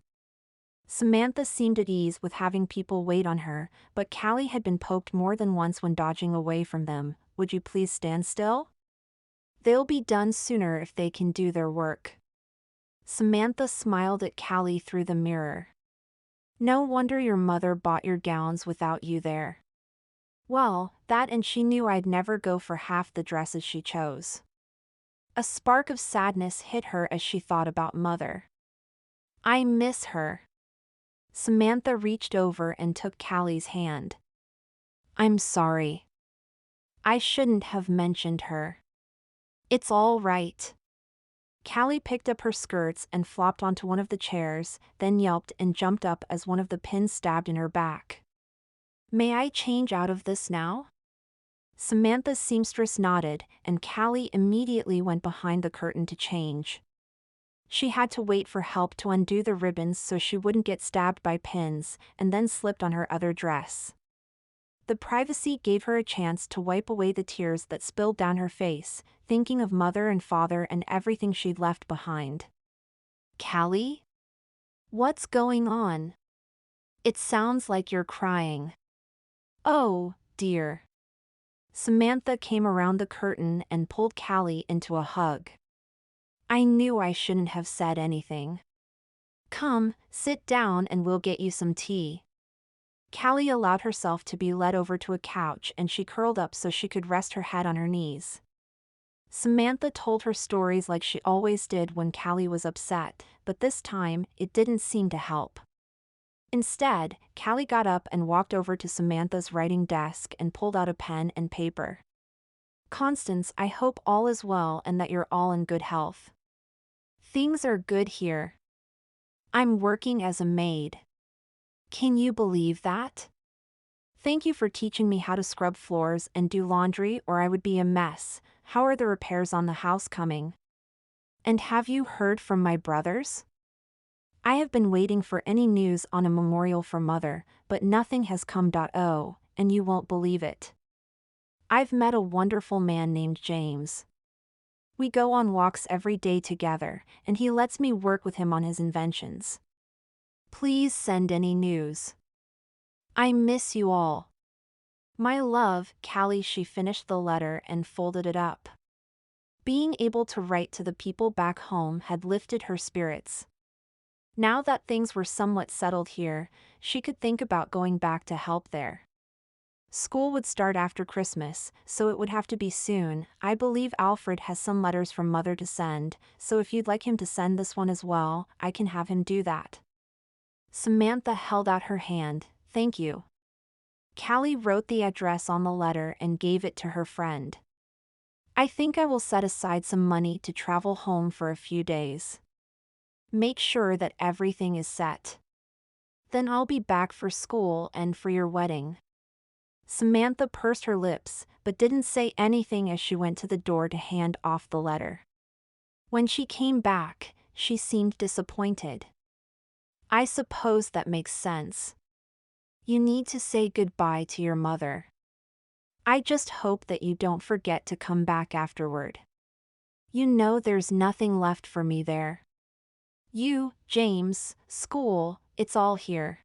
Samantha seemed at ease with having people wait on her, but Callie had been poked more than once when dodging away from them. Would you please stand still? They'll be done sooner if they can do their work. Samantha smiled at Callie through the mirror. No wonder your mother bought your gowns without you there. Well, that and she knew I'd never go for half the dresses she chose. A spark of sadness hit her as she thought about Mother. I miss her. Samantha reached over and took Callie's hand. I'm sorry. I shouldn't have mentioned her. It's all right. Callie picked up her skirts and flopped onto one of the chairs, then yelped and jumped up as one of the pins stabbed in her back. May I change out of this now? Samantha's seamstress nodded, and Callie immediately went behind the curtain to change. She had to wait for help to undo the ribbons so she wouldn't get stabbed by pins, and then slipped on her other dress. The privacy gave her a chance to wipe away the tears that spilled down her face, thinking of mother and father and everything she'd left behind. Callie? What's going on? It sounds like you're crying. Oh, dear. Samantha came around the curtain and pulled Callie into a hug. I knew I shouldn't have said anything. Come, sit down and we'll get you some tea. Callie allowed herself to be led over to a couch and she curled up so she could rest her head on her knees. Samantha told her stories like she always did when Callie was upset, but this time, it didn't seem to help. Instead, Callie got up and walked over to Samantha's writing desk and pulled out a pen and paper. Constance, I hope all is well and that you're all in good health. Things are good here. I'm working as a maid. Can you believe that? Thank you for teaching me how to scrub floors and do laundry, or I would be a mess. How are the repairs on the house coming? And have you heard from my brothers? I have been waiting for any news on a memorial for Mother, but nothing has come. Oh, and you won't believe it. I've met a wonderful man named James. We go on walks every day together, and he lets me work with him on his inventions. Please send any news. I miss you all. My love, Callie. She finished the letter and folded it up. Being able to write to the people back home had lifted her spirits. Now that things were somewhat settled here, she could think about going back to help there. School would start after Christmas, so it would have to be soon. I believe Alfred has some letters from Mother to send, so if you'd like him to send this one as well, I can have him do that. Samantha held out her hand. Thank you. Callie wrote the address on the letter and gave it to her friend. I think I will set aside some money to travel home for a few days. Make sure that everything is set. Then I'll be back for school and for your wedding. Samantha pursed her lips, but didn't say anything as she went to the door to hand off the letter. When she came back, she seemed disappointed. I suppose that makes sense. You need to say goodbye to your mother. I just hope that you don't forget to come back afterward. You know there's nothing left for me there. You, James, school, it's all here.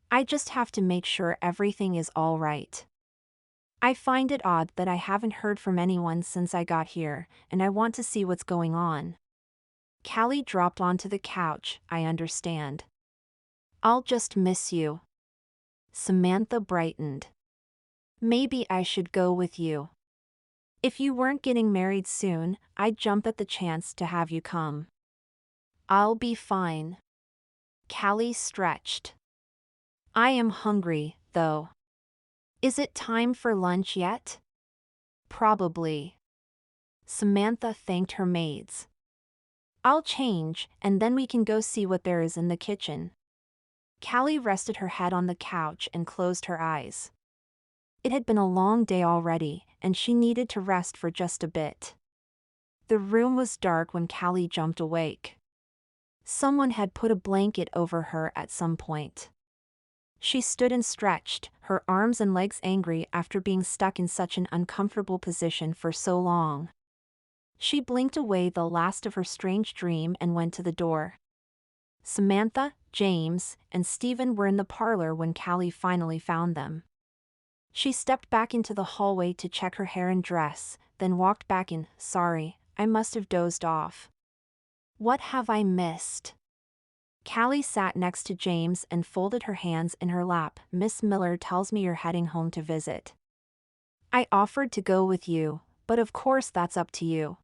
I just have to make sure everything is all right. I find it odd that I haven't heard from anyone since I got here, and I want to see what's going on. Callie dropped onto the couch. I understand. I'll just miss you. Samantha brightened. Maybe I should go with you. If you weren't getting married soon, I'd jump at the chance to have you come. I'll be fine. Callie stretched. I am hungry, though. Is it time for lunch yet? Probably. Samantha thanked her maids. I'll change, and then we can go see what there is in the kitchen. Callie rested her head on the couch and closed her eyes. It had been a long day already, and she needed to rest for just a bit. The room was dark when Callie jumped awake. Someone had put a blanket over her at some point. She stood and stretched, her arms and legs angry after being stuck in such an uncomfortable position for so long. She blinked away the last of her strange dream and went to the door. Samantha, James, and Stephen were in the parlor when Callie finally found them. She stepped back into the hallway to check her hair and dress, then walked back in. Sorry, I must have dozed off. What have I missed? Callie sat next to James and folded her hands in her lap. Miss Miller tells me you're heading home to visit. I offered to go with you, but of course that's up to you.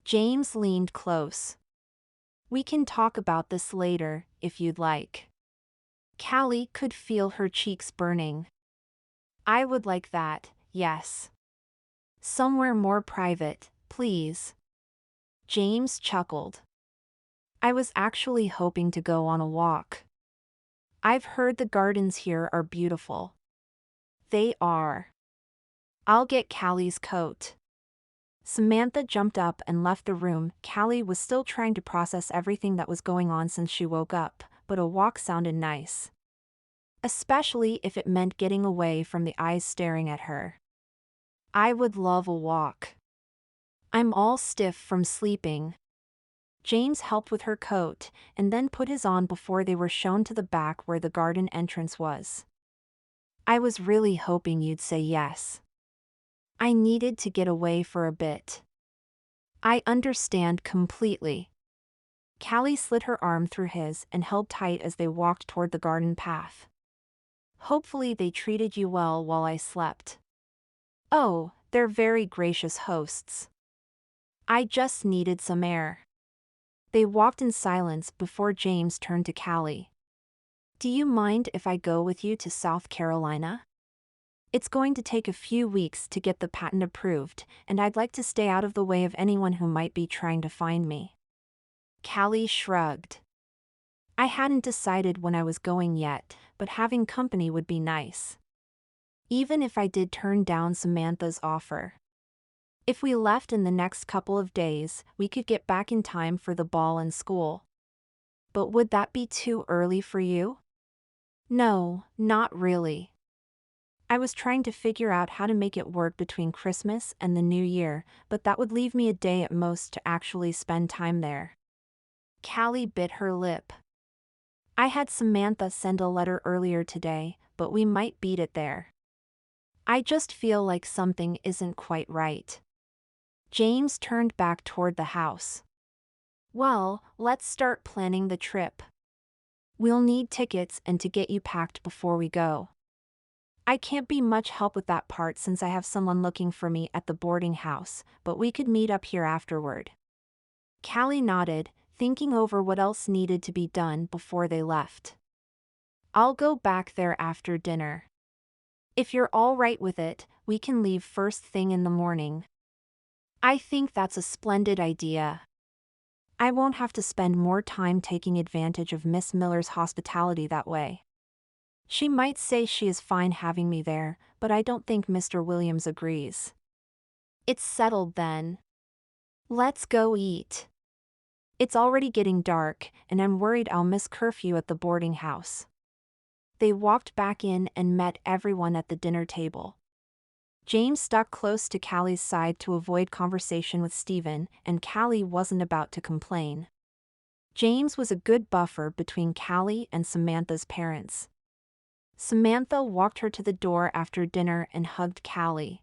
James leaned close. We can talk about this later, if you'd like. Callie could feel her cheeks burning. I would like that, yes. Somewhere more private, please. James chuckled. I was actually hoping to go on a walk. I've heard the gardens here are beautiful. They are. I'll get Callie's coat. Samantha jumped up and left the room. Callie was still trying to process everything that was going on since she woke up, but a walk sounded nice. Especially if it meant getting away from the eyes staring at her. I would love a walk. I'm all stiff from sleeping. James helped with her coat, and then put his on before they were shown to the back where the garden entrance was. I was really hoping you'd say yes. I needed to get away for a bit. I understand completely. Callie slid her arm through his and held tight as they walked toward the garden path. Hopefully they treated you well while I slept. Oh, they're very gracious hosts. I just needed some air. They walked in silence before James turned to Callie. Do you mind if I go with you to South Carolina? It's going to take a few weeks to get the patent approved, and I'd like to stay out of the way of anyone who might be trying to find me. Callie shrugged. I hadn't decided when I was going yet, but having company would be nice. Even if I did turn down Samantha's offer. If we left in the next couple of days, we could get back in time for the ball and school. But would that be too early for you? No, not really. I was trying to figure out how to make it work between Christmas and the New Year, but that would leave me a day at most to actually spend time there. Callie bit her lip. I had Samantha send a letter earlier today, but we might beat it there. I just feel like something isn't quite right. James turned back toward the house. Well, let's start planning the trip. We'll need tickets and to get you packed before we go. I can't be much help with that part since I have someone looking for me at the boarding house, but we could meet up here afterward. Callie nodded, thinking over what else needed to be done before they left. I'll go back there after dinner. If you're all right with it, we can leave first thing in the morning. I think that's a splendid idea. I won't have to spend more time taking advantage of Miss Miller's hospitality that way. She might say she is fine having me there, but I don't think Mr. Williams agrees. It's settled then. Let's go eat. It's already getting dark, and I'm worried I'll miss curfew at the boarding house. They walked back in and met everyone at the dinner table. James stuck close to Callie's side to avoid conversation with Stephen, and Callie wasn't about to complain. James was a good buffer between Callie and Samantha's parents. Samantha walked her to the door after dinner and hugged Callie.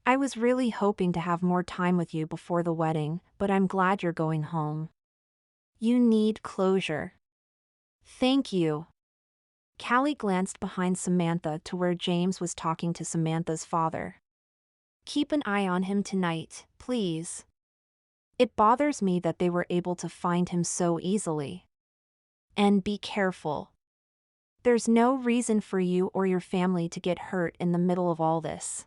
I was really hoping to have more time with you before the wedding, but I'm glad you're going home. You need closure. Thank you. Callie glanced behind Samantha to where James was talking to Samantha's father. Keep an eye on him tonight, please. It bothers me that they were able to find him so easily. And be careful. There's no reason for you or your family to get hurt in the middle of all this.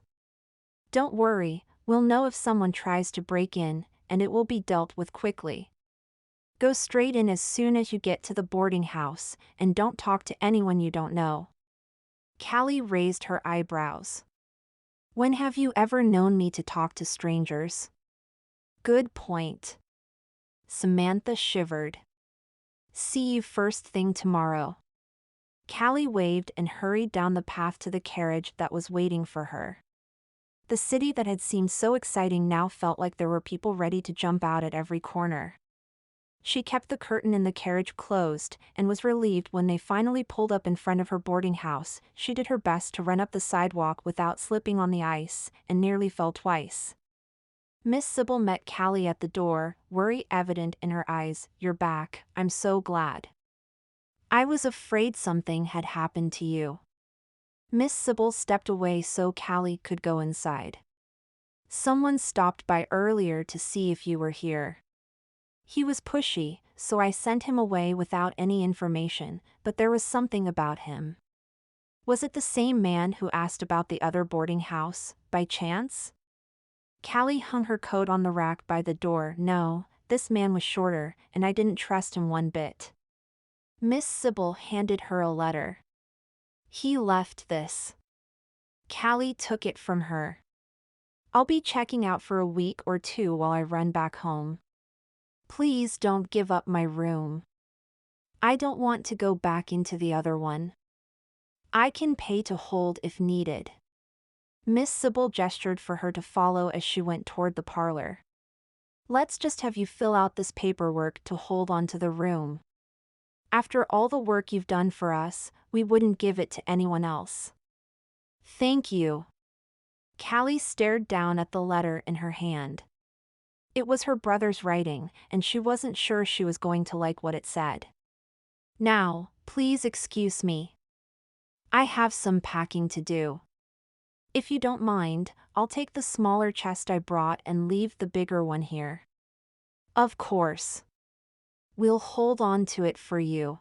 Don't worry, we'll know if someone tries to break in, and it will be dealt with quickly. Go straight in as soon as you get to the boarding house, and don't talk to anyone you don't know. Callie raised her eyebrows. When have you ever known me to talk to strangers? Good point. Samantha shivered. See you first thing tomorrow. Callie waved and hurried down the path to the carriage that was waiting for her. The city that had seemed so exciting now felt like there were people ready to jump out at every corner. She kept the curtain in the carriage closed and was relieved when they finally pulled up in front of her boarding house. She did her best to run up the sidewalk without slipping on the ice, and nearly fell twice. Miss Sybil met Callie at the door, worry evident in her eyes. You're back, I'm so glad. I was afraid something had happened to you. Miss Sybil stepped away so Callie could go inside. Someone stopped by earlier to see if you were here. He was pushy, so I sent him away without any information, but there was something about him. Was it the same man who asked about the other boarding house, by chance? Callie hung her coat on the rack by the door. No, this man was shorter, and I didn't trust him one bit. Miss Sybil handed her a letter. He left this. Callie took it from her. I'll be checking out for a week or two while I run back home. Please don't give up my room. I don't want to go back into the other one. I can pay to hold if needed. Miss Sybil gestured for her to follow as she went toward the parlor. Let's just have you fill out this paperwork to hold on to the room. After all the work you've done for us, we wouldn't give it to anyone else. Thank you. Callie stared down at the letter in her hand. It was her brother's writing, and she wasn't sure she was going to like what it said. Now, please excuse me. I have some packing to do. If you don't mind, I'll take the smaller chest I brought and leave the bigger one here. Of course. We'll hold on to it for you.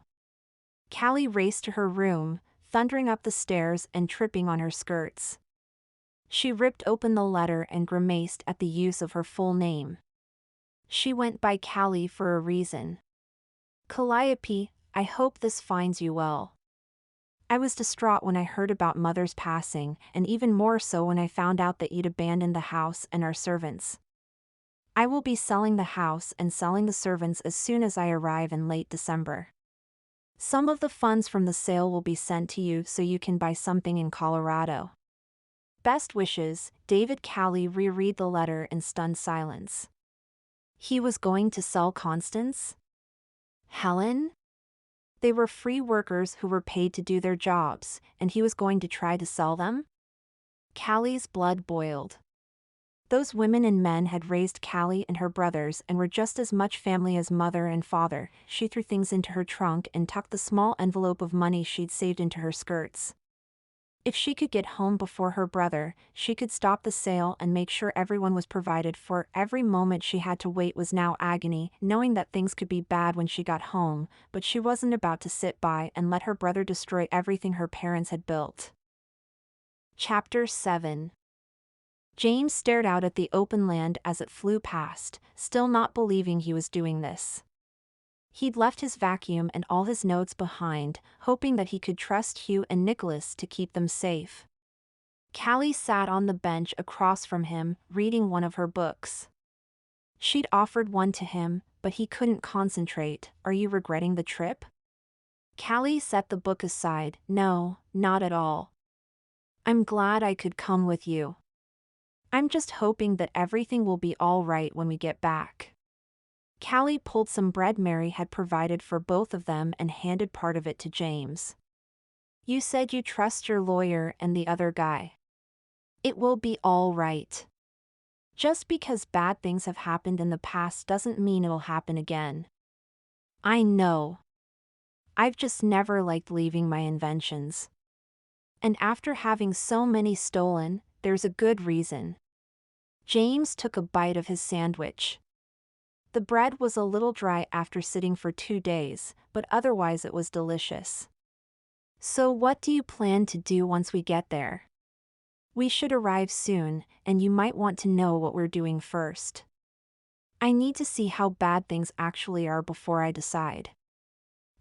Callie raced to her room, thundering up the stairs and tripping on her skirts. She ripped open the letter and grimaced at the use of her full name. She went by Callie for a reason. Calliope, I hope this finds you well. I was distraught when I heard about Mother's passing, and even more so when I found out that you'd abandoned the house and our servants. I will be selling the house and selling the servants as soon as I arrive in late December. Some of the funds from the sale will be sent to you so you can buy something in Colorado. Best wishes, David. Callie reread the letter in stunned silence. He was going to sell Constance? Helen? They were free workers who were paid to do their jobs, and he was going to try to sell them? Callie's blood boiled. Those women and men had raised Callie and her brothers and were just as much family as mother and father. She threw things into her trunk and tucked the small envelope of money she'd saved into her skirts. If she could get home before her brother, she could stop the sale and make sure everyone was provided for. Every moment she had to wait was now agony, knowing that things could be bad when she got home, but she wasn't about to sit by and let her brother destroy everything her parents had built. Chapter 7. James stared out at the open land as it flew past, still not believing he was doing this. He'd left his vacuum and all his notes behind, hoping that he could trust Hugh and Nicholas to keep them safe. Callie sat on the bench across from him, reading one of her books. She'd offered one to him, but he couldn't concentrate. Are you regretting the trip? Callie set the book aside. No, not at all. I'm glad I could come with you. I'm just hoping that everything will be all right when we get back. Callie pulled some bread Mary had provided for both of them and handed part of it to James. You said you trust your lawyer and the other guy. It will be all right. Just because bad things have happened in the past doesn't mean it'll happen again. I know. I've just never liked leaving my inventions. And after having so many stolen, there's a good reason. James took a bite of his sandwich. The bread was a little dry after sitting for 2 days, but otherwise it was delicious. So what do you plan to do once we get there? We should arrive soon, and you might want to know what we're doing first. I need to see how bad things actually are before I decide.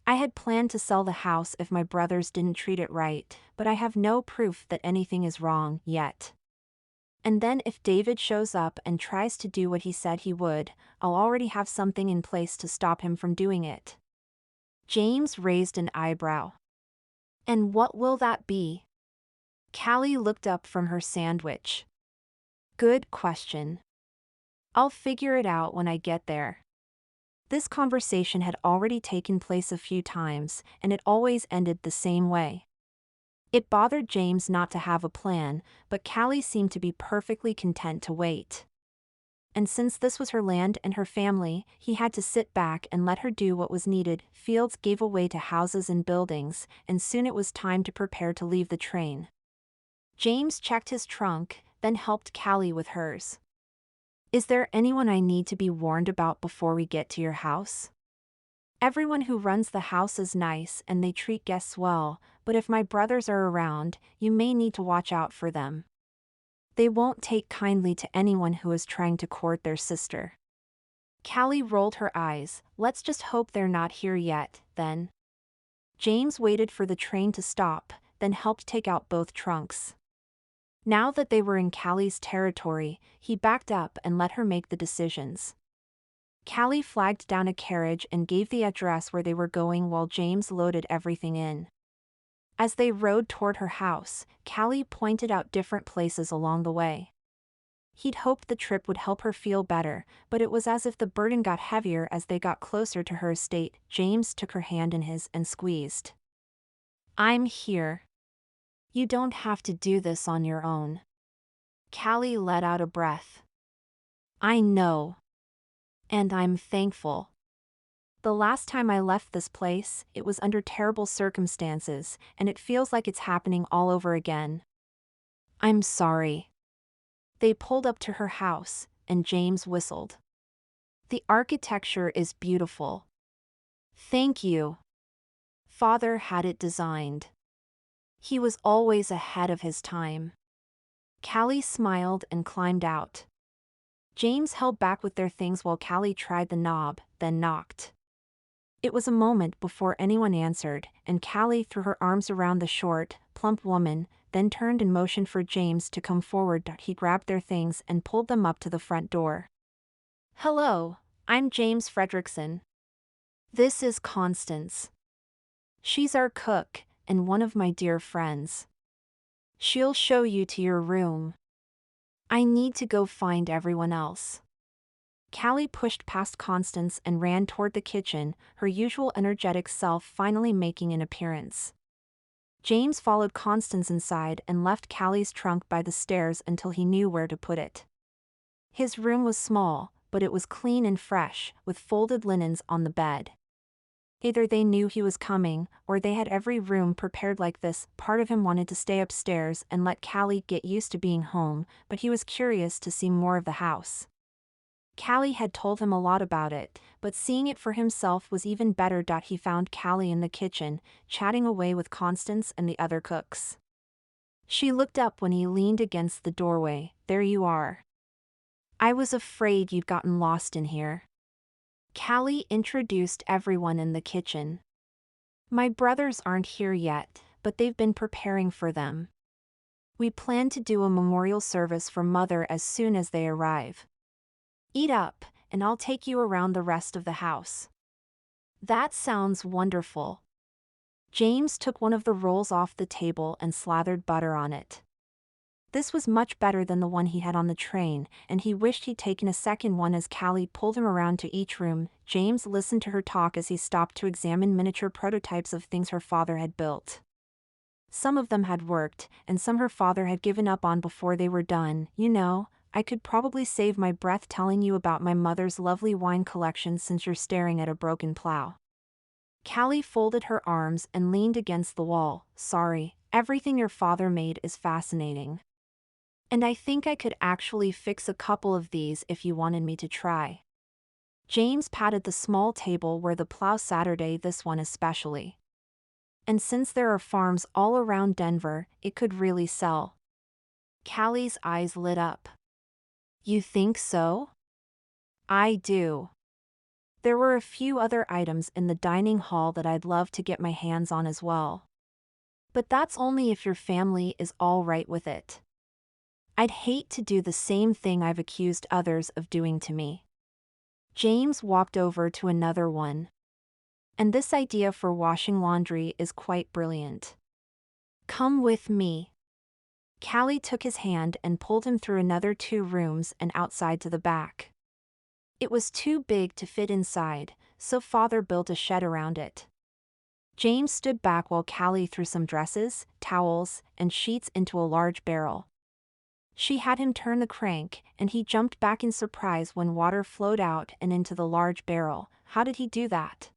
I had planned to sell the house if my brothers didn't treat it right, but I have no proof that anything is wrong yet. And then if David shows up and tries to do what he said he would, I'll already have something in place to stop him from doing it. James raised an eyebrow. And what will that be? Callie looked up from her sandwich. Good question. I'll figure it out when I get there. This conversation had already taken place a few times, and it always ended the same way. It bothered James not to have a plan, but Callie seemed to be perfectly content to wait. And since this was her land and her family, he had to sit back and let her do what was needed. Fields gave away to houses and buildings, and soon it was time to prepare to leave the train. James checked his trunk, then helped Callie with hers. Is there anyone I need to be warned about before we get to your house? Everyone who runs the house is nice and they treat guests well, but if my brothers are around, you may need to watch out for them. They won't take kindly to anyone who is trying to court their sister. Callie rolled her eyes. Let's just hope they're not here yet, then. James waited for the train to stop, then helped take out both trunks. Now that they were in Callie's territory, he backed up and let her make the decisions. Callie flagged down a carriage and gave the address where they were going while James loaded everything in. As they rode toward her house, Callie pointed out different places along the way. He'd hoped the trip would help her feel better, but it was as if the burden got heavier as they got closer to her estate. James took her hand in his and squeezed. "I'm here. You don't have to do this on your own." Callie let out a breath. "I know. And I'm thankful. The last time I left this place, it was under terrible circumstances, and it feels like it's happening all over again. I'm sorry." They pulled up to her house, and James whistled. "The architecture is beautiful." "Thank you. Father had it designed. He was always ahead of his time." Callie smiled and climbed out. James held back with their things while Callie tried the knob, then knocked. It was a moment before anyone answered, and Callie threw her arms around the short, plump woman, then turned and motioned for James to come forward. He grabbed their things and pulled them up to the front door. "Hello, I'm James Fredrickson. This is Constance. She's our cook, and one of my dear friends. She'll show you to your room. I need to go find everyone else." Callie pushed past Constance and ran toward the kitchen, her usual energetic self finally making an appearance. James followed Constance inside and left Callie's trunk by the stairs until he knew where to put it. His room was small, but it was clean and fresh, with folded linens on the bed. Either they knew he was coming, or they had every room prepared like this. Part of him wanted to stay upstairs and let Callie get used to being home, but he was curious to see more of the house. Callie had told him a lot about it, but seeing it for himself was even better. He found Callie in the kitchen, chatting away with Constance and the other cooks. She looked up when he leaned against the doorway. "There you are. I was afraid you'd gotten lost in here." Callie introduced everyone in the kitchen. "My brothers aren't here yet, but they've been preparing for them. We plan to do a memorial service for Mother as soon as they arrive. Eat up, and I'll take you around the rest of the house." "That sounds wonderful." James took one of the rolls off the table and slathered butter on it. This was much better than the one he had on the train, and he wished he'd taken a second one. As Callie pulled him around to each room, James listened to her talk as he stopped to examine miniature prototypes of things her father had built. Some of them had worked, and some her father had given up on before they were done. "You know, I could probably save my breath telling you about my mother's lovely wine collection since you're staring at a broken plow." Callie folded her arms and leaned against the wall. "Sorry, everything your father made is fascinating. And I think I could actually fix a couple of these if you wanted me to try." James patted the small table where the plow Saturday, "This one especially. And since there are farms all around Denver, it could really sell." Callie's eyes lit up. "You think so?" "I do. There were a few other items in the dining hall that I'd love to get my hands on as well. But that's only if your family is all right with it. I'd hate to do the same thing I've accused others of doing to me." James walked over to another one. "And this idea for washing laundry is quite brilliant. Come with me." Callie took his hand and pulled him through another 2 rooms and outside to the back. It was too big to fit inside, so Father built a shed around it. James stood back while Callie threw some dresses, towels, and sheets into a large barrel. She had him turn the crank, and he jumped back in surprise when water flowed out and into the large barrel. How did he do that?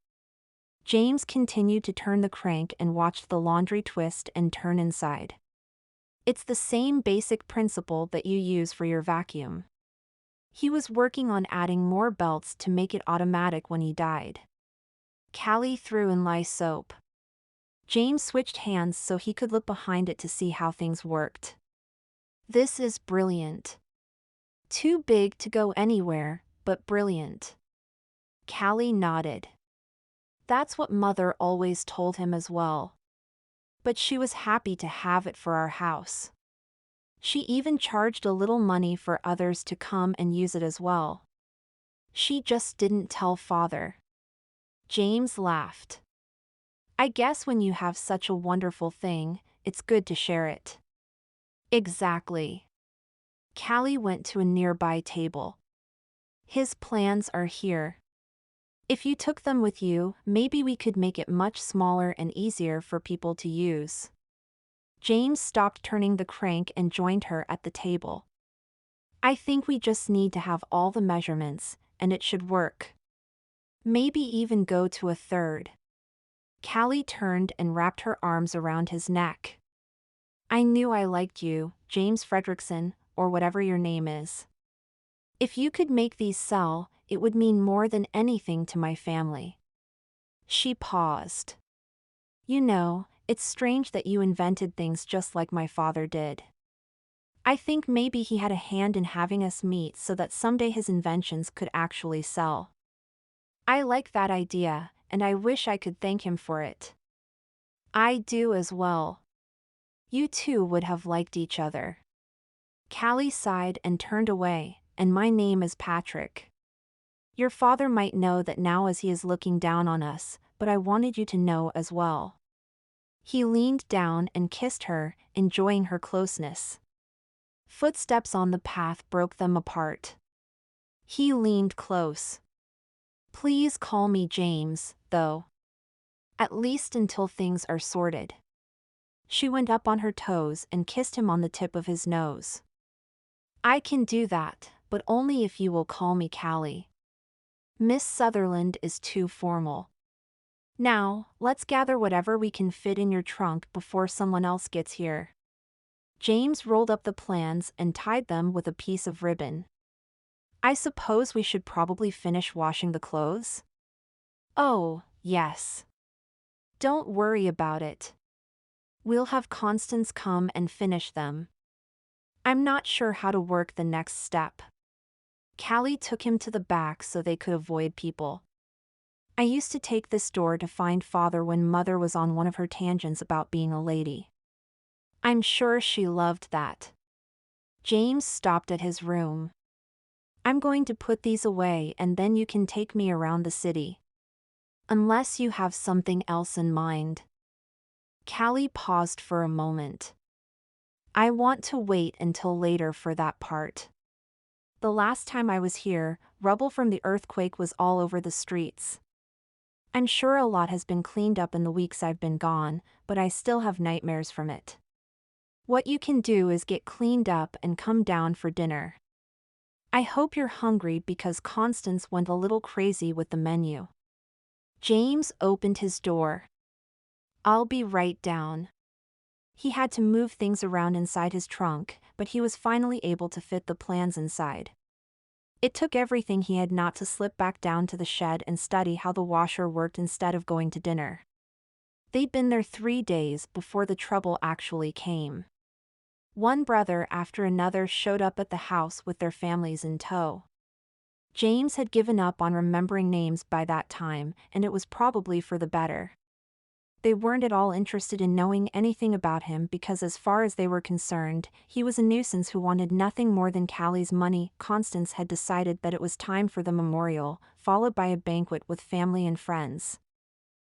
James continued to turn the crank and watched the laundry twist and turn inside. "It's the same basic principle that you use for your vacuum." He was working on adding more belts to make it automatic when he died. Callie threw in lye soap. James switched hands so he could look behind it to see how things worked. "This is brilliant. Too big to go anywhere, but brilliant." Callie nodded. That's what Mother always told him as well. But she was happy to have it for our house. She even charged a little money for others to come and use it as well. She just didn't tell father. James laughed. I guess when you have such a wonderful thing, it's good to share it. Exactly. Callie went to a nearby table. His plans are here. If you took them with you, maybe we could make it much smaller and easier for people to use. James stopped turning the crank and joined her at the table. I think we just need to have all the measurements, and it should work. Maybe even go to a third. Callie turned and wrapped her arms around his neck. I knew I liked you, James Fredrickson, or whatever your name is. If you could make these sell, it would mean more than anything to my family. She paused. You know, it's strange that you invented things just like my father did. I think maybe he had a hand in having us meet so that someday his inventions could actually sell. I like that idea, and I wish I could thank him for it. I do as well. You two would have liked each other. Callie sighed and turned away, and my name is Patrick. Your father might know that now as he is looking down on us, but I wanted you to know as well. He leaned down and kissed her, enjoying her closeness. Footsteps on the path broke them apart. He leaned close. Please call me James, though. At least until things are sorted. She went up on her toes and kissed him on the tip of his nose. I can do that, but only if you will call me Callie. Miss Sutherland is too formal. Now, let's gather whatever we can fit in your trunk before someone else gets here. James rolled up the plans and tied them with a piece of ribbon. I suppose we should probably finish washing the clothes? Oh, yes. Don't worry about it. We'll have Constance come and finish them. I'm not sure how to work the next step. Callie took him to the back so they could avoid people. I used to take this door to find father when mother was on one of her tangents about being a lady. I'm sure she loved that. James stopped at his room. I'm going to put these away and then you can take me around the city. Unless you have something else in mind. Callie paused for a moment. I want to wait until later for that part. The last time I was here, rubble from the earthquake was all over the streets. I'm sure a lot has been cleaned up in the weeks I've been gone, but I still have nightmares from it. What you can do is get cleaned up and come down for dinner. I hope you're hungry because Constance went a little crazy with the menu. James opened his door. I'll be right down. He had to move things around inside his trunk, but he was finally able to fit the plans inside. It took everything he had not to slip back down to the shed and study how the washer worked instead of going to dinner. They'd been there 3 days before the trouble actually came. One brother after another showed up at the house with their families in tow. James had given up on remembering names by that time, and it was probably for the better. They weren't at all interested in knowing anything about him because as far as they were concerned, he was a nuisance who wanted nothing more than Callie's money. Constance had decided that it was time for the memorial, followed by a banquet with family and friends.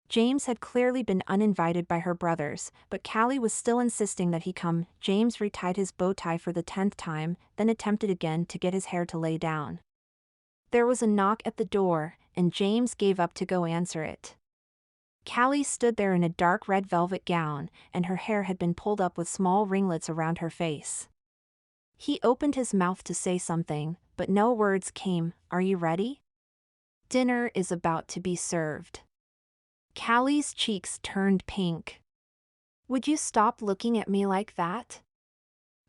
James had clearly been uninvited by her brothers, but Callie was still insisting that he come. James retied his bow tie for the 10th time, then attempted again to get his hair to lay down. There was a knock at the door, and James gave up to go answer it. Callie stood there in a dark red velvet gown, and her hair had been pulled up with small ringlets around her face. He opened his mouth to say something, but no words came. Are you ready? Dinner is about to be served. Callie's cheeks turned pink. Would you stop looking at me like that?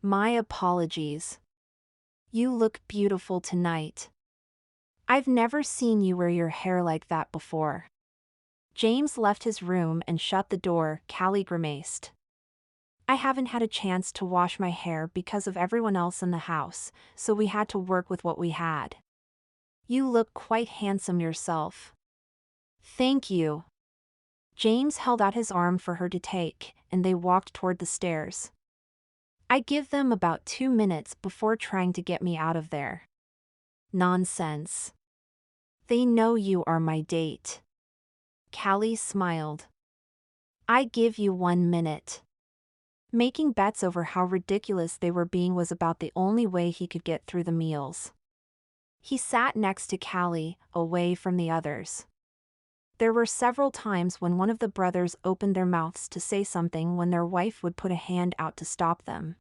My apologies. You look beautiful tonight. I've never seen you wear your hair like that before. James left his room and shut the door. Callie grimaced. I haven't had a chance to wash my hair because of everyone else in the house, so we had to work with what we had. You look quite handsome yourself. Thank you. James held out his arm for her to take, and they walked toward the stairs. I give them about 2 minutes before trying to get me out of there. Nonsense. They know you are my date. Callie smiled. I give you 1 minute. Making bets over how ridiculous they were being was about the only way he could get through the meals. He sat next to Callie, away from the others. There were several times when one of the brothers opened their mouths to say something when their wife would put a hand out to stop them.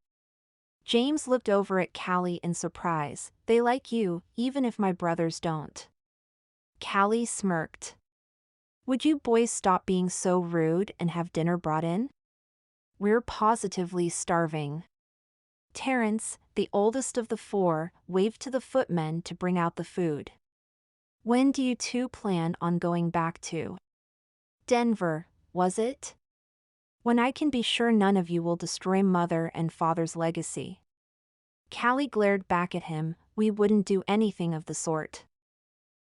James looked over at Callie in surprise. They like you, even if my brothers don't. Callie smirked. Would you boys stop being so rude and have dinner brought in? We're positively starving. Terrence, the oldest of the four, waved to the footmen to bring out the food. When do you two plan on going back to? Denver, was it? When I can be sure none of you will destroy mother and father's legacy. Callie glared back at him. We wouldn't do anything of the sort.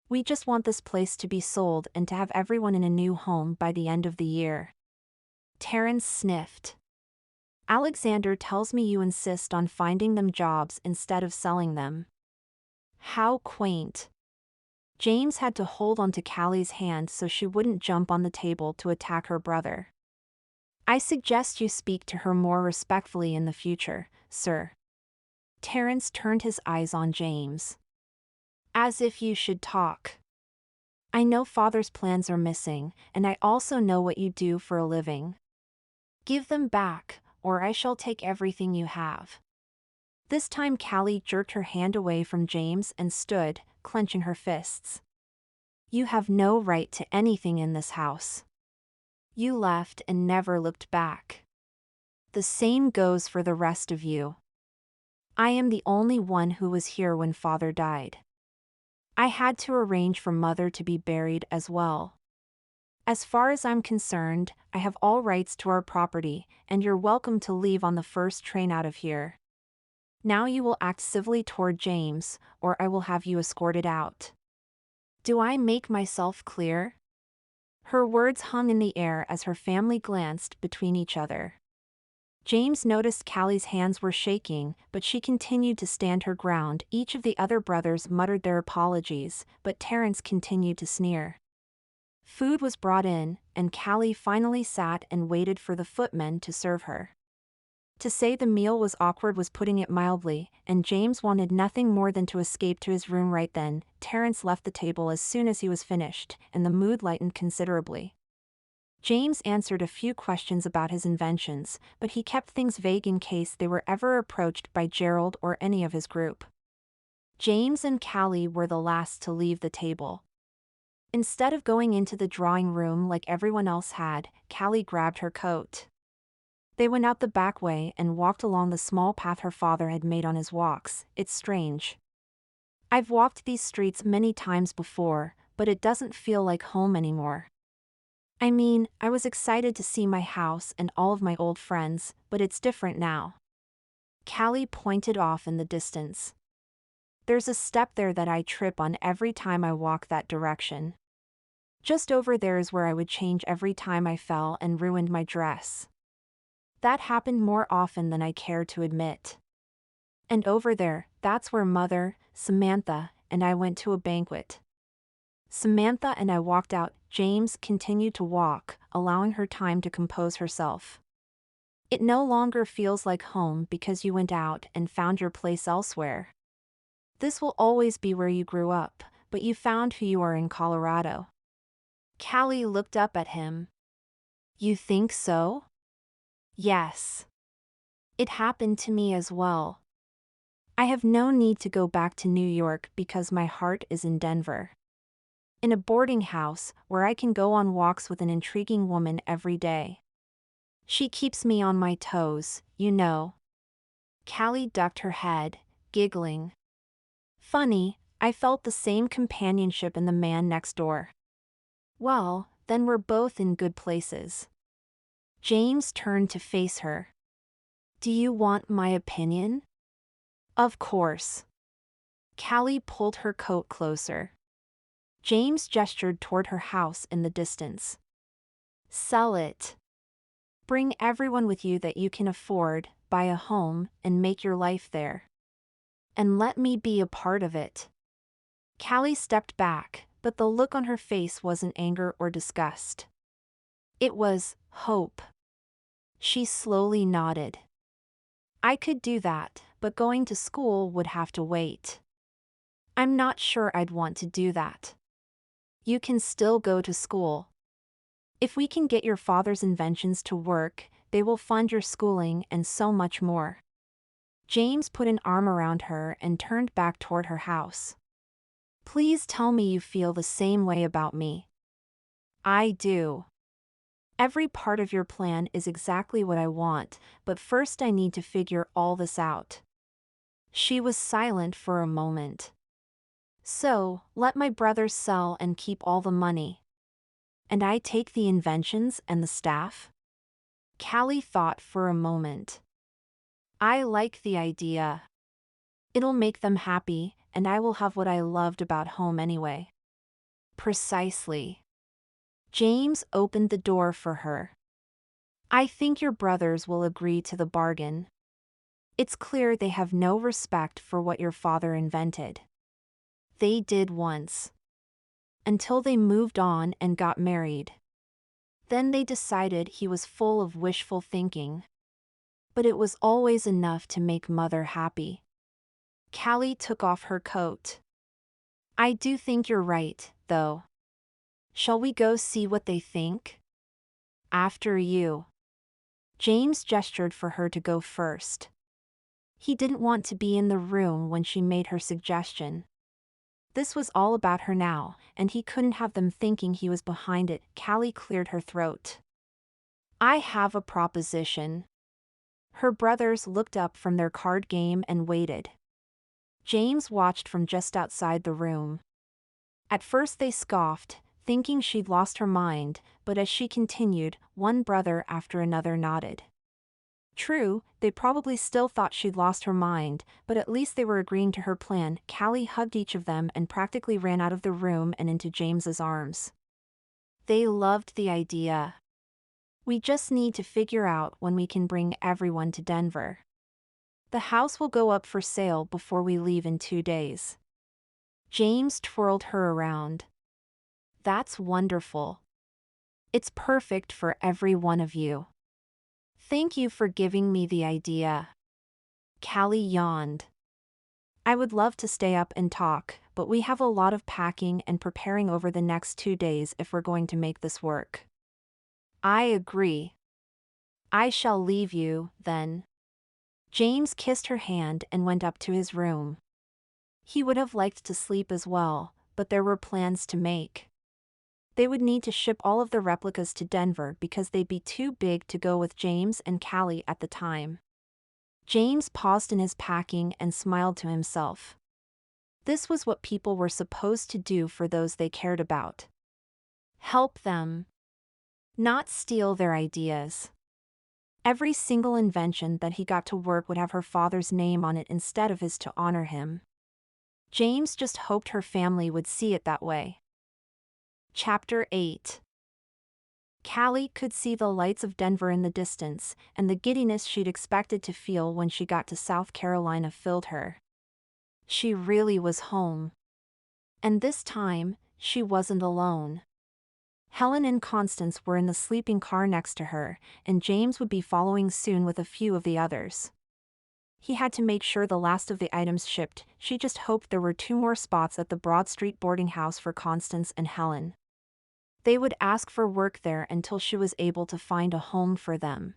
We just want this place to be sold and to have everyone in a new home by the end of the year. Terrence sniffed. Alexander tells me you insist on finding them jobs instead of selling them. How quaint. James had to hold onto Callie's hand so she wouldn't jump on the table to attack her brother. I suggest you speak to her more respectfully in the future, sir. Terrence turned his eyes on James. As if you should talk. I know father's plans are missing, and I also know what you do for a living. Give them back, or I shall take everything you have. This time Callie jerked her hand away from James and stood, clenching her fists. You have no right to anything in this house. You left and never looked back. The same goes for the rest of you. I am the only one who was here when father died. I had to arrange for mother to be buried as well. As far as I'm concerned, I have all rights to our property, and you're welcome to leave on the first train out of here. Now you will act civilly toward James, or I will have you escorted out. Do I make myself clear? Her words hung in the air as her family glanced between each other. James noticed Callie's hands were shaking, but she continued to stand her ground. Each of the other brothers muttered their apologies, but Terrence continued to sneer. Food was brought in, and Callie finally sat and waited for the footmen to serve her. To say the meal was awkward was putting it mildly, and James wanted nothing more than to escape to his room right then. Terrence left the table as soon as he was finished, and the mood lightened considerably. James answered a few questions about his inventions, but he kept things vague in case they were ever approached by Gerald or any of his group. James and Callie were the last to leave the table. Instead of going into the drawing room like everyone else had, Callie grabbed her coat. They went out the back way and walked along the small path her father had made on his walks. It's strange. I've walked these streets many times before, but it doesn't feel like home anymore. I mean, I was excited to see my house and all of my old friends, but it's different now. Callie pointed off in the distance. There's a step there that I trip on every time I walk that direction. Just over there is where I would change every time I fell and ruined my dress. That happened more often than I care to admit. And over there, that's where Mother, Samantha, and I went to a banquet. Samantha and I walked out. James continued to walk, allowing her time to compose herself. It no longer feels like home because you went out and found your place elsewhere. This will always be where you grew up, but you found who you are in Colorado. Callie looked up at him. You think so? Yes. It happened to me as well. I have no need to go back to New York because my heart is in Denver. In a boarding house, where I can go on walks with an intriguing woman every day. She keeps me on my toes, you know. Callie ducked her head, giggling. Funny, I felt the same companionship in the man next door. Well, then we're both in good places. James turned to face her. Do you want my opinion? Of course. Callie pulled her coat closer. James gestured toward her house in the distance. Sell it. Bring everyone with you that you can afford, buy a home, and make your life there. And let me be a part of it. Callie stepped back, but the look on her face wasn't anger or disgust. It was hope. She slowly nodded. I could do that, but going to school would have to wait. I'm not sure I'd want to do that. You can still go to school. If we can get your father's inventions to work, they will fund your schooling and so much more. James put an arm around her and turned back toward her house. Please tell me you feel the same way about me. I do. Every part of your plan is exactly what I want, but first I need to figure all this out. She was silent for a moment. So, let my brothers sell and keep all the money. And I take the inventions and the staff? Callie thought for a moment. I like the idea. It'll make them happy, and I will have what I loved about home anyway. Precisely. James opened the door for her. I think your brothers will agree to the bargain. It's clear they have no respect for what your father invented. They did once. Until they moved on and got married. Then they decided he was full of wishful thinking. But it was always enough to make Mother happy. Callie took off her coat. I do think you're right, though. Shall we go see what they think? After you. James gestured for her to go first. He didn't want to be in the room when she made her suggestion. This was all about her now, and he couldn't have them thinking he was behind it. Callie cleared her throat. I have a proposition. Her brothers looked up from their card game and waited. James watched from just outside the room. At first they scoffed, thinking she'd lost her mind, but as she continued, one brother after another nodded. True, they probably still thought she'd lost her mind, but at least they were agreeing to her plan. Callie hugged each of them and practically ran out of the room and into James's arms. They loved the idea. We just need to figure out when we can bring everyone to Denver. The house will go up for sale before we leave in 2 days. James twirled her around. That's wonderful. It's perfect for every one of you. Thank you for giving me the idea. Callie yawned. I would love to stay up and talk, but we have a lot of packing and preparing over the next 2 days if we're going to make this work. I agree. I shall leave you, then. James kissed her hand and went up to his room. He would have liked to sleep as well, but there were plans to make. They would need to ship all of the replicas to Denver because they'd be too big to go with James and Callie at the time. James paused in his packing and smiled to himself. This was what people were supposed to do for those they cared about. Help them. Not steal their ideas. Every single invention that he got to work would have her father's name on it instead of his to honor him. James just hoped her family would see it that way. Chapter 8. Callie could see the lights of Denver in the distance, and the giddiness she'd expected to feel when she got to South Carolina filled her. She really was home. And this time, she wasn't alone. Helen and Constance were in the sleeping car next to her, and James would be following soon with a few of the others. He had to make sure the last of the items shipped. She just hoped there were 2 more spots at the Broad Street boarding house for Constance and Helen. They would ask for work there until she was able to find a home for them.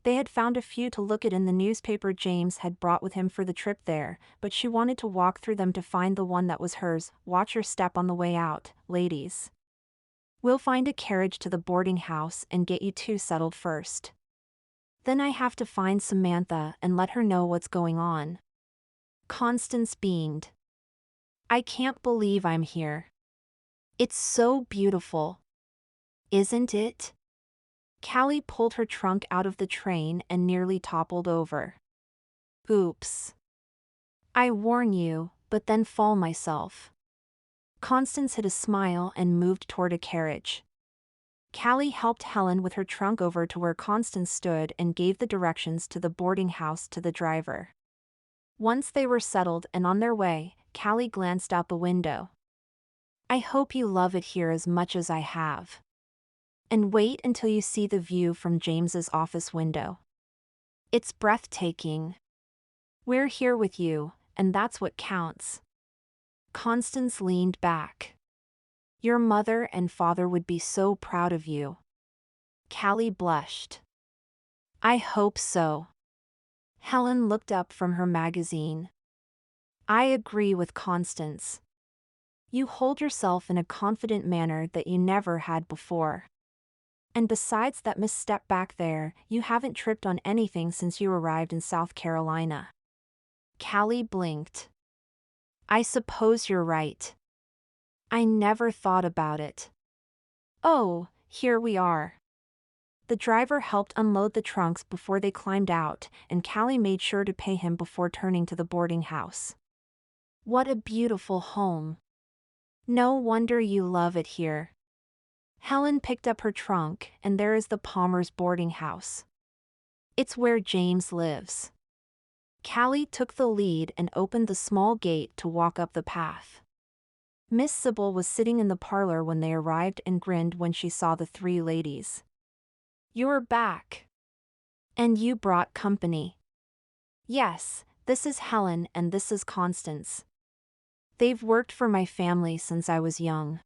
They had found a few to look at in the newspaper James had brought with him for the trip there, but she wanted to walk through them to find the one that was hers. Watch your step on the way out, ladies. We'll find a carriage to the boarding house and get you 2 settled first. Then I have to find Samantha and let her know what's going on. Constance beamed. I can't believe I'm here. It's so beautiful. Isn't it? Callie pulled her trunk out of the train and nearly toppled over. Oops. I warn you, but then fall myself. Constance hid a smile and moved toward a carriage. Callie helped Helen with her trunk over to where Constance stood and gave the directions to the boarding house to the driver. Once they were settled and on their way, Callie glanced out the window. I hope you love it here as much as I have. And wait until you see the view from James's office window. It's breathtaking. We're here with you, and that's what counts. Constance leaned back. Your mother and father would be so proud of you. Callie blushed. I hope so. Helen looked up from her magazine. I agree with Constance. You hold yourself in a confident manner that you never had before. And besides that misstep back there, you haven't tripped on anything since you arrived in South Carolina. Callie blinked. I suppose you're right. I never thought about it. Oh, here we are. The driver helped unload the trunks before they climbed out, and Callie made sure to pay him before turning to the boarding house. What a beautiful home. No wonder you love it here. Helen picked up her trunk, and there is the Palmer's boarding house. It's where James lives. Callie took the lead and opened the small gate to walk up the path. Miss Sybil was sitting in the parlor when they arrived and grinned when she saw the three ladies. You're back. And you brought company. Yes, this is Helen and this is Constance. They've worked for my family since I was young.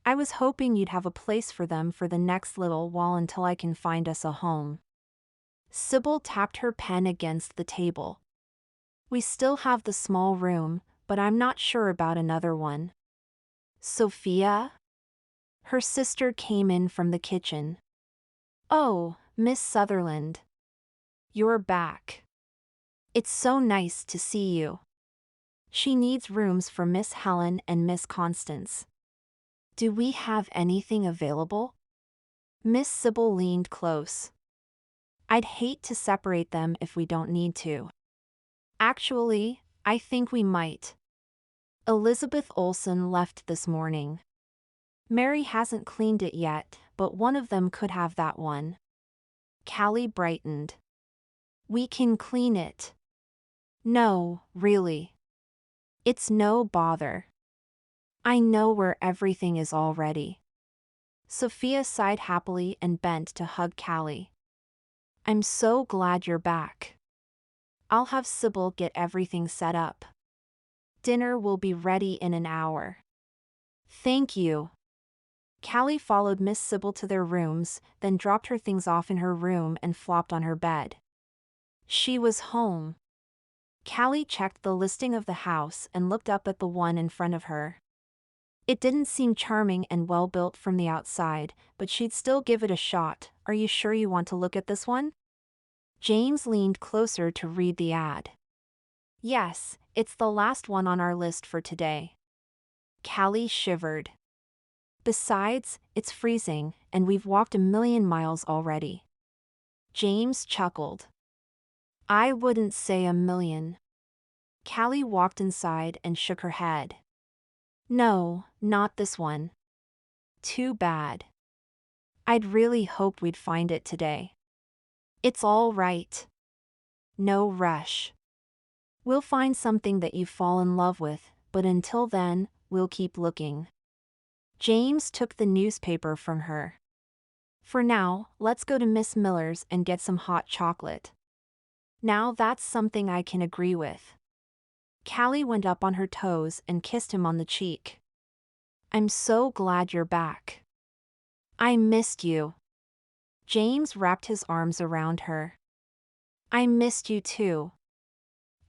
I was hoping you'd have a place for them for the next little while until I can find us a home. Sybil tapped her pen against the table. We still have the small room, but I'm not sure about another one. Sophia? Her sister came in from the kitchen. Oh, Miss Sutherland. You're back. It's so nice to see you. She needs rooms for Miss Helen and Miss Constance. Do we have anything available? Miss Sybil leaned close. I'd hate to separate them if we don't need to. Actually, I think we might. Elizabeth Olsen left this morning. Mary hasn't cleaned it yet, but one of them could have that one. Callie brightened. We can clean it. No, really. It's no bother. I know where everything is already. Sophia sighed happily and bent to hug Callie. I'm so glad you're back. I'll have Sybil get everything set up. Dinner will be ready in an hour. Thank you. Callie followed Miss Sybil to their rooms, then dropped her things off in her room and flopped on her bed. She was home. Callie checked the listing of the house and looked up at the one in front of her. It didn't seem charming and well-built from the outside, but she'd still give it a shot. Are you sure you want to look at this one? James leaned closer to read the ad. Yes, it's the last one on our list for today. Callie shivered. Besides, it's freezing, and we've walked 1,000,000 miles already. James chuckled. I wouldn't say 1,000,000. Callie walked inside and shook her head. No, not this one. Too bad. I'd really hoped we'd find it today. It's all right. No rush. We'll find something that you fall in love with, but until then, we'll keep looking. James took the newspaper from her. For now, let's go to Miss Miller's and get some hot chocolate. Now that's something I can agree with. Callie went up on her toes and kissed him on the cheek. I'm so glad you're back. I missed you. James wrapped his arms around her. I missed you too.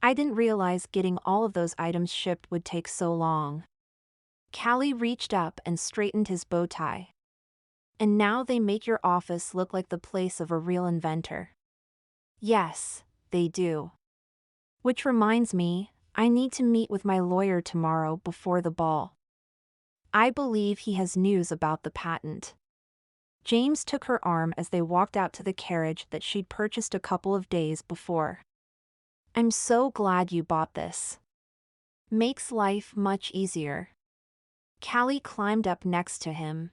I didn't realize getting all of those items shipped would take so long. Callie reached up and straightened his bow tie. And now they make your office look like the place of a real inventor. Yes, they do. Which reminds me, I need to meet with my lawyer tomorrow before the ball. I believe he has news about the patent. James took her arm as they walked out to the carriage that she'd purchased a couple of days before. I'm so glad you bought this. Makes life much easier. Callie climbed up next to him.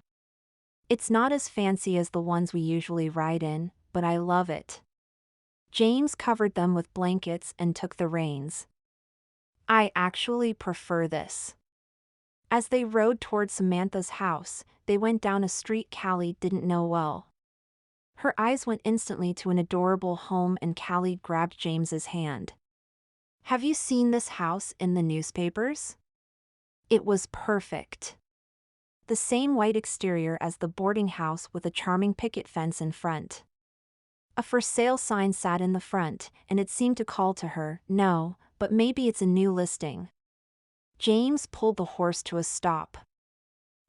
It's not as fancy as the ones we usually ride in, but I love it. James covered them with blankets and took the reins. I actually prefer this. As they rode toward Samantha's house, they went down a street Callie didn't know well. Her eyes went instantly to an adorable home and Callie grabbed James's hand. Have you seen this house in the newspapers? It was perfect. The same white exterior as the boarding house with a charming picket fence in front. A for sale sign sat in the front, and it seemed to call to her, no, but maybe it's a new listing. James pulled the horse to a stop.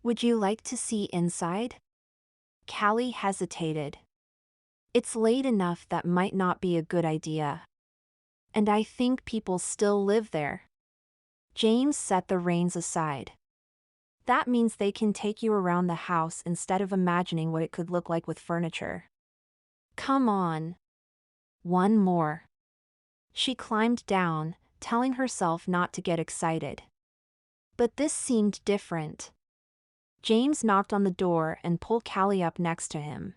Would you like to see inside? Callie hesitated. It's late enough that might not be a good idea. And I think people still live there. James set the reins aside. That means they can take you around the house instead of imagining what it could look like with furniture. Come on. One more. She climbed down, telling herself not to get excited. But this seemed different. James knocked on the door and pulled Callie up next to him.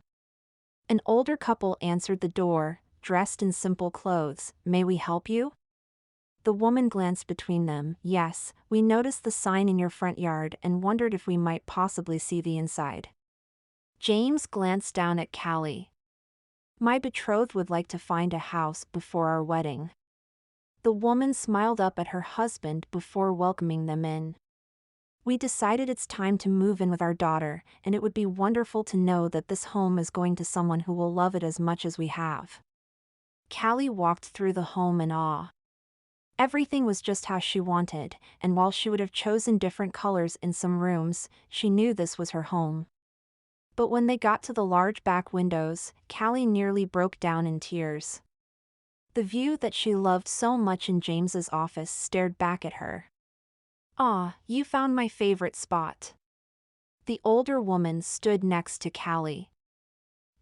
An older couple answered the door, dressed in simple clothes. May we help you? The woman glanced between them. Yes, we noticed the sign in your front yard and wondered if we might possibly see the inside. James glanced down at Callie. My betrothed would like to find a house before our wedding. The woman smiled up at her husband before welcoming them in. We decided it's time to move in with our daughter, and it would be wonderful to know that this home is going to someone who will love it as much as we have. Callie walked through the home in awe. Everything was just how she wanted, and while she would have chosen different colors in some rooms, she knew this was her home. But when they got to the large back windows, Callie nearly broke down in tears. The view that she loved so much in James's office stared back at her. "Ah, you found my favorite spot." The older woman stood next to Callie.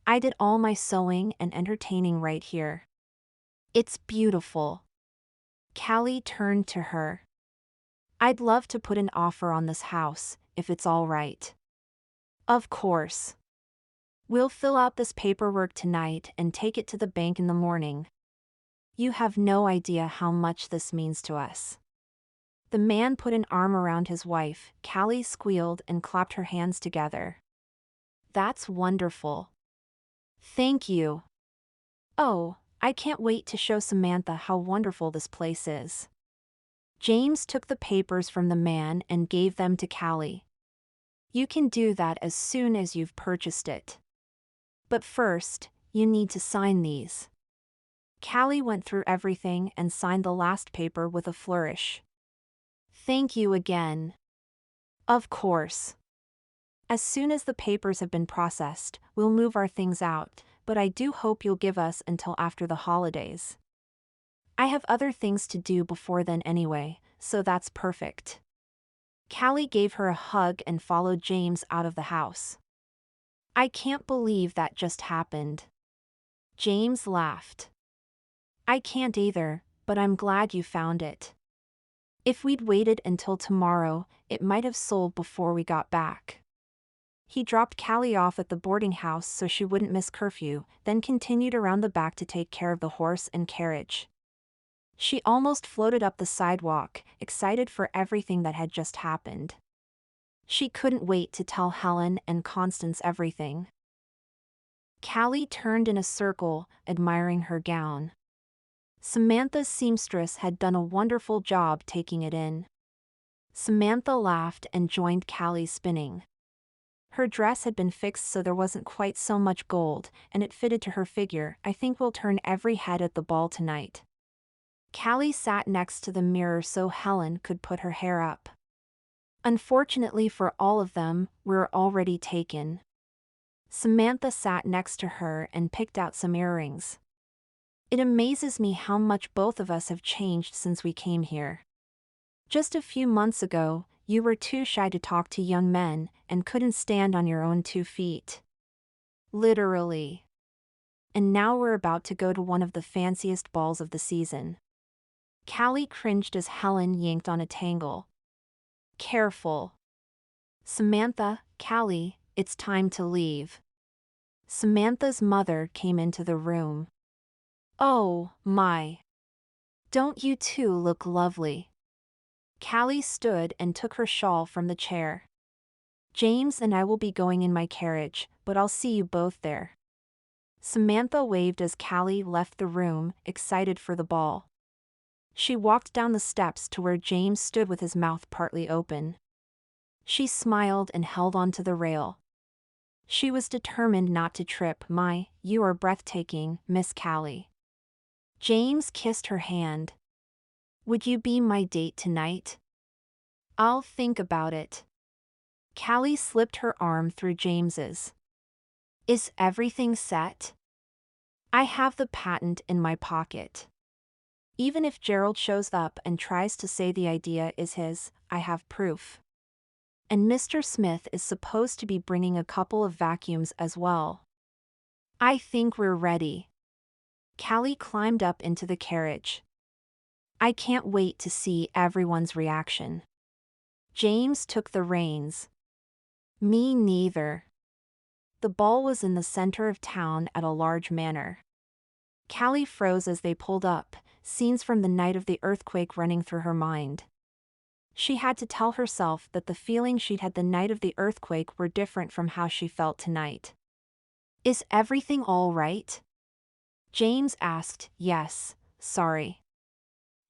"I did all my sewing and entertaining right here. It's beautiful." Callie turned to her. "I'd love to put an offer on this house, if it's all right." "Of course. We'll fill out this paperwork tonight and take it to the bank in the morning. You have no idea how much this means to us." The man put an arm around his wife. Callie squealed and clapped her hands together. "That's wonderful. Thank you. Oh, I can't wait to show Samantha how wonderful this place is." James took the papers from the man and gave them to Callie. "You can do that as soon as you've purchased it. But first, you need to sign these." Callie went through everything and signed the last paper with a flourish. "Thank you again." "Of course. As soon as the papers have been processed, we'll move our things out, but I do hope you'll give us until after the holidays. I have other things to do before then anyway, so that's perfect." Callie gave her a hug and followed James out of the house. "I can't believe that just happened." James laughed. "I can't either, but I'm glad you found it. If we'd waited until tomorrow, it might have sold before we got back." He dropped Callie off at the boarding house so she wouldn't miss curfew, then continued around the back to take care of the horse and carriage. She almost floated up the sidewalk, excited for everything that had just happened. She couldn't wait to tell Helen and Constance everything. Callie turned in a circle, admiring her gown. Samantha's seamstress had done a wonderful job taking it in. Samantha laughed and joined Callie's spinning. Her dress had been fixed so there wasn't quite so much gold, and it fitted to her figure. "I think we'll turn every head at the ball tonight." Callie sat next to the mirror so Helen could put her hair up. Unfortunately for all of them, we're already taken. Samantha sat next to her and picked out some earrings. "It amazes me how much both of us have changed since we came here. Just a few months ago, you were too shy to talk to young men and couldn't stand on your own 2 feet. Literally. And now we're about to go to one of the fanciest balls of the season." Callie cringed as Helen yanked on a tangle. "Careful." "Samantha, Callie, it's time to leave." Samantha's mother came into the room. "Oh, my. Don't you two look lovely?" Callie stood and took her shawl from the chair. "James and I will be going in my carriage, but I'll see you both there." Samantha waved as Callie left the room, excited for the ball. She walked down the steps to where James stood with his mouth partly open. She smiled and held onto the rail. She was determined not to trip. "You are breathtaking, Miss Callie." James kissed her hand. "Would you be my date tonight?" "I'll think about it." Callie slipped her arm through James's. "Is everything set?" "I have the patent in my pocket. Even if Gerald shows up and tries to say the idea is his, I have proof. And Mr. Smith is supposed to be bringing a couple of vacuums as well. I think we're ready." Callie climbed up into the carriage. "I can't wait to see everyone's reaction." James took the reins. "Me neither." The ball was in the center of town at a large manor. Callie froze as they pulled up, scenes from the night of the earthquake running through her mind. She had to tell herself that the feelings she'd had the night of the earthquake were different from how she felt tonight. "Is everything all right?" James asked. "Yes, sorry.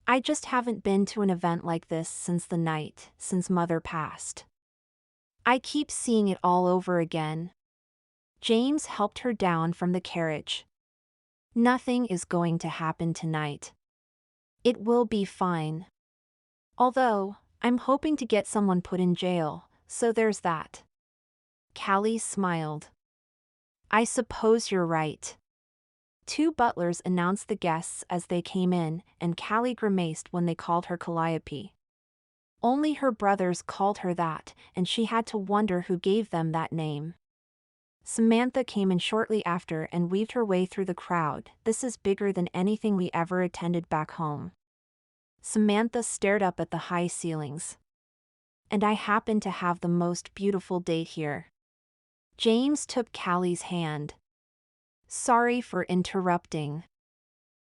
I just haven't been to an event like this since Mother passed. I keep seeing it all over again." James helped her down from the carriage. "Nothing is going to happen tonight. It will be fine. Although, I'm hoping to get someone put in jail, so there's that." Callie smiled. "I suppose you're right." Two butlers announced the guests as they came in, and Callie grimaced when they called her Calliope. Only her brothers called her that, and she had to wonder who gave them that name. Samantha came in shortly after and weaved her way through the crowd. "This is bigger than anything we ever attended back home." Samantha stared up at the high ceilings. "And I happen to have the most beautiful date here." James took Callie's hand. "Sorry for interrupting.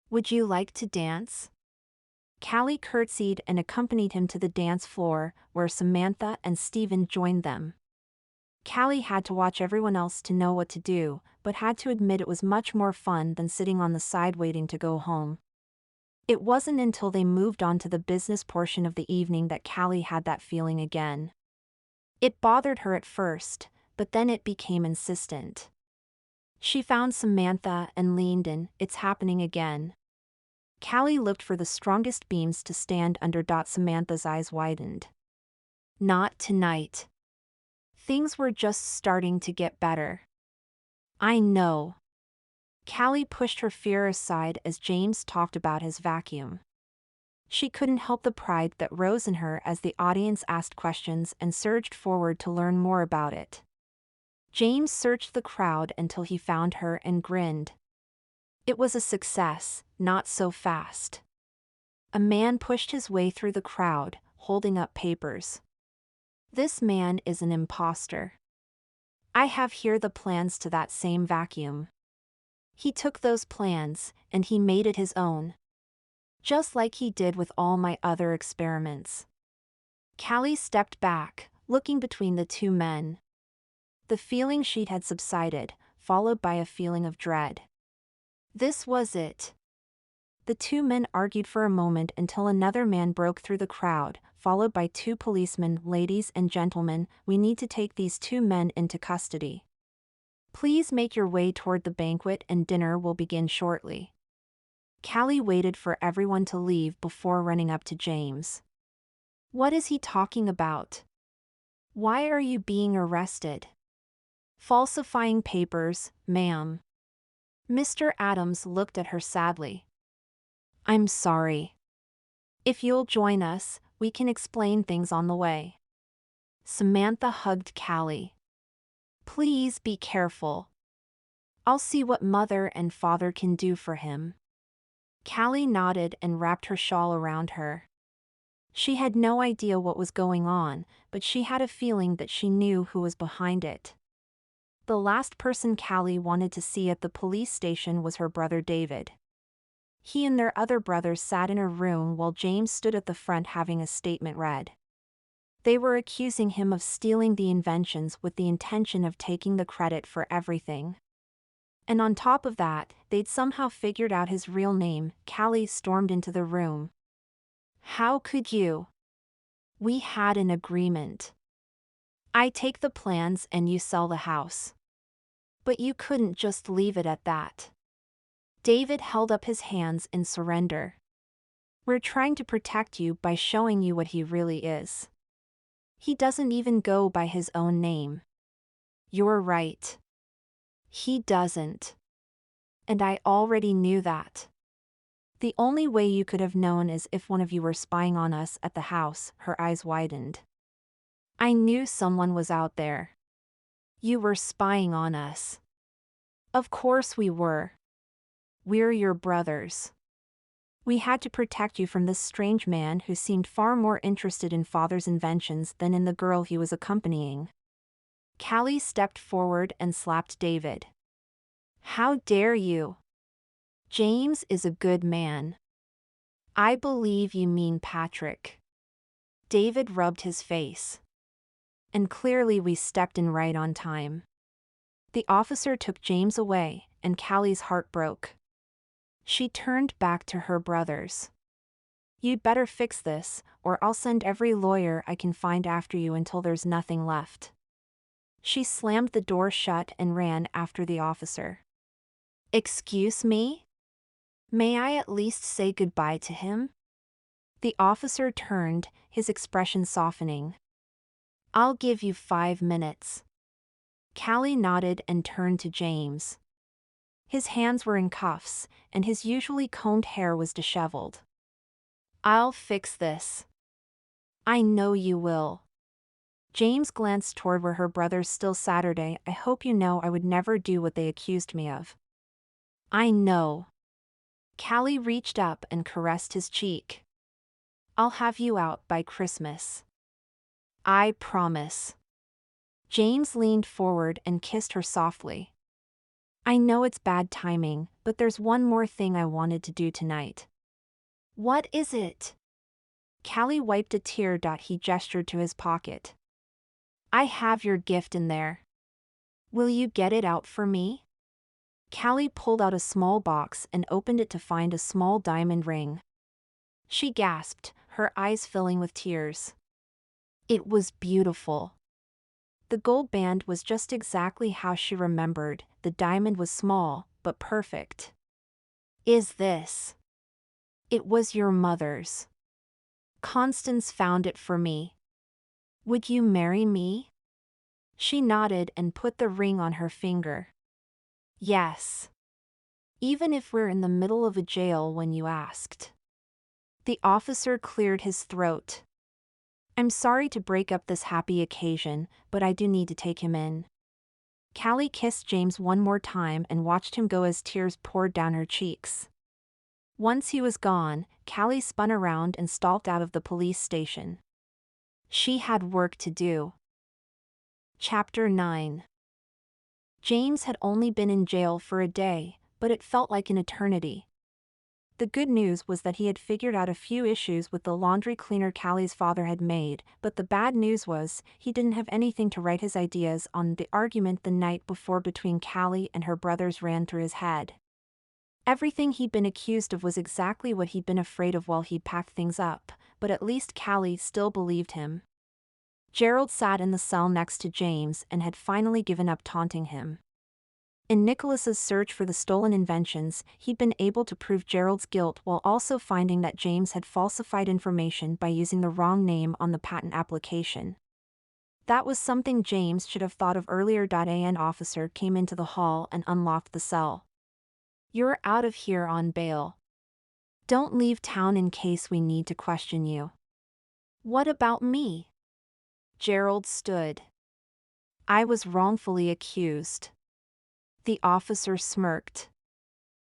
Would you like to dance?" Callie curtsied and accompanied him to the dance floor, where Samantha and Stephen joined them. Callie had to watch everyone else to know what to do, but had to admit it was much more fun than sitting on the side waiting to go home. It wasn't until they moved on to the business portion of the evening that Callie had that feeling again. It bothered her at first, but then it became insistent. She found Samantha and leaned in. "It's happening again." Callie looked for the strongest beams to stand under. Samantha's eyes widened. "Not tonight. Things were just starting to get better." "I know." Callie pushed her fear aside as James talked about his vacuum. She couldn't help the pride that rose in her as the audience asked questions and surged forward to learn more about it. James searched the crowd until he found her and grinned. It was a success, not so fast. A man pushed his way through the crowd, holding up papers. "This man is an imposter. I have here the plans to that same vacuum. He took those plans, and he made it his own. Just like he did with all my other experiments." Callie stepped back, looking between the two men. The feeling she'd had subsided, followed by a feeling of dread. This was it. The two men argued for a moment until another man broke through the crowd, followed by two policemen. "Ladies and gentlemen, we need to take these two men into custody. Please make your way toward the banquet and dinner will begin shortly." Callie waited for everyone to leave before running up to James. "What is he talking about? Why are you being arrested?" "Falsifying papers, ma'am." Mr. Adams looked at her sadly. "I'm sorry. If you'll join us, we can explain things on the way." Samantha hugged Callie. "Please be careful. I'll see what Mother and Father can do for him." Callie nodded and wrapped her shawl around her. She had no idea what was going on, but she had a feeling that she knew who was behind it. The last person Callie wanted to see at the police station was her brother David. He and their other brothers sat in a room while James stood at the front having a statement read. They were accusing him of stealing the inventions with the intention of taking the credit for everything. And on top of that, they'd somehow figured out his real name. Callie stormed into the room. How could you? We had an agreement. I take the plans and you sell the house. But you couldn't just leave it at that. David held up his hands in surrender. We're trying to protect you by showing you what he really is. He doesn't even go by his own name. You're right. He doesn't. And I already knew that. The only way you could have known is if one of you were spying on us at the house. Her eyes widened. I knew someone was out there. You were spying on us. Of course we were. We're your brothers. We had to protect you from this strange man who seemed far more interested in father's inventions than in the girl he was accompanying. Callie stepped forward and slapped David. How dare you? James is a good man. I believe you mean Patrick. David rubbed his face. And clearly we stepped in right on time. The officer took James away, and Callie's heart broke. She turned back to her brothers. You'd better fix this, or I'll send every lawyer I can find after you until there's nothing left. She slammed the door shut and ran after the officer. Excuse me? May I at least say goodbye to him? The officer turned, his expression softening. I'll give you 5 minutes. Callie nodded and turned to James. His hands were in cuffs, and his usually combed hair was disheveled. I'll fix this. I know you will. James glanced toward where her brothers still Saturday. I hope you know I would never do what they accused me of. I know. Callie reached up and caressed his cheek. I'll have you out by Christmas. I promise. James leaned forward and kissed her softly. I know it's bad timing, but there's one more thing I wanted to do tonight. What is it? Callie wiped a tear. He gestured to his pocket. I have your gift in there. Will you get it out for me? Callie pulled out a small box and opened it to find a small diamond ring. She gasped, her eyes filling with tears. It was beautiful. The gold band was just exactly how she remembered. The diamond was small, but perfect. Is this? It was your mother's. Constance found it for me. Would you marry me? She nodded and put the ring on her finger. Yes. Even if we're in the middle of a jail when you asked. The officer cleared his throat. I'm sorry to break up this happy occasion, but I do need to take him in. Callie kissed James one more time and watched him go as tears poured down her cheeks. Once he was gone, Callie spun around and stalked out of the police station. She had work to do. Chapter 9. James had only been in jail for a day, but it felt like an eternity. The good news was that he had figured out a few issues with the laundry cleaner Callie's father had made, but the bad news was he didn't have anything to write his ideas on. The argument the night before between Callie and her brothers ran through his head. Everything he'd been accused of was exactly what he'd been afraid of while he'd packed things up, but at least Callie still believed him. Gerald sat in the cell next to James and had finally given up taunting him. In Nicholas's search for the stolen inventions, he'd been able to prove Gerald's guilt while also finding that James had falsified information by using the wrong name on the patent application. That was something James should have thought of earlier. An officer came into the hall and unlocked the cell. You're out of here on bail. Don't leave town in case we need to question you. What about me? Gerald stood. I was wrongfully accused. The officer smirked.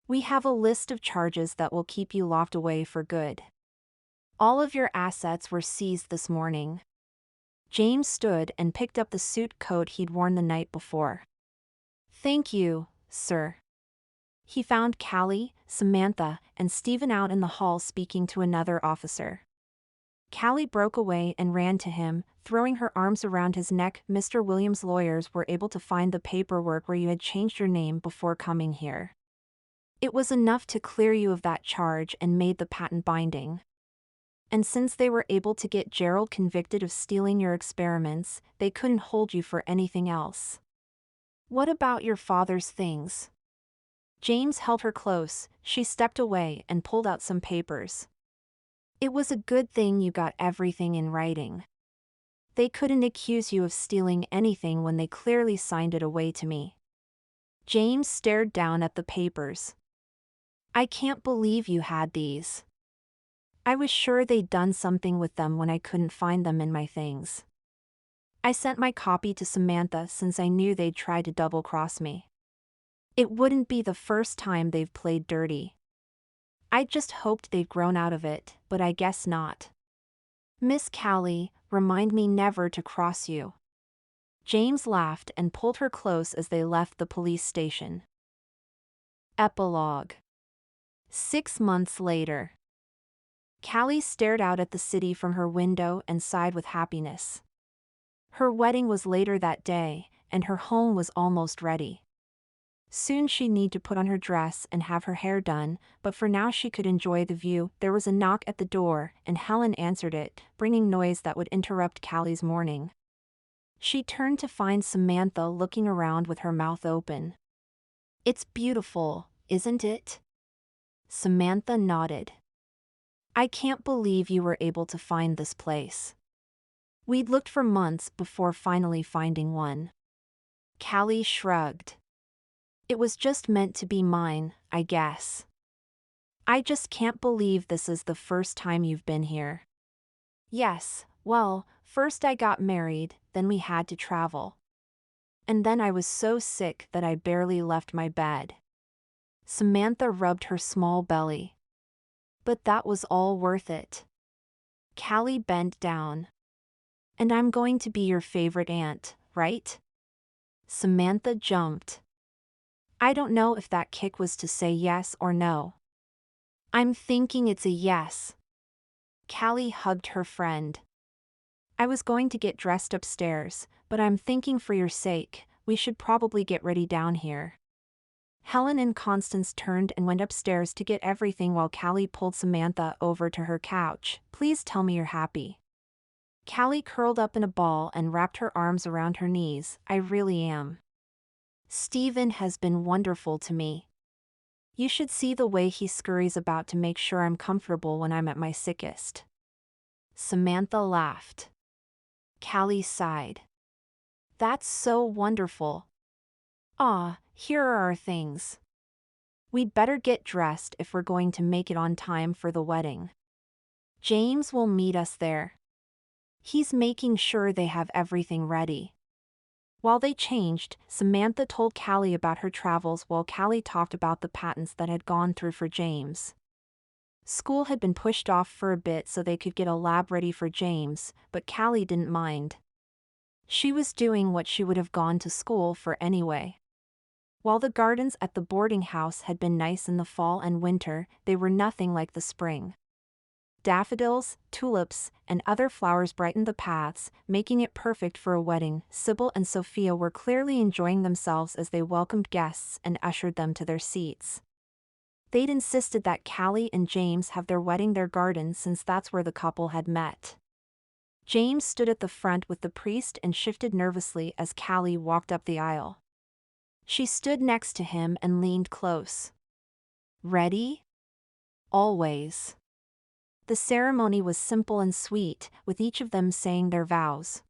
We have a list of charges that will keep you locked away for good. All of your assets were seized this morning. James stood and picked up the suit coat he'd worn the night before. Thank you, sir. He found Callie, Samantha, and Stephen out in the hall speaking to another officer. Callie broke away and ran to him, throwing her arms around his neck. Mr. Williams' lawyers were able to find the paperwork where you had changed your name before coming here. It was enough to clear you of that charge and made the patent binding. And since they were able to get Gerald convicted of stealing your experiments, they couldn't hold you for anything else. What about your father's things? James held her close. She stepped away and pulled out some papers. It was a good thing you got everything in writing. They couldn't accuse you of stealing anything when they clearly signed it away to me. James stared down at the papers. I can't believe you had these. I was sure they'd done something with them when I couldn't find them in my things. I sent my copy to Samantha since I knew they'd try to double-cross me. It wouldn't be the first time they've played dirty. I just hoped they'd grown out of it, but I guess not. Miss Callie, remind me never to cross you. James laughed and pulled her close as they left the police station. Epilogue. 6 months later. Callie stared out at the city from her window and sighed with happiness. Her wedding was later that day, and her home was almost ready. Soon she'd need to put on her dress and have her hair done, but for now she could enjoy the view. There was a knock at the door, and Helen answered it, bringing noise that would interrupt Callie's morning. She turned to find Samantha looking around with her mouth open. It's beautiful, isn't it? Samantha nodded. I can't believe you were able to find this place. We'd looked for months before finally finding one. Callie shrugged. It was just meant to be mine, I guess. I just can't believe this is the first time you've been here. Yes, well, first I got married, then we had to travel. And then I was so sick that I barely left my bed. Samantha rubbed her small belly. But that was all worth it. Callie bent down. And I'm going to be your favorite aunt, right? Samantha jumped. I don't know if that kick was to say yes or no. I'm thinking it's a yes. Callie hugged her friend. I was going to get dressed upstairs, but I'm thinking for your sake, we should probably get ready down here. Helen and Constance turned and went upstairs to get everything while Callie pulled Samantha over to her couch. Please tell me you're happy. Callie curled up in a ball and wrapped her arms around her knees. I really am. Stephen has been wonderful to me. You should see the way he scurries about to make sure I'm comfortable when I'm at my sickest. Samantha laughed. Callie sighed. That's so wonderful. Ah, here are our things. We'd better get dressed if we're going to make it on time for the wedding. James will meet us there. He's making sure they have everything ready. While they changed, Samantha told Callie about her travels while Callie talked about the patents that had gone through for James. School had been pushed off for a bit so they could get a lab ready for James, but Callie didn't mind. She was doing what she would have gone to school for anyway. While the gardens at the boarding house had been nice in the fall and winter, they were nothing like the spring. Daffodils, tulips, and other flowers brightened the paths, making it perfect for a wedding. Sybil and Sophia were clearly enjoying themselves as they welcomed guests and ushered them to their seats. They'd insisted that Callie and James have their wedding their garden since that's where the couple had met. James stood at the front with the priest and shifted nervously as Callie walked up the aisle. She stood next to him and leaned close. Ready? Always. The ceremony was simple and sweet, with each of them saying their vows.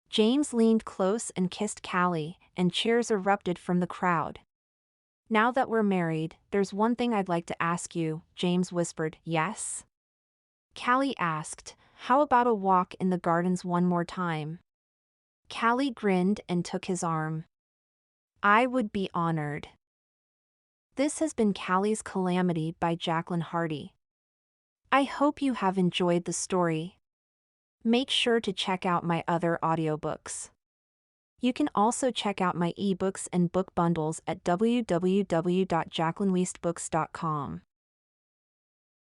James leaned close and kissed Callie, and cheers erupted from the crowd. Now that we're married, there's one thing I'd like to ask you, James whispered. Yes? Callie asked, how about a walk in the gardens one more time? Callie grinned and took his arm. I would be honored. This has been Callie's Calamity by Jaclyn Hardy. I hope you have enjoyed the story. Make sure to check out my other audiobooks. You can also check out my ebooks and book bundles at www.jaclynweistbooks.com.